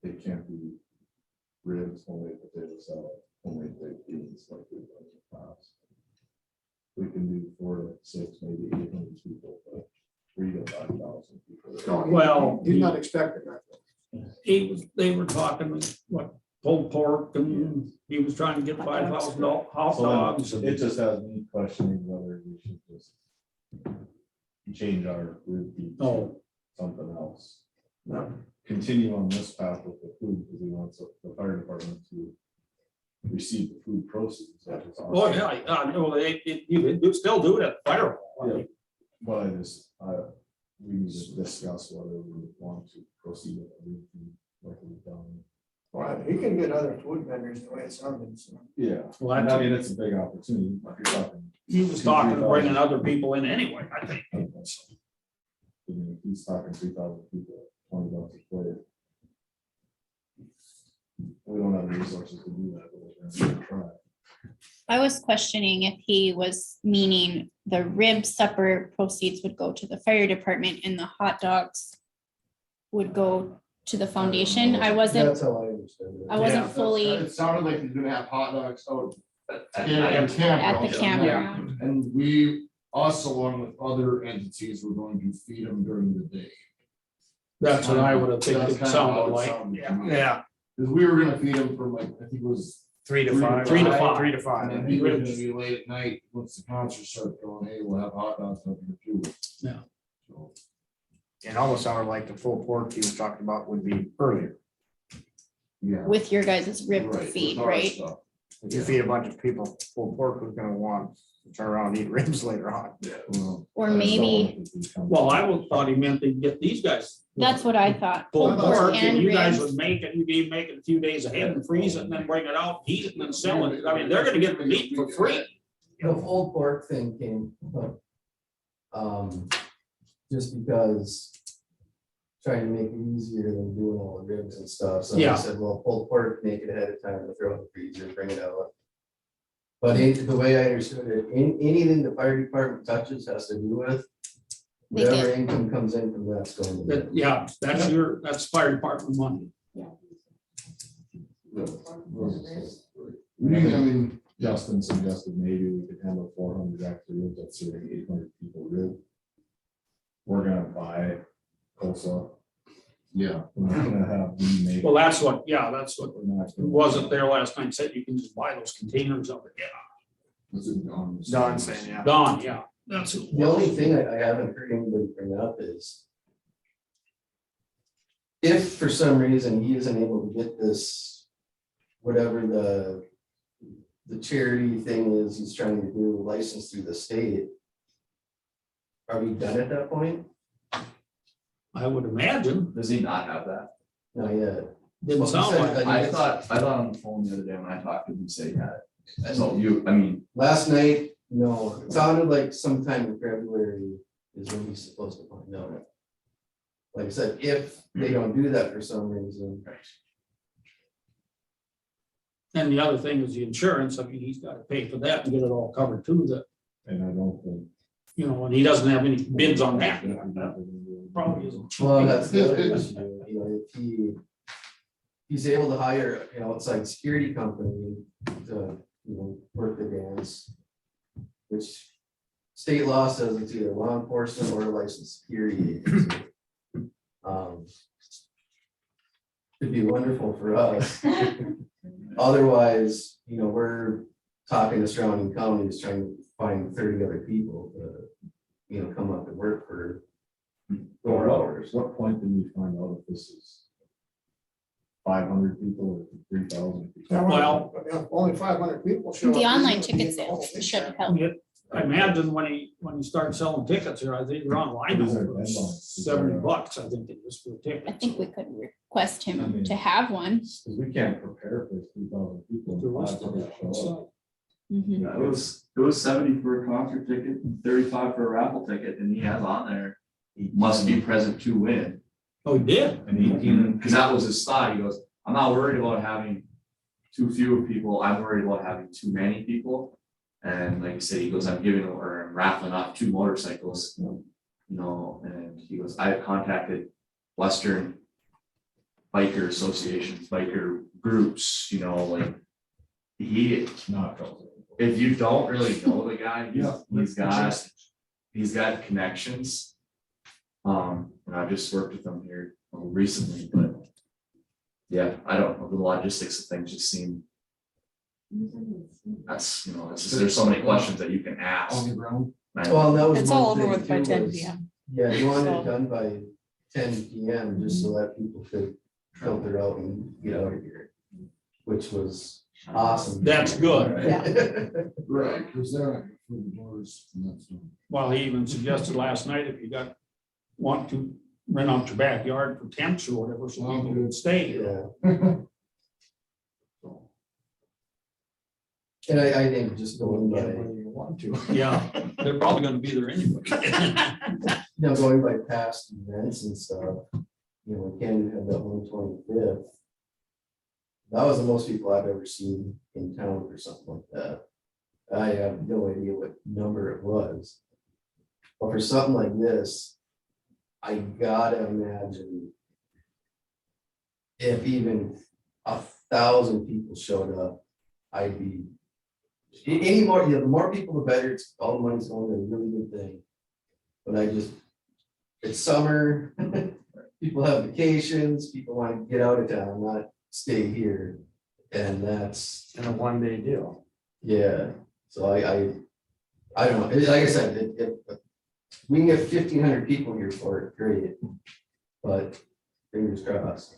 it can't be ribs, homemade potato salad, homemade baked beans like we've done in the past. We can do 4 to 6, maybe 800 people, but 3,000 to 5,000 people. Well, He's not expecting that. they were talking, what, pulled pork, and he was trying to get $5,000 hot dogs. So it just has me questioning whether we should just change our rib beef to Oh. something else. Yeah. Continue on this path with the food, because he wants the fire department to receive the food proceeds. That is awesome. Oh, yeah, no, you could still do it at Fire Hall. Yeah. But we need to discuss whether we want to proceed with everything like we've done. Well, he can get other food vendors the way it sounds. Yeah, Well, and I mean, it's a big opportunity. If you're talking, He was talking to bringing other people in anyway, I think. I mean, if he's talking 3,000 people, $20 a plate. We don't have the resources to do that, but we're gonna try. I was questioning if he was meaning the rib supper proceeds would go to the fire department and the hot dogs would go to the foundation. I wasn't, That's how I understood it. I wasn't Yeah, fully It sounded like he's gonna have hot dogs out at the campground. And us along with other entities, we're going to feed them during the day. That's what I would have think That's it kind of how sounded it like. sounded to me. Yeah. Because we were gonna feed them from like, I think it was 3 to 5. 3 to 5. 3 to 5. And he was gonna be late at night, once the concert started going, hey, we'll have hot dogs up here too. Yeah. So, It almost sounded like the full pork he was talking about would be earlier. yeah. With your guys' rib Right, feed, with our right? stuff. If you feed a bunch of people, full pork, who's gonna want to turn around and eat ribs later on? Yeah, well, Or that's maybe, all. Well, I thought he meant they'd get these guys. that's what I thought. Pulled pork, and And you guys ribs. would make it, you'd be making a few days ahead and freeze it and then bring it out, heat it and then sell it. I mean, they're gonna get the meat for free. The whole pork thing came, just because trying to make it easier than doing all the ribs and stuff, so Yeah. I said, well, pulled pork, make it ahead of time, and throw it in the freezer, bring it out. But the way I understood it, anything the fire department touches has to do with, They whatever get- income comes in from that's going to. That, yeah, that's fire department money. I mean, Justin suggested maybe we could handle 400 extra ribs, that's serving 800 people rib. We're gonna buy Cosa Yeah. We're not gonna have them make- Well, that's what we're not gonna- wasn't there last night, said you can just buy those containers of it, yeah. Was it Don? Don saying, yeah. Gone, yeah, that's. who it The only was. thing I haven't heard anybody bring up is if for some reason he isn't able to get this, whatever the charity thing is he's trying to do, licensed through the state, are we done at that point? I would imagine, Does he not have that? Not yet. didn't Well, he sound said- like. I thought on the phone the other day when I talked to him, he said he had it. So you, I mean, Last night, no, it sounded like sometime in February is when he's supposed to find out. Like I said, if they don't do that for some reason. And the other thing is the insurance, I mean, he's got to pay for that and get it all covered too, that, And I don't think. you know, and he doesn't have any bids on that. Probably isn't. cheap. Well, that's the other issue, you know, if he's able to hire an outside security company to, you know, work the dance, which state law says it's either law enforcement or a licensed security agency. It'd be wonderful for us. Otherwise, you know, we're talking to surrounding counties, trying to find 30 other people to, you know, come up and work for 4 hours. What point did we find out if this is 500 people or 3,000? Well, Only 500 people show up. The online ticket sales should help. I imagine when he starts selling tickets here, I think you're online, What is our it was deadline? $70, I think it was for a ticket. I think we could request him to have one. Because we can't prepare for 3,000 people. The and rest of 500 it, show up. so. Mhm. yeah, it was 70 for a concert ticket, 35 for a raffle ticket, and he has on there, he must be present to win. Oh, he did? And he, because that was his thought, he goes, I'm not worried about having too few people, I'm worried about having too many people. And like I said, he goes, I'm giving or I'm raffling off 2 motorcycles, you know, and he goes, I've contacted Western biker associations, biker groups, you know, like It's not. if you don't really know the guy, Yeah. he's got connections. And I've just worked with him here recently, but yeah, I don't know, the logistics of things just seem, that's, you know, it's just, there's so many questions that you can ask. On the ground. Well, that was It's all one over thing with by too, 10 was- PM. Yeah, you wanted So- it done by 10 PM, just so that people could filter out and get out of here, which was awesome. That's good. Right, because they're not for the doors and that's. Well, he even suggested last night if you want to rent out your backyard for tents or whatever, so people would stay. Yeah. And I think just going by, You want to. Yeah, they're probably gonna be there anyway. you know, going by past events and stuff, you know, Cando had that 125th. That was the most people I've ever seen in town for something like that. I have no idea what number it was. But for something like this, I gotta imagine if even 1,000 people showed up, I'd be any more, you know, the more people, the better. It's all the money's going to a really good thing. But it's summer, people have vacations, people want to get out of town, not stay here. And that's. And a 1-day deal. Yeah, so I don't know, like I said, if we can get 1,500 people here for it, great. But fingers crossed.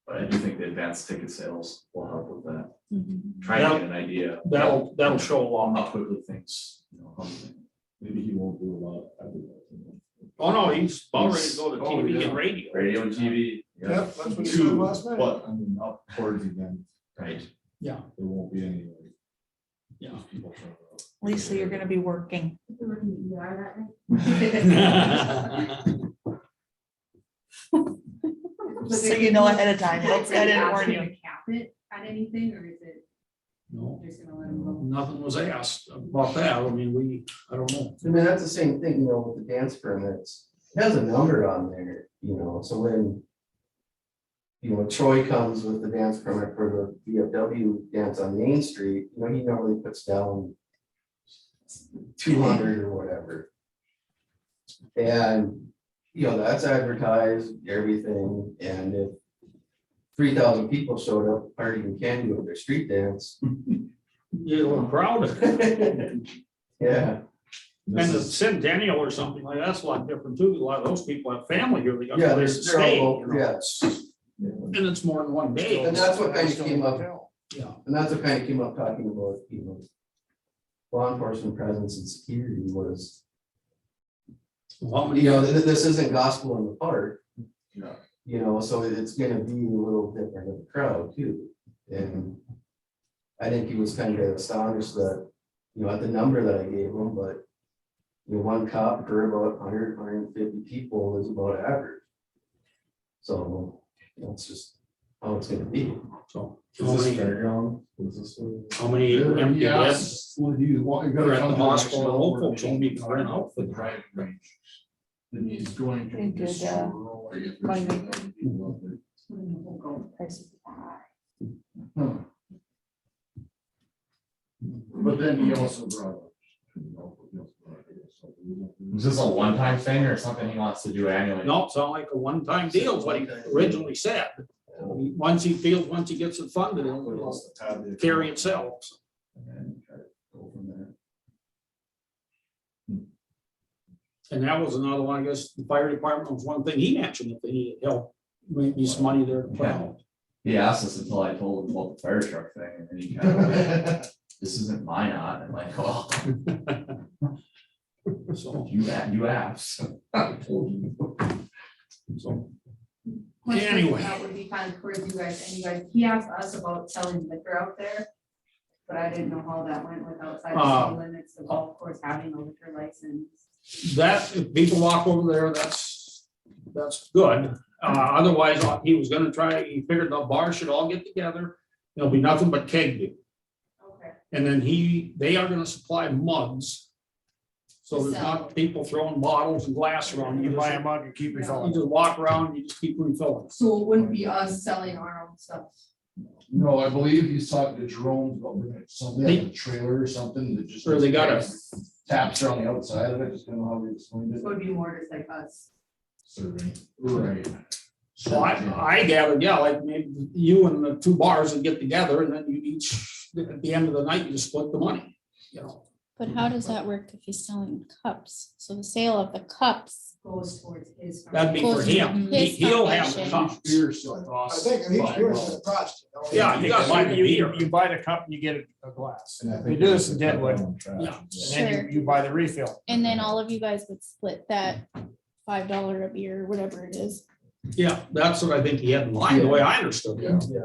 But I do think the advanced ticket sales will help with that. Mhm. Trying to get an idea. That'll show a lot. How quickly things, you know, Maybe he won't do a lot of advertising. Oh, no, he's about ready to go to TV and radio. radio and TV. Yep, that's what he said last night. But I mean, up towards events, Right. Yeah, there won't be any. yeah. People showing up. Lisa, you're gonna be working. So you know ahead of time. I didn't warn you. Cap it at anything, or is it No, just gonna let them go? nothing was asked about that. I mean, I don't know. I mean, that's the same thing, you know, with the dance permits, it has a number on there, you know, so when. You know, Troy comes with the dance permit for the VFW dance on Main Street, you know, he normally puts down 200 or whatever. And you know, that's advertised, everything, and if 3,000 people showed up partying Cando with their street dance. You know, crowded. Yeah. And the Centennial or something like that's a lot different too. A lot of those people have family here. They got Yeah, places to they're stay. all, you know. yes. And it's more than one day. And that's what kind of came up, Yeah. and that's what kind of came up talking about, you know, law enforcement presence and security was, Well, you know, this isn't gospel in the park. Yeah. You know, so it's gonna be a little different of a crowd too. And I think he was kind of astonished that, you know, at the number that I gave him, but you know, one cop per about 100, 150 people is about average. So that's just how it's gonna be. So Is how this many, fairground? Is this one? how many empty beds Well, you want, you gotta are at come the to the next hospital? level Old where folks won't be talking rent out about for the the driving range. Then he's going to. Think just good, rural areas. money Prices are high. Huh. But then he also brought up. Is this a one-time thing or something he wants to do annually? No, it's not like a one-time deal, is what he originally said. Once he feels, once he gets it funded, it'll carry itself. And that was another one, I guess, the fire department was one thing he mentioned, if they needed help, maybe some money there to put out. He asked us until I told him about the fire truck thing, and then he kind of, this isn't my knot, I'm like, well. So, You asked. I told you. so, Question anyway, That would be kind of towards you guys, and you guys, he asked us about selling liquor out there. But I didn't know how that went with outside the city limits, the golf course having a liquor license. that, if people walk over there, that's good. Otherwise, he was gonna try, he figured the bar should all get together, there'll be nothing but keg beer. Okay. And then they are gonna supply mugs. So there's not people throwing bottles and glass around. You You buy just, a mug and keep you refilling. just walk around, you just keep refilling. So it wouldn't be us selling our own stuff. No, I believe he's talking to Jerome about bringing something like a trailer or something that just. Or they got a- Taps are on the outside of it, just kind of how we explained So it. it would be more just like us. Serving. Right. So I gathered, yeah, like maybe you and the two bars would get together and then you each, at the end of the night, you just split the money, you know. But how does that work if he's selling cups? So the sale of the cups. Goes towards his. That'd be for Goes him. to his He'll have the foundation. cups. Beer still costs. I think each $5. beer has a cost. Yeah, you gotta buy the beer. You buy the cup and you get a glass. And I We think do this in there's a Deadwood, couple on trash. Yeah. and then you buy the refill. And then all of you guys would split that $5 a beer, whatever it is. Yeah, that's what I think he had in mind, the way I understood it. Yeah.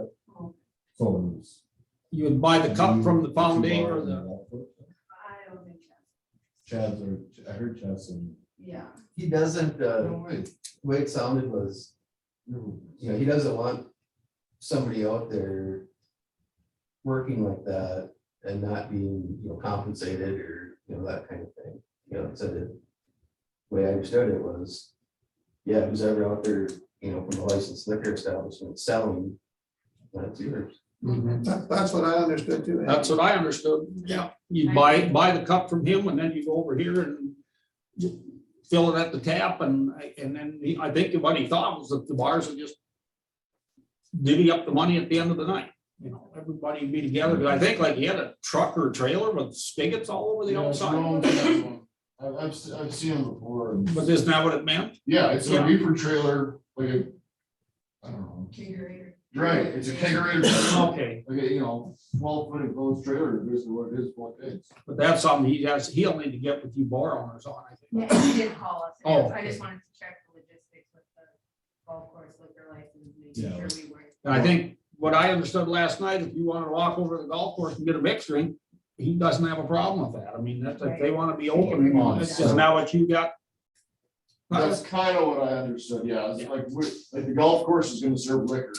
So it's- You would buy the cup from the foundation or the, I don't think that, Chad's, or I heard Chad saying. yeah. He doesn't, No way. the way it sounded was, you know, he doesn't want somebody out there working like that and not being, you know, compensated or, you know, that kind of thing. You know, so the way I understood it was, yeah, who's ever out there, you know, from a licensed liquor establishment selling, that's yours. That's what I understood too. that's what I understood. Yeah, you buy the cup from him and then you go over here and you fill it at the tap and then I think what he thought was that the bars would just divvy up the money at the end of the night. You know, everybody would be together. But I think like he had a truck or a trailer with spigots all over the Yeah, Jerome outside. has one. I've seen them before. and- But isn't that what it meant? Yeah, it's a Yeah. reefer trailer, like a, I don't know. Kegerator. Right, it's a kegerator. Okay, Like a, 12-foot enclosed trailer, basically what it is, what it is. but that's something he'll need to get with you bar owners on, I think. Yeah, he did call us. Oh. I just wanted to check the logistics with the golf course liquor license, Yeah. making sure we weren't. And I think what I understood last night, if you want to walk over to the golf course and get a mixed drink, he doesn't have a problem with that. I mean, that's if they want to be open, isn't that what you got? That's kind of what I understood, yeah, it's like, like the golf course is gonna serve liquor.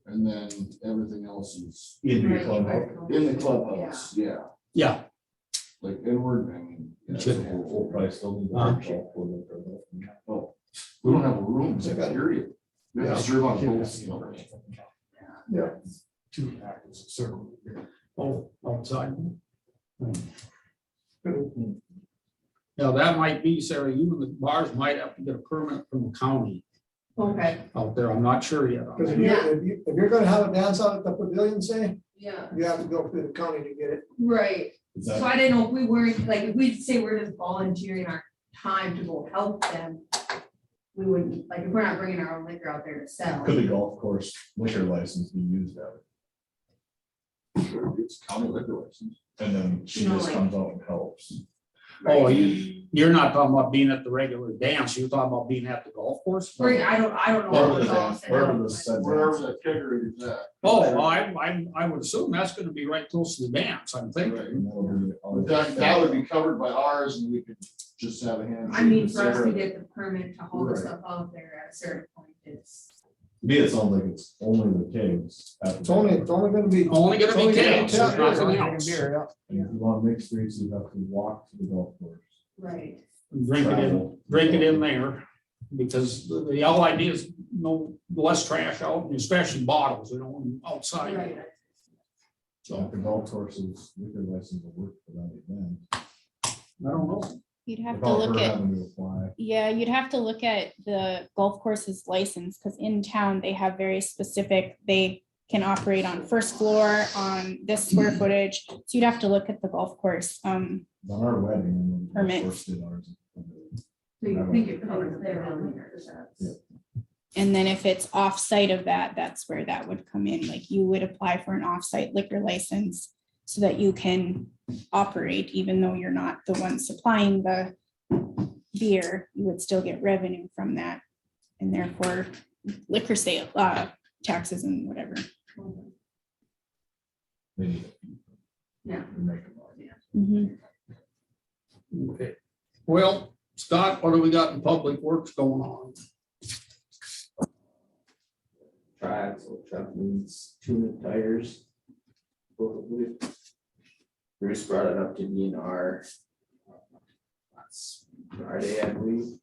And then everything else is In Right, clubhouse. in the clubhouse, yeah, Yeah, like inward, I mean. yeah, it's a full price. Oh, we don't have a room, it's like that area. We have to serve on both, you know. Yeah. Two packets, so. oh, outside. Now, that might be, Sarah, you and the bars might have to get a permit from the county Okay, out there. I'm not sure yet. on Because that. if you're gonna have a dance out at the pavilion, say, yeah, you have to go through the county to get it. right. Is So that- I didn't know if we weren't, like, if we'd say we're just volunteering our time to go help them, we wouldn't, like, if we're not bringing our own liquor out there to sell. Could the golf course liquor license be used out? It's county liquor license. And then she No, just like- comes out and helps. Oh, you're not talking about being at the regular dance, you're talking about being at the golf course? I don't know. Wherever what the it's all dance, set wherever up, the but- said Wherever dance the kegger is at. Oh, well, I would assume that's gonna be right close to the dance, I'm thinking. And that'll be all- That would be covered by ours and we could just have a hand. I mean, for us to get the permit to haul the Right. stuff out there at a certain point, it's. To me, it sounds like it's only the kegs. It's only gonna be. Only gonna be it's only kegs, tap there's beer, nothing only else. beer, yeah. And if you want mixed drinks, you have to walk to the golf course. Right. Drink it in there, because the whole idea is no less trash out, and especially bottles, outside. Right. So if the golf course's liquor license will work for that event. I don't know. You'd have to without look her at, having to apply. yeah, you'd have to look at the golf course's license, because in town, they have very specific, they can operate on first floor on this square footage. So you'd have to look at the golf course. On our wedding. and then the golf Permits. course did ours. So you think it covers their own liquor, Yeah. And then if it's off-site of that, that's where that would come in. Like you would apply for an off-site liquor license so that you can operate, even though you're not the one supplying the beer, you would still get revenue from that. And therefore liquor sale, taxes and whatever. They need it. Yeah. To make a lot. Mhm. Okay, well, Scott, what do we got in public works going on? Truck needs 2 new tires. Bruce brought it up to DNR. Last Friday, I believe.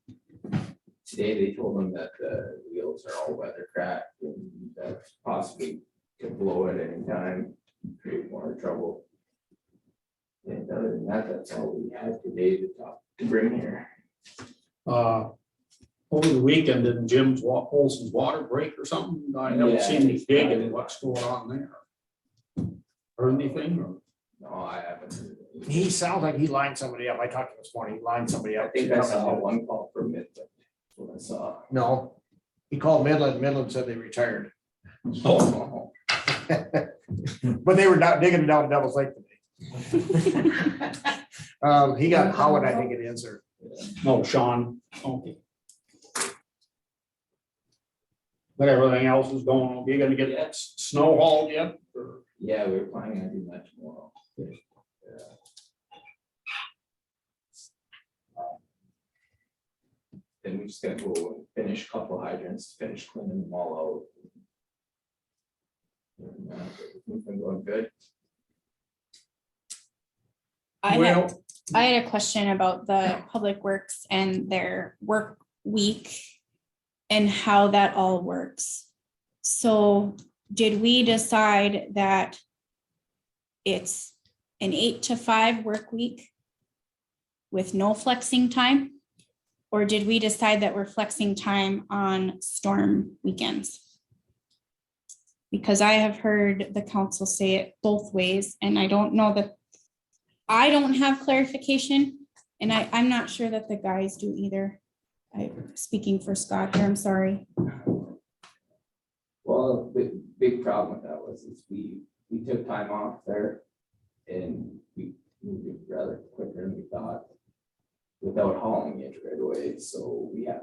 Today, they told him that the wheels are all weather cracked and that possibly could blow at any time, create more trouble. And other than that, that's all we had today to bring here. Over the weekend, did Jim's Olson's water break or something? I haven't Yeah, seen any it's digging, private. what's going on there? Heard anything, or? No, I haven't. Heard anything. He sounds like he lined somebody up. I talked to him this morning. He lined somebody I up. think I saw one call for Midland. That's what I saw. No, He called Midland said they retired. oh, But they were not digging down Devil's Lake today. He got Howard, I think it is, or. no, Sean, okay. But everything else is going on. You gonna get that snow hauled yet? Or- Yeah, we were planning on doing that tomorrow. Then we just gotta go and finish a couple hydrants, finish cleaning them all out. And, everything's been going good. I had a question about the Public Works and their work week and how that all works. So did we decide that it's an 8 to 5 work week with no flexing time? Or did we decide that we're flexing time on storm weekends? Because I have heard the council say it both ways, and I don't know that, I don't have clarification, and I'm not sure that the guys do either. Speaking for Scott here, I'm sorry. Well, the big problem with that was we took time off there and we moved it rather quicker than we thought without hauling it right away, so we have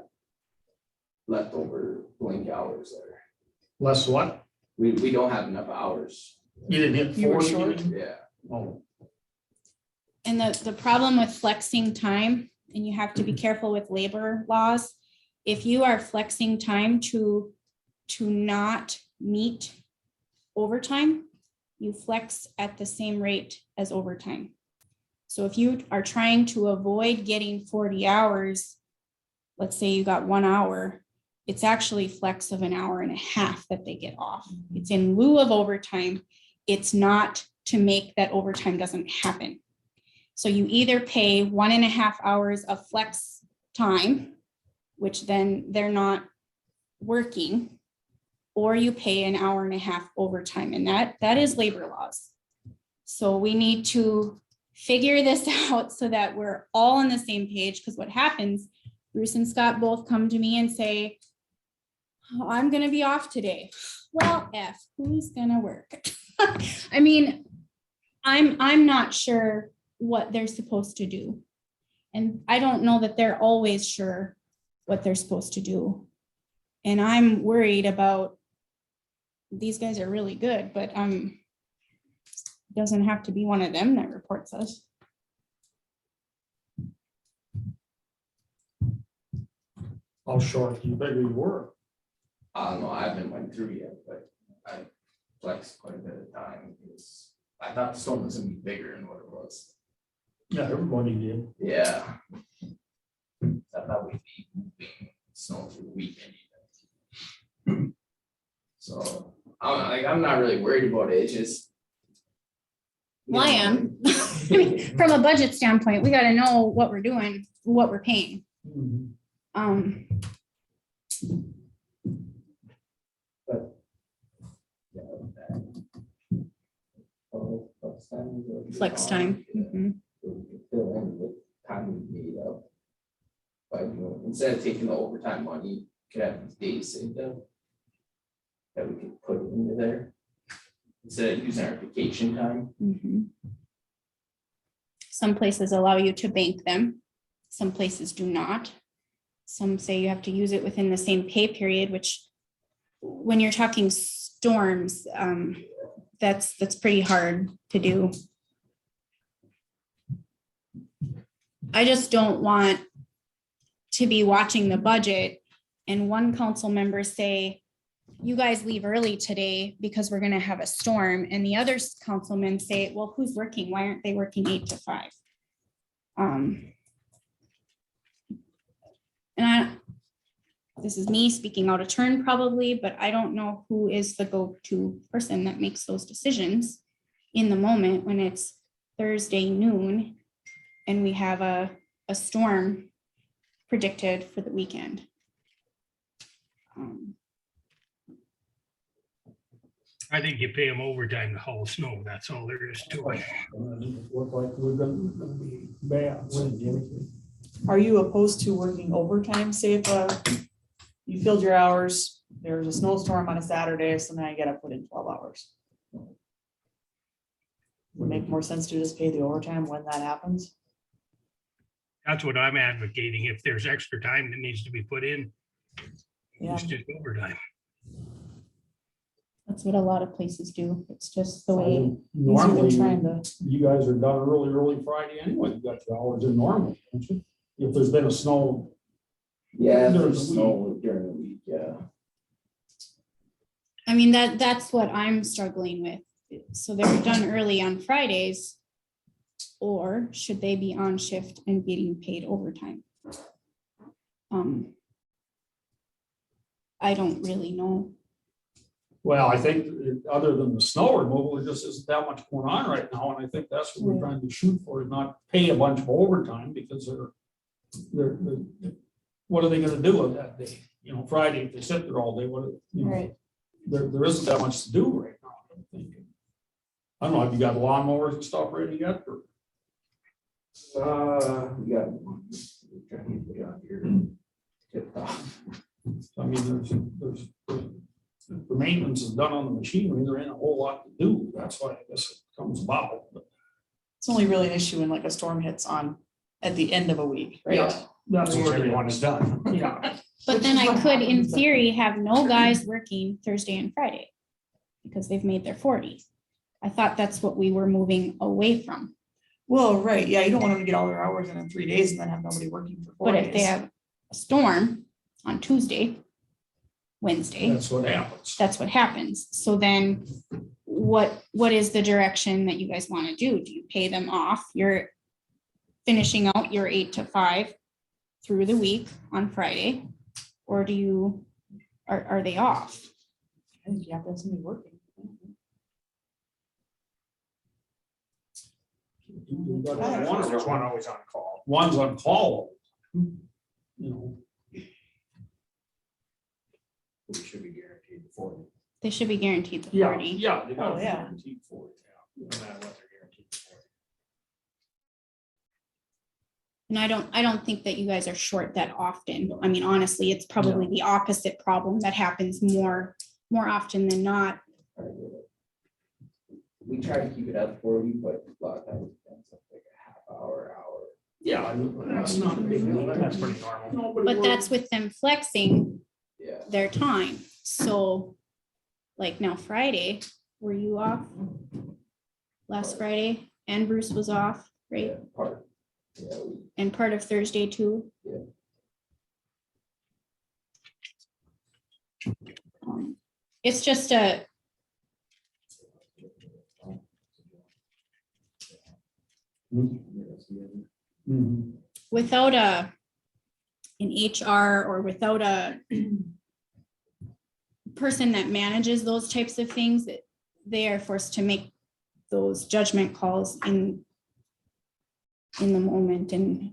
leftover blink hours there. Less what? We don't have enough hours. You didn't hit You were 40? short? Yeah. Oh, And the problem with flexing time, and you have to be careful with labor laws, if you are flexing time to not meet overtime, you flex at the same rate as overtime. So if you are trying to avoid getting 40 hours, let's say you got 1 hour, it's actually flex of 1.5 hours that they get off. It's in lieu of overtime. It's not to make that overtime doesn't happen. So you either pay 1.5 hours of flex time, which then they're not working, or you pay an 1.5 hours overtime, and that is labor laws. So we need to figure this out so that we're all on the same page, because what happens, Bruce and Scott both come to me and say, "Oh, I'm gonna be off today." Well, who's gonna work? I mean, I'm not sure what they're supposed to do. And I don't know that they're always sure what they're supposed to do. And I'm worried about, these guys are really good, but doesn't have to be one of them that reports us. How short do you figure you were? I don't know, I haven't went through yet, but I flexed quite a bit of time, because I thought the storm was gonna be bigger than what it was. Yeah, everybody did. Yeah. I thought we'd be moving snow through the weekend even. So, I'm not really worried about it, it's just. Well, I am. I mean, from a budget standpoint, we gotta know what we're doing, what we're paying. Flex time. Mhm. Fill in with time we made up. By doing, instead of taking the overtime money, could have these days saved up. That we could put into there. Instead of using our vacation time. Mhm. Some places allow you to bank them. Some places do not. Some say you have to use it within the same pay period, which when you're talking storms, that's pretty hard to do. I just don't want to be watching the budget and one council member say, "You guys leave early today because we're gonna have a storm," and the other councilmen say, "Well, who's working? Why aren't they working 8 to 5?" This is me speaking out of turn probably, but I don't know who is the go-to person that makes those decisions in the moment when it's Thursday noon and we have a storm predicted for the weekend. I think you pay them overtime to haul snow. That's all there is to it. Look like we're gonna be bad. Are you opposed to working overtime? Say if you filled your hours, there's a snowstorm on a Saturday, so now you gotta put in 12 hours. Would it make more sense to just pay the overtime when that happens? That's what I'm advocating. If there's extra time that needs to be put in, Yeah. it's just overtime. That's what a lot of places do. It's just the way. these are Normally, trying to- you guys are done early Friday anyway. You got your hours in normal, don't you? If there's been a snow. Yeah, during there's the snow during the week, yeah. I mean, that's what I'm struggling with. So they're done early on Fridays. Or should they be on shift and getting paid overtime? I don't really know. Well, I think other than the snow removal, there just isn't that much going on right now, and I think that's what we're trying to shoot for, is not pay a bunch of overtime, because they're what are they gonna do with that day? You know, Friday, if they sit there all day, Right. there isn't that much to do right now, I don't think. I don't know, have you got lawnmowers and stuff ready yet, or? We got one. We're trying to get it out here. Tipped off. I mean, there's the maintenance is done on the machinery, there ain't a whole lot to do, that's why I guess it comes about. It's only really an issue when like a storm hits at the end of a week, right? Yeah, that's Where what everyone is done. Yeah. But then I could, in theory, have no guys working Thursday and Friday because they've made their 40. I thought that's what we were moving away from. Well, right, yeah, you don't want them to get all their hours in 3 days and then have nobody working for 4 But days. if they have a storm on Tuesday, Wednesday. That's what happens. That's what happens. So then what is the direction that you guys want to do? Do you pay them off? You're finishing out your 8 to 5 through the week on Friday? Or do you, are they off? I think you have to have somebody working. You got one, there's one always on call. One's on call. You know. We should be guaranteed the 40. They should be guaranteed the Yeah, 40. yeah. they gotta Oh, be yeah. guaranteed 40, yeah. No matter what they're guaranteed the 40. And I don't think that you guys are short that often. I mean, honestly, it's probably the opposite problem that happens more often than not. We try to keep it at 40, but a lot of times it ends up like a half hour. Yeah, I mean, that's not a big deal. That's pretty normal. Nobody But works. that's with them flexing Yeah. their time. So like now Friday, were you off? Last Friday and Bruce was off, right? Part. Yeah, And part of Thursday too. Yeah. It's just a, without an HR or without a person that manages those types of things, that they are forced to make those judgment calls in the moment, and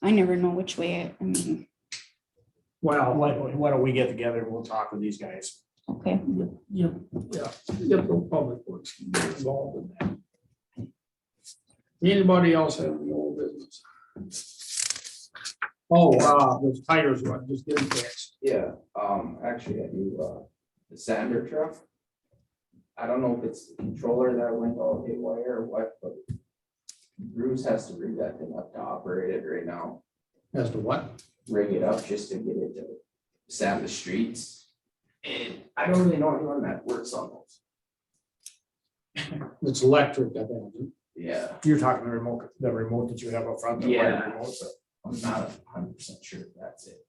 I never know which way, I mean, Well, why don't we get together and we'll talk with these guys. okay. Yeah, get the public works involved in that. Anybody else have any old business? Oh, those tires, what, just get them fixed. Yeah, actually, I do, the sander truck. I don't know if it's the controller that went all haywire or what, but Bruce has to rig that thing up to operate it right now. As to what? Rig it up just to get it to sand the streets. And I don't really know anyone that works on those. It's electric, I think. Yeah. You're talking the remote that you have up front. the wired Yeah. remote, but I'm not 100% sure if that's it.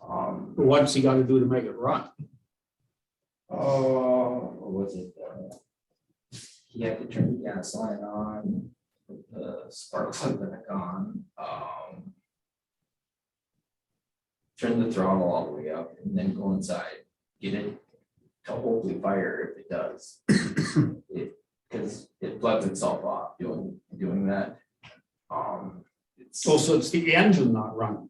What's he got to do to make it run? Oh, what was it? He had to turn the gas line on, put the spark plug back on, turn the throttle all the way up, and then go inside, get it to hopefully fire if it does. Because it floods itself off doing that. Oh, so it's the engine not running,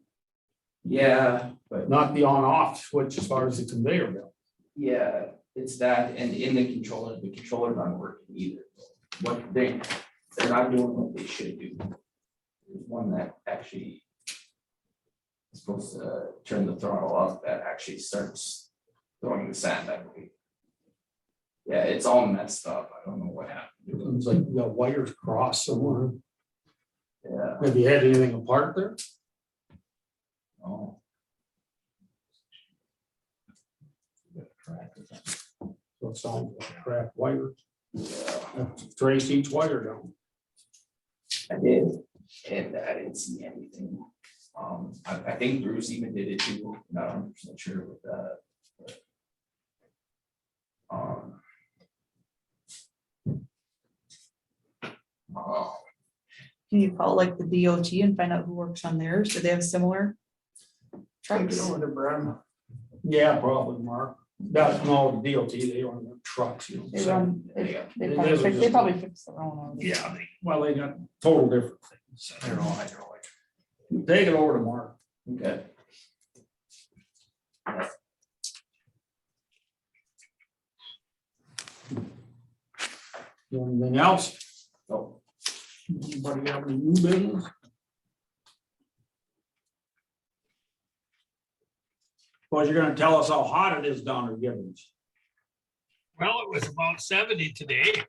Yeah, but not the on-off switch as far as the conveyor belt. yeah, it's that, and in the controller's not working either. What they're not doing what they should do. There's one that actually is supposed to turn the throttle up that actually starts throwing the sand, I believe. Yeah, it's all messed up. I don't know what happened. It's like the wires crossed somewhere. Yeah. Have you had anything apart there? Oh. So it sounds like cracked wire. Yeah. Trace each wire down. I did, and I didn't see anything. I think Bruce even did it too, not 100% sure with that. but, oh, Can you call like the DOT and find out who works on theirs? Do they have similar trucks? Yeah, probably, Mark. That's no DOT, they run their trucks, you know. They so- run, Yeah. they It probably is fix, just- they probably fix their own. already. Yeah, well, they got total different things. They're all hydraulic. Take it over to Mark. okay. Anything else? No. Anybody have any new business? Well, you're gonna tell us how hot it is down at Gibbons. Well, it was about 70 today.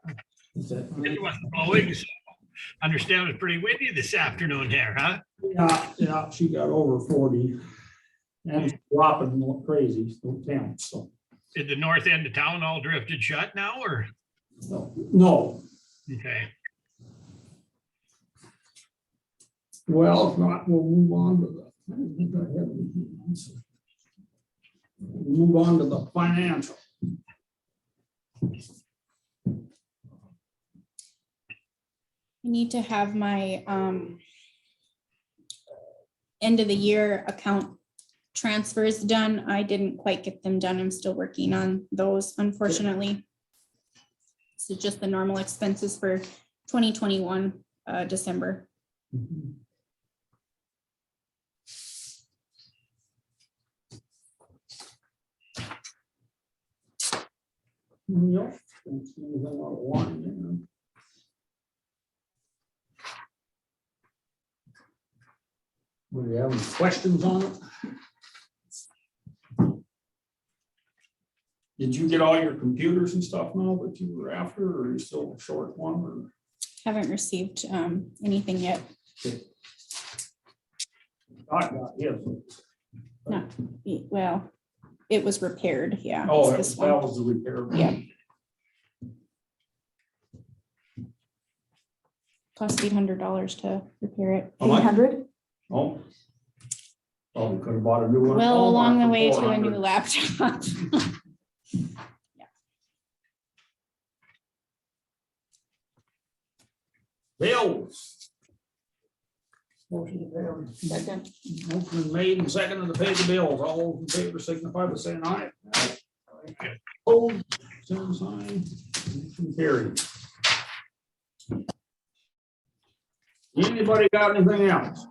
It wasn't blowing, so understand it's pretty windy this afternoon there, huh? Yeah, she got over 40. And it's dropping like crazy, so damn, so. Did the north end of town all drifted shut now, or? No, Okay. well, if not, we'll move on to the. I don't think I have anything else. We'll move on to the financial. I need to have my end of the year account transfers done. I didn't quite get them done. I'm still working on those, unfortunately. This is just the normal expenses for 2021, December. Yep. Don't see anything out of line there. Do you have any questions on it? Did you get all your computers and stuff now that you were after, or are you still short one, or? Haven't received anything yet. I got his. No, well, it was repaired, yeah. Oh, it's this that one. was the repair. Yeah. Cost $800 to repair it. How much? 800? Oh. Probably could have bought a new one. at Well, Walmart along the for way to a 400. new laptop. Bills. Motion to pay. Second. Motion made and seconded to pay the bills. All those in favor signify by saying aye. Opposed, same sign. Motion carried. Anybody got anything else?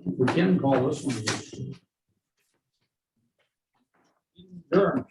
We can call this one. Sure.